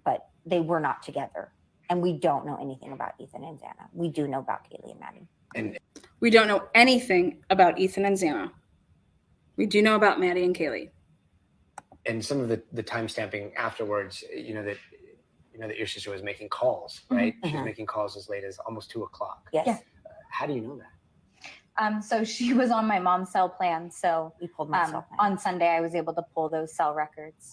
Speaker 9: But they were not together. And we don't know anything about Ethan and Xana. We do know about Kaylee and Maddie.
Speaker 10: And
Speaker 1: we don't know anything about Ethan and Xana. We do know about Maddie and Kaylee.
Speaker 10: And some of the time stamping afterwards, you know that your sister was making calls, right?
Speaker 7: Mm-hmm.
Speaker 10: She was making calls as late as almost 2 o'clock.
Speaker 9: Yes.
Speaker 7: Yeah.
Speaker 10: How do you know that?
Speaker 7: So she was on my mom's cell plan. So
Speaker 9: we pulled my cell plan.
Speaker 7: On Sunday, I was able to pull those cell records.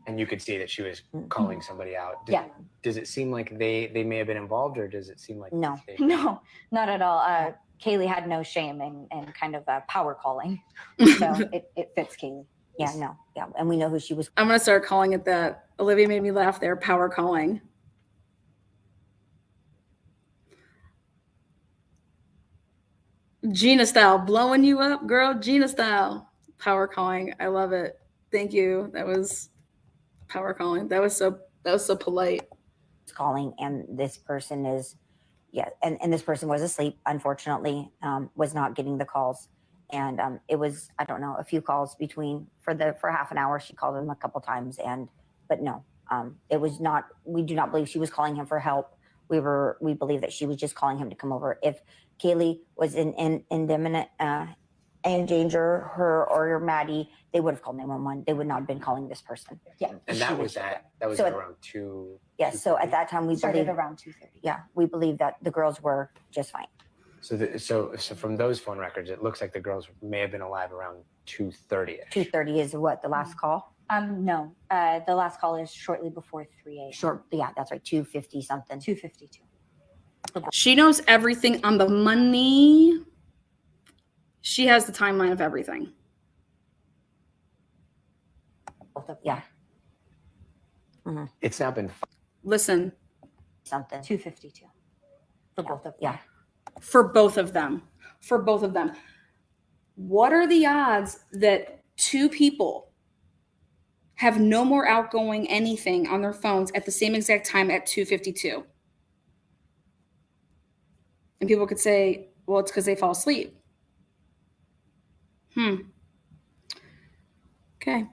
Speaker 10: And you could see that she was calling somebody out.
Speaker 7: Yeah.
Speaker 10: Does it seem like they may have been involved, or does it seem like
Speaker 9: no,
Speaker 7: no, not at all? Kaylee had no shame in kind of power calling, so it fits Kaylee.
Speaker 9: Yeah, no, yeah, and we know who she was.
Speaker 1: I'm gonna start calling it that. Olivia made me laugh there. Power calling. Gina style, blowing you up, girl. Gina style, power calling. I love it. Thank you. That was power calling. That was so polite.
Speaker 9: Calling, and this person is, yeah, and this person was asleep. Unfortunately, was not getting the calls, and it was, I don't know, a few calls between for half an hour. She called him a couple times, but no, it was not. We do not believe she was calling him for help. We believe that she was just calling him to come over. If Kaylee was in imminent danger, her or Maddie, they would have called 911. They would not have been calling this person. Yeah,
Speaker 10: and that was
Speaker 9: so
Speaker 10: around 2.
Speaker 9: Yes, so at that time we
Speaker 7: started
Speaker 9: believe
Speaker 7: around 2:30.
Speaker 9: Yeah, we believe that the girls were just fine.
Speaker 10: So from those phone records, it looks like the girls may have been alive around 2:30.
Speaker 9: 2:30 is what the last call.
Speaker 7: No, the last call is shortly before 3 a.m.
Speaker 9: Short, yeah, that's right, 2:50 something.
Speaker 7: 2:52.
Speaker 1: She knows everything on the money. She has the timeline of everything.
Speaker 9: Yeah.
Speaker 10: It's now been.
Speaker 1: Listen.
Speaker 9: Something.
Speaker 7: 2:52. For both of them.
Speaker 9: Yeah.
Speaker 1: For both of them. For both of them. What are the odds that two people have no more outgoing anything on their phones at the same exact time at 2:52? And people could say, well, it's because they fall asleep. Okay.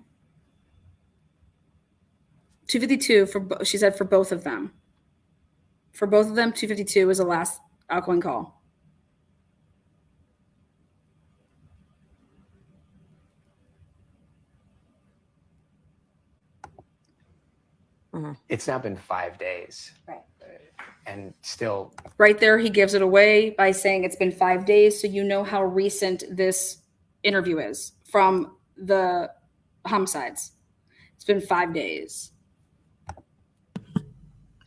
Speaker 1: 2:52 she said for both of them. For both of them, 2:52 was the last outgoing call.
Speaker 10: It's now been 5 days.
Speaker 7: Right.
Speaker 10: And still.
Speaker 1: Right there, he gives it away by saying it's been 5 days. So you know how recent this interview is from the homicides. It's been 5 days.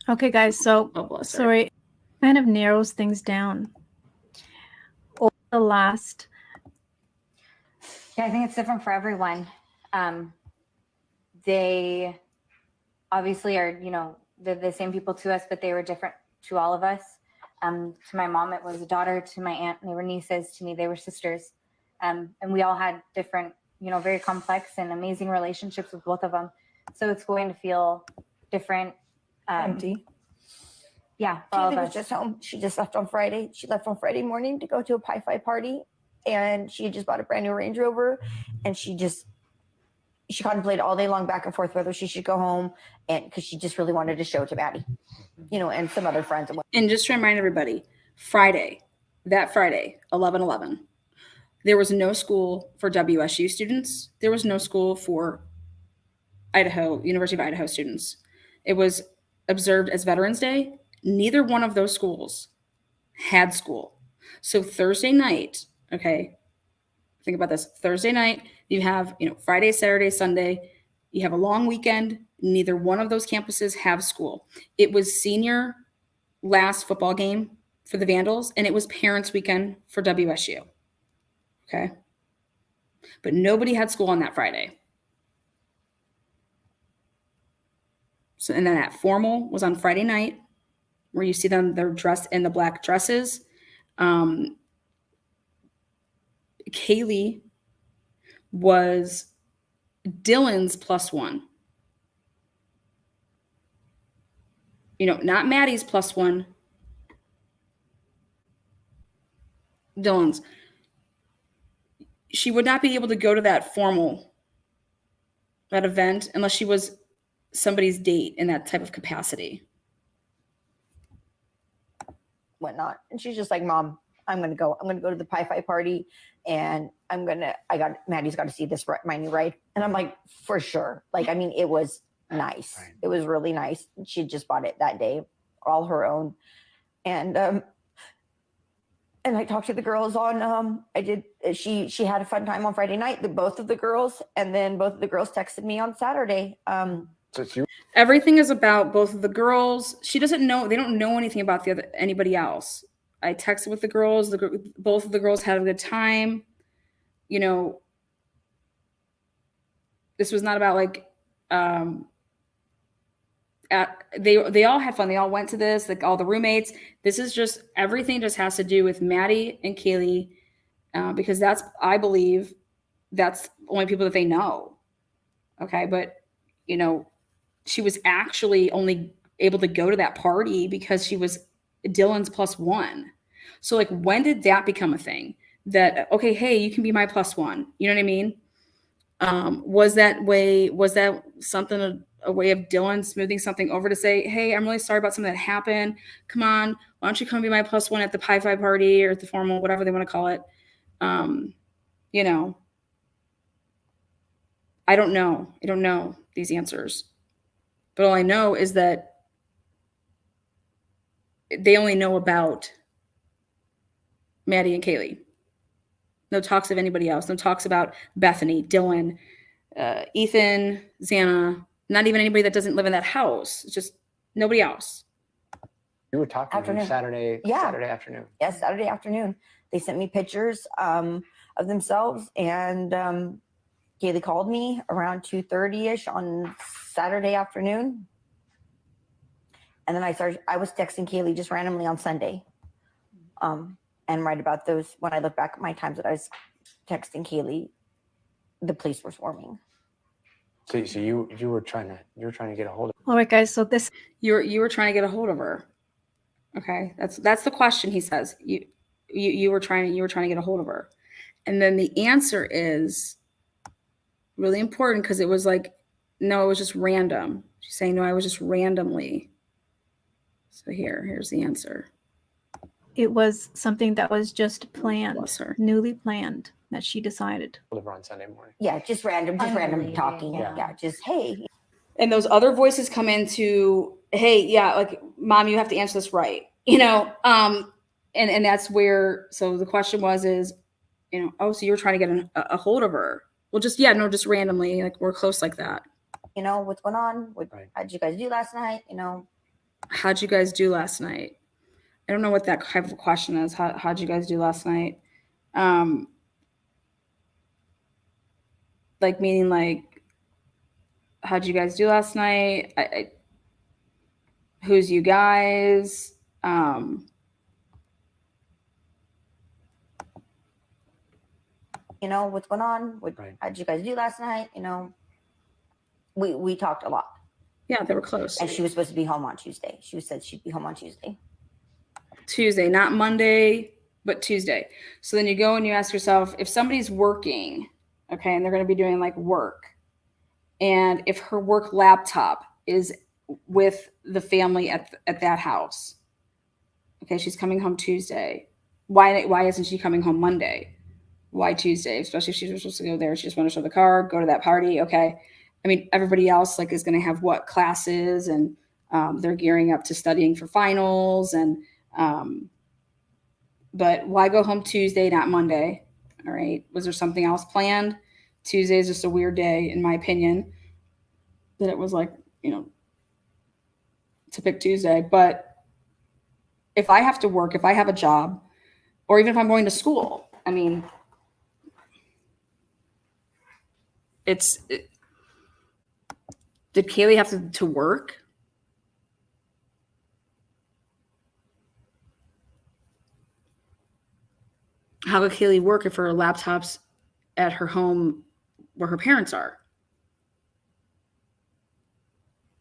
Speaker 11: Okay, guys. So sorry, kind of narrows things down. Over the last.
Speaker 7: Yeah, I think it's different for everyone. They obviously are, they're the same people to us, but they were different to all of us. To my mom, it was a daughter. To my aunt, they were nieces. To me, they were sisters. And we all had different, very complex and amazing relationships with both of them. So it's going to feel different.
Speaker 9: Empty.
Speaker 7: Yeah, for all
Speaker 9: Kaylee
Speaker 7: of
Speaker 9: was
Speaker 7: us.
Speaker 9: just home. She just left on Friday. She left on Friday morning to go to a Pi-Fi party, and she had just bought a brand new Range Rover, and she contemplated all day long back and forth whether she should go home, and because she just really wanted to show it to Maddie, and some other friends.
Speaker 1: And just to remind everybody, that Friday, 11/11, there was no school for WSU students. There was no school for University of Idaho students. It was observed as Veterans Day. Neither one of those schools had school. So Thursday night, okay, think about this. Thursday night, you have, Friday, Saturday, Sunday, you have a long weekend. Neither one of those campuses have school. It was senior last football game for the Vandals, and it was parents' weekend for WSU. Okay. But nobody had school on that Friday. So, and then that formal was on Friday night, where you see them, they're dressed in the black dresses. Kaylee was Dylan's +1. Not Maddie's +1. Dylan's. She would not be able to go to that event, unless she was somebody's date in that type of capacity.
Speaker 9: Whatnot. And she's just like, Mom, I'm going to go to the Pi Phi party, and Maddie's got to see my new ride. And I'm like, for sure. Like, I mean, it was nice. Right. It was really nice. She just bought it that day, all her own. And I talked to the girls on, she had a fun time on Friday night, both of the girls, and then both of the girls texted me on Saturday.
Speaker 10: So it's you.
Speaker 1: Everything is about both of the girls. She doesn't know, they don't know anything about anybody else. I texted with the girls. Both of the girls had a good time. This was not about like, they all had fun. They all went to this, like all the roommates. This is just, everything just has to do with Maddie and Kaylee, because I believe that's only people that they know. Okay. But, she was actually only able to go to that party because she was Dylan's +1. So like, when did that become a thing that, okay, hey, you can be my +1? You know what I mean? Was that something, a way of Dylan smoothing something over to say, hey, I'm really sorry about something that happened. Come on, why don't you come be my +1 at the Pi Phi party or at the formal, whatever they want to call it. I don't know these answers. But all I know is that they only know about Maddie and Kaylee. No talks of anybody else. No talks about Bethany, Dylan, Ethan, Xana, not even anybody that doesn't live in that house. It's just nobody else.
Speaker 10: You were talking to them Saturday afternoon.
Speaker 9: Yes, Saturday afternoon. They sent me pictures of themselves, and Kaylee called me around 2:30ish on Saturday afternoon. And then I was texting Kaylee just randomly on Sunday. And right about those, when I look back at my times that I was texting Kaylee, the police were swarming.
Speaker 10: So you were trying to get a hold of her.
Speaker 11: All right, guys. So
Speaker 1: you were trying to get a hold of her. Okay, that's the question. He says you were trying to get a hold of her, and then the answer is really important, because it was like, no, it was just random. She's saying, no, I was just randomly. So here's the answer.
Speaker 11: it was something that was just planned, newly planned, that she decided.
Speaker 10: Over on Sunday morning.
Speaker 9: Yeah, just random talking. Yeah, just hey.
Speaker 1: And those other voices come into, hey, yeah, like, Mom, you have to answer this right, you know. And that's where. So the question is, you know, oh, so you were trying to get a hold of her? Well, just just randomly, like, we're close like that.
Speaker 9: You know, what's going on? How'd you guys do last night? You know,
Speaker 1: how'd you guys do last night? I don't know what that type of question is. How'd you guys do last night? Like, meaning like, how'd you guys do last night? Who's you guys?
Speaker 9: You know, what's going on? How'd you guys do last night? You know, we talked a lot.
Speaker 1: Yeah, they were close.
Speaker 9: And she was supposed to be home on Tuesday. She said she'd be home on Tuesday.
Speaker 1: Tuesday, not Monday, but Tuesday. So then you go and you ask yourself, if somebody's working, okay, and they're going to be doing like work, and if her work laptop is with the family at that house, okay, she's coming home Tuesday. Why isn't she coming home Monday? Why Tuesday? Especially if she's supposed to go there. She just want to show the car, go to that party. Okay. I mean, everybody else like is going to have what classes, and they're gearing up to studying for finals. And, but why go home Tuesday, not Monday? All right. Was there something else planned? Tuesday is just a weird day, in my opinion, that it was like, to pick Tuesday. But if I have to work, if I have a job, or even if I'm going to school, I mean, did Kaylee have to work? How could Kaylee work if her laptop's at her home where her parents are?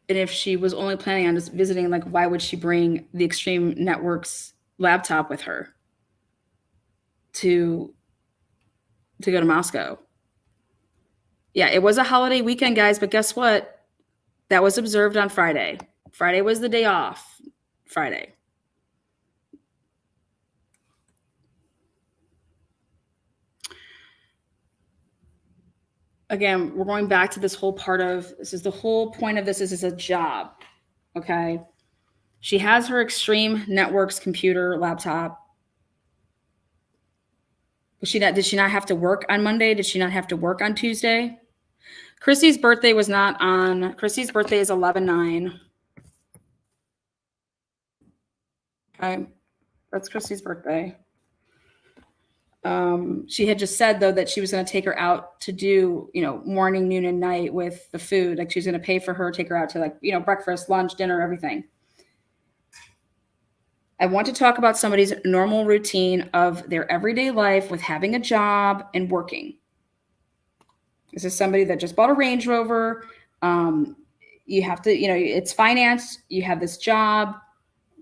Speaker 1: And if she was only planning on just visiting, like, why would she bring the Extreme Networks laptop with her to go to Moscow? Yeah, it was a holiday weekend, guys, but guess what? That was observed on Friday. Friday was the day off. Friday. Again, we're going back to this whole part of this is the whole point of this is a job. Okay. She has her Extreme Networks computer laptop. Did she not have to work on Monday? Did she not have to work on Tuesday? Chrissy's birthday was not on. Chrissy's birthday is 11/9. Okay. That's Chrissy's birthday. She had just said, though, that she was going to take her out to do, morning, noon, and night with the food. Like, she's going to pay for her, take her out to, like, breakfast, lunch, dinner, everything. I want to talk about somebody's normal routine of their everyday life with having a job and working. This is somebody that just bought a Range Rover. You have to, it's financed. You have this job.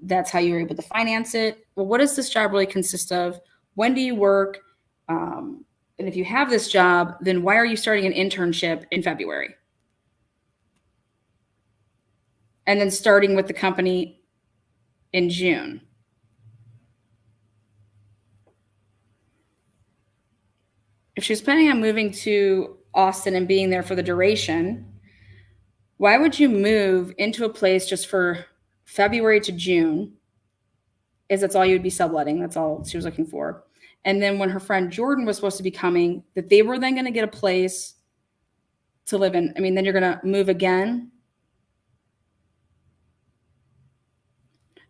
Speaker 1: That's how you're able to finance it. Well, what does this job really consist of? When do you work? And if you have this job, then why are you starting an internship in February? And then starting with the company in June. If she's planning on moving to Austin and being there for the duration, why would you move into a place just for February to June? That's all you would be subletting. That's all she was looking for. And then when her friend Jordan was supposed to be coming, that they were then going to get a place to live in. I mean, then you're going to move again.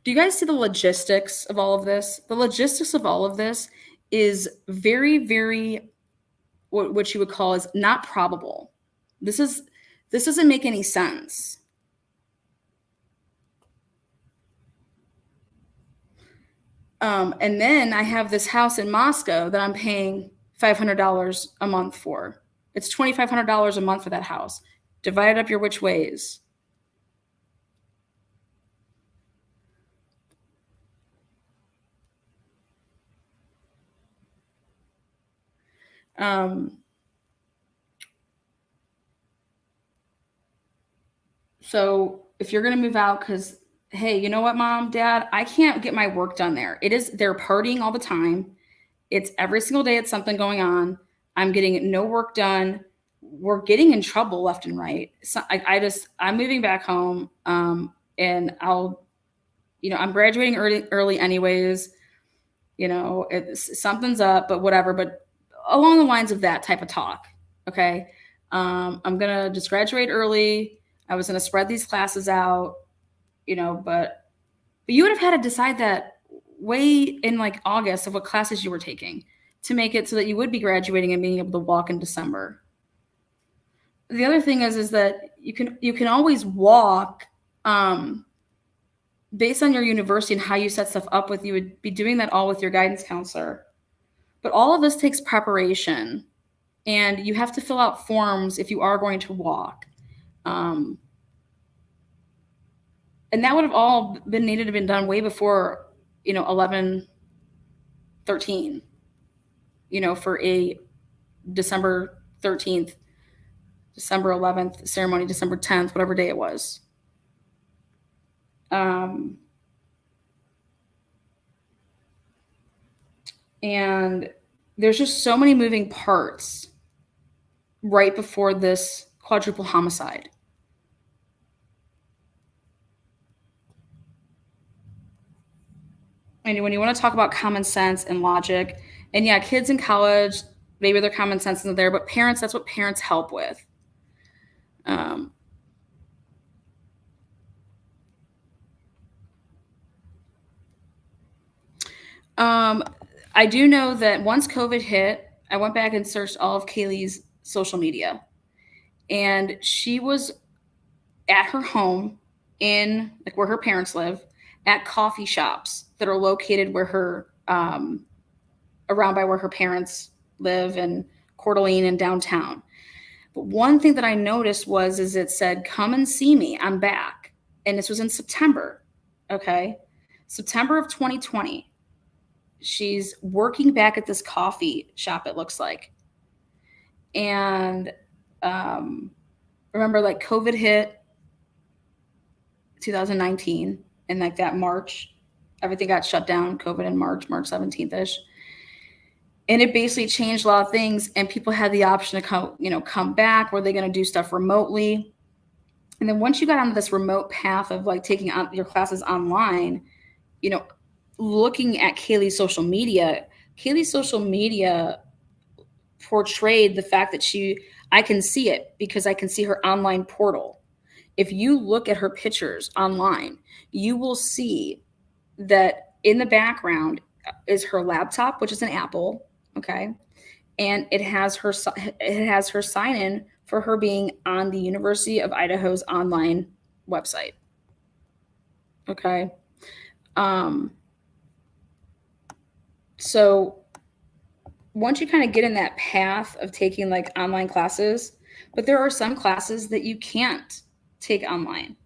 Speaker 1: Do you guys see the logistics of all of this? The logistics of all of this is very, very, what you would call is not probable. This doesn't make any sense. And then I have this house in Moscow that I'm paying $500 a month for. It's $2,500 a month for that house. Divide it up your which ways. So if you're going to move out because, hey, you know what, Mom, Dad, I can't get my work done there. They're partying all the time. It's every single day it's something going on. I'm getting no work done. We're getting in trouble left and right. So I'm moving back home. And I'm graduating early anyways. Something's up, but whatever. But along the lines of that type of talk. Okay. I'm going to just graduate early. I was going to spread these classes out, but you would have had to decide that way in like August of what classes you were taking to make it so that you would be graduating and being able to walk in December. The other thing is that you can always walk based on your university and how you set stuff up with. You would be doing that all with your guidance counselor. But all of this takes preparation, and you have to fill out forms if you are going to walk. And that would have all been needed to have been done way before, 11/5 13, for a December 13th, December 11th ceremony, December 10th, whatever day it was. And there's just so many moving parts right before this quadruple homicide. And when you want to talk about common sense and logic, and yeah, kids in college, maybe their common sense isn't there, but parents, that's what parents help with. I do know that once COVID hit, I went back and searched all of Kaylee's social media, and she was at her home in like where her parents live, at coffee shops that are located where her around by where her parents live in Coeur d'Alene and downtown. But one thing that I noticed is it said, "Come and see me, I'm back." And this was in September. Okay. September of 2020. She's working back at this coffee shop, it looks like. And remember, like, COVID hit 2019, and like that March, everything got shut down, COVID in March 17th-ish. And it basically changed a lot of things, and people had the option to come back. Were they going to do stuff remotely? And then once you got onto this remote path of like taking your classes online, looking at Kaylee's social media portrayed the fact that I can see it because I can see her online portal. If you look at her pictures online, you will see that in the background is her laptop, which is an Apple, okay? And it has her sign in for her being on the University of Idaho's online website. Okay. So once you kind of get in that path of taking like online classes, but there are some classes that you can't take online.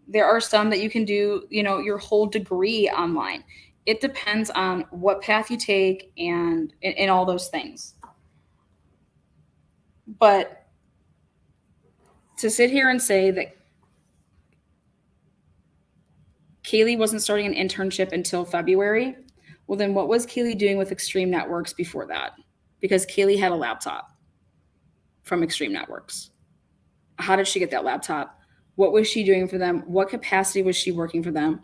Speaker 1: There are some that you can do, your whole degree online. It depends on what path you take and all those things. But to sit here and say that Kaylee wasn't starting an internship until February, well, then what was Kaylee doing with Extreme Networks before that? Because Kaylee had a laptop from Extreme Networks. How did she get that laptop? What was she doing for them? What capacity was she working for them?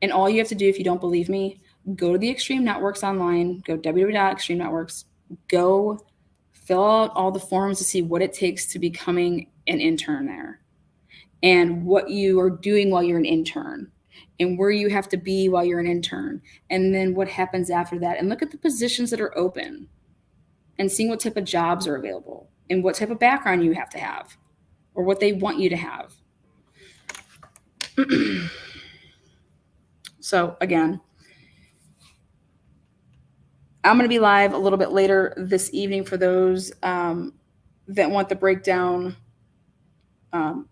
Speaker 1: And all you have to do, if you don't believe me, go to the Extreme Networks online, go www.extreme networks, go fill out all the forms to see what it takes to becoming an intern there, and what you are doing while you're an intern, and where you have to be while you're an intern, and then what happens after that. And look at the positions that are open and seeing what type of jobs are available and what type of background you have to have or what they want you to have. So again, I'm going to be live a little bit later this evening for those that want the breakdown a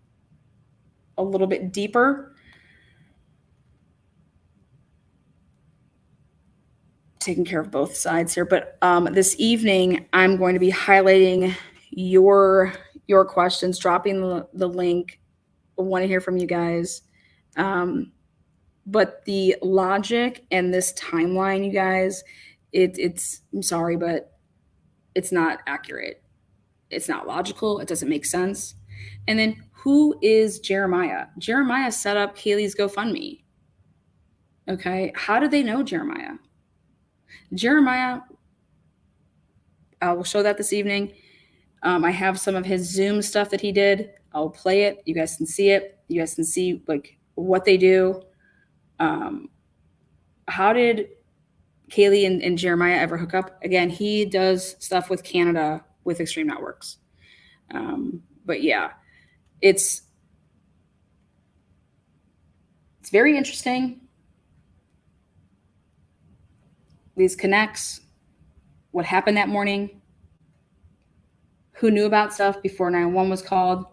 Speaker 1: little bit deeper. Taking care of both sides here, but this evening I'm going to be highlighting your questions, dropping the link. I want to hear from you guys. But the logic and this timeline, you guys, it's I'm sorry, but it's not accurate. It's not logical. It doesn't make sense. And then who is Jeremiah? Jeremiah set up Kaylee's GoFundMe. Okay. How do they know Jeremiah? Jeremiah, I will show that this evening. I have some of his Zoom stuff that he did. I'll play it. You guys can see it. You guys can see like what they do. How did Kaylee and Jeremiah ever hook up? Again, he does stuff with Canada with Extreme Networks. But yeah, it's very interesting. These connects, what happened that morning, who knew about stuff before 911 was called,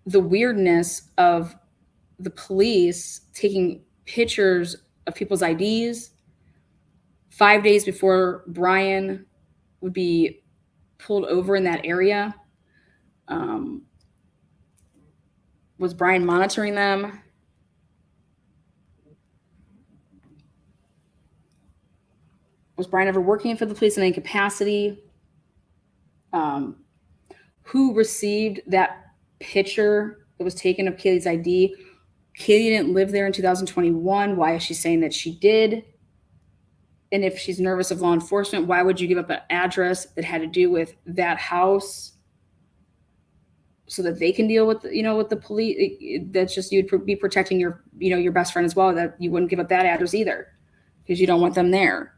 Speaker 1: the weirdness of the police taking pictures of people's IDs. 5 days before Brian would be pulled over in that area. Was Brian monitoring them? Was Brian ever working for the police in any capacity? Who received that picture that was taken of Kaylee's ID? Kaylee didn't live there in 2021. Why is she saying that she did? And if she's nervous of law enforcement, why would you give up an address that had to do with that house so that they can deal with, with the police? That's just, you'd be protecting your, your best friend as well, that you wouldn't give up that address either because you don't want them there.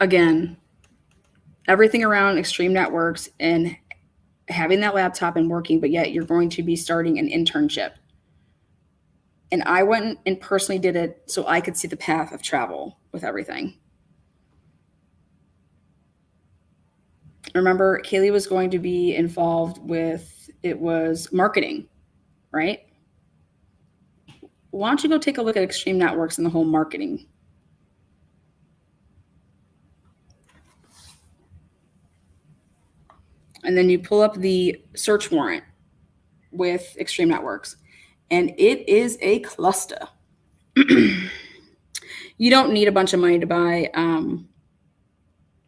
Speaker 1: Again, everything around Extreme Networks and having that laptop and working, but yet you're going to be starting an internship. And I went and personally did it so I could see the path of travel with everything. Remember, Kaylee was going to be involved with, it was marketing, right? Why don't you go take a look at Extreme Networks and the whole marketing? And then you pull up the search warrant with Extreme Networks, and it is a cluster. You don't need a bunch of money to buy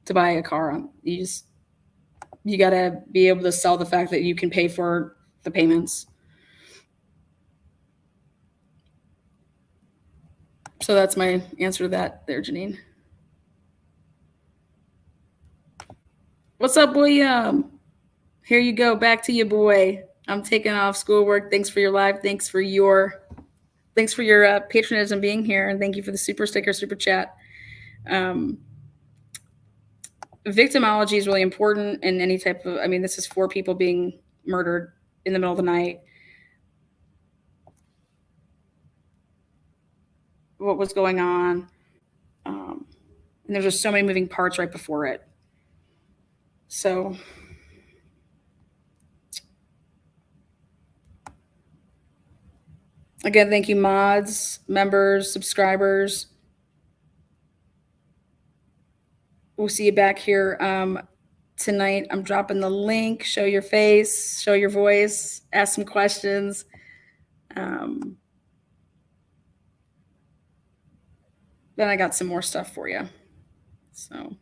Speaker 1: a car. You got to be able to sell the fact that you can pay for the payments. So that's my answer to that there, Janine. What's up, William? Here you go. Back to you, boy. I'm taking off schoolwork. Thanks for your live. Thanks for your patronage and being here. And thank you for the super sticker, super chat. Victimology is really important in any type of, this is 4 people being murdered in the middle of the night. What was going on? And there's just so many moving parts right before it. So again, thank you, mods, members, subscribers. We'll see you back here tonight. I'm dropping the link. Show your face, show your voice, ask some questions. Then I got some more stuff for you. So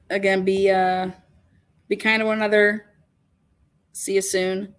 Speaker 1: again, be kind to one another. See you soon.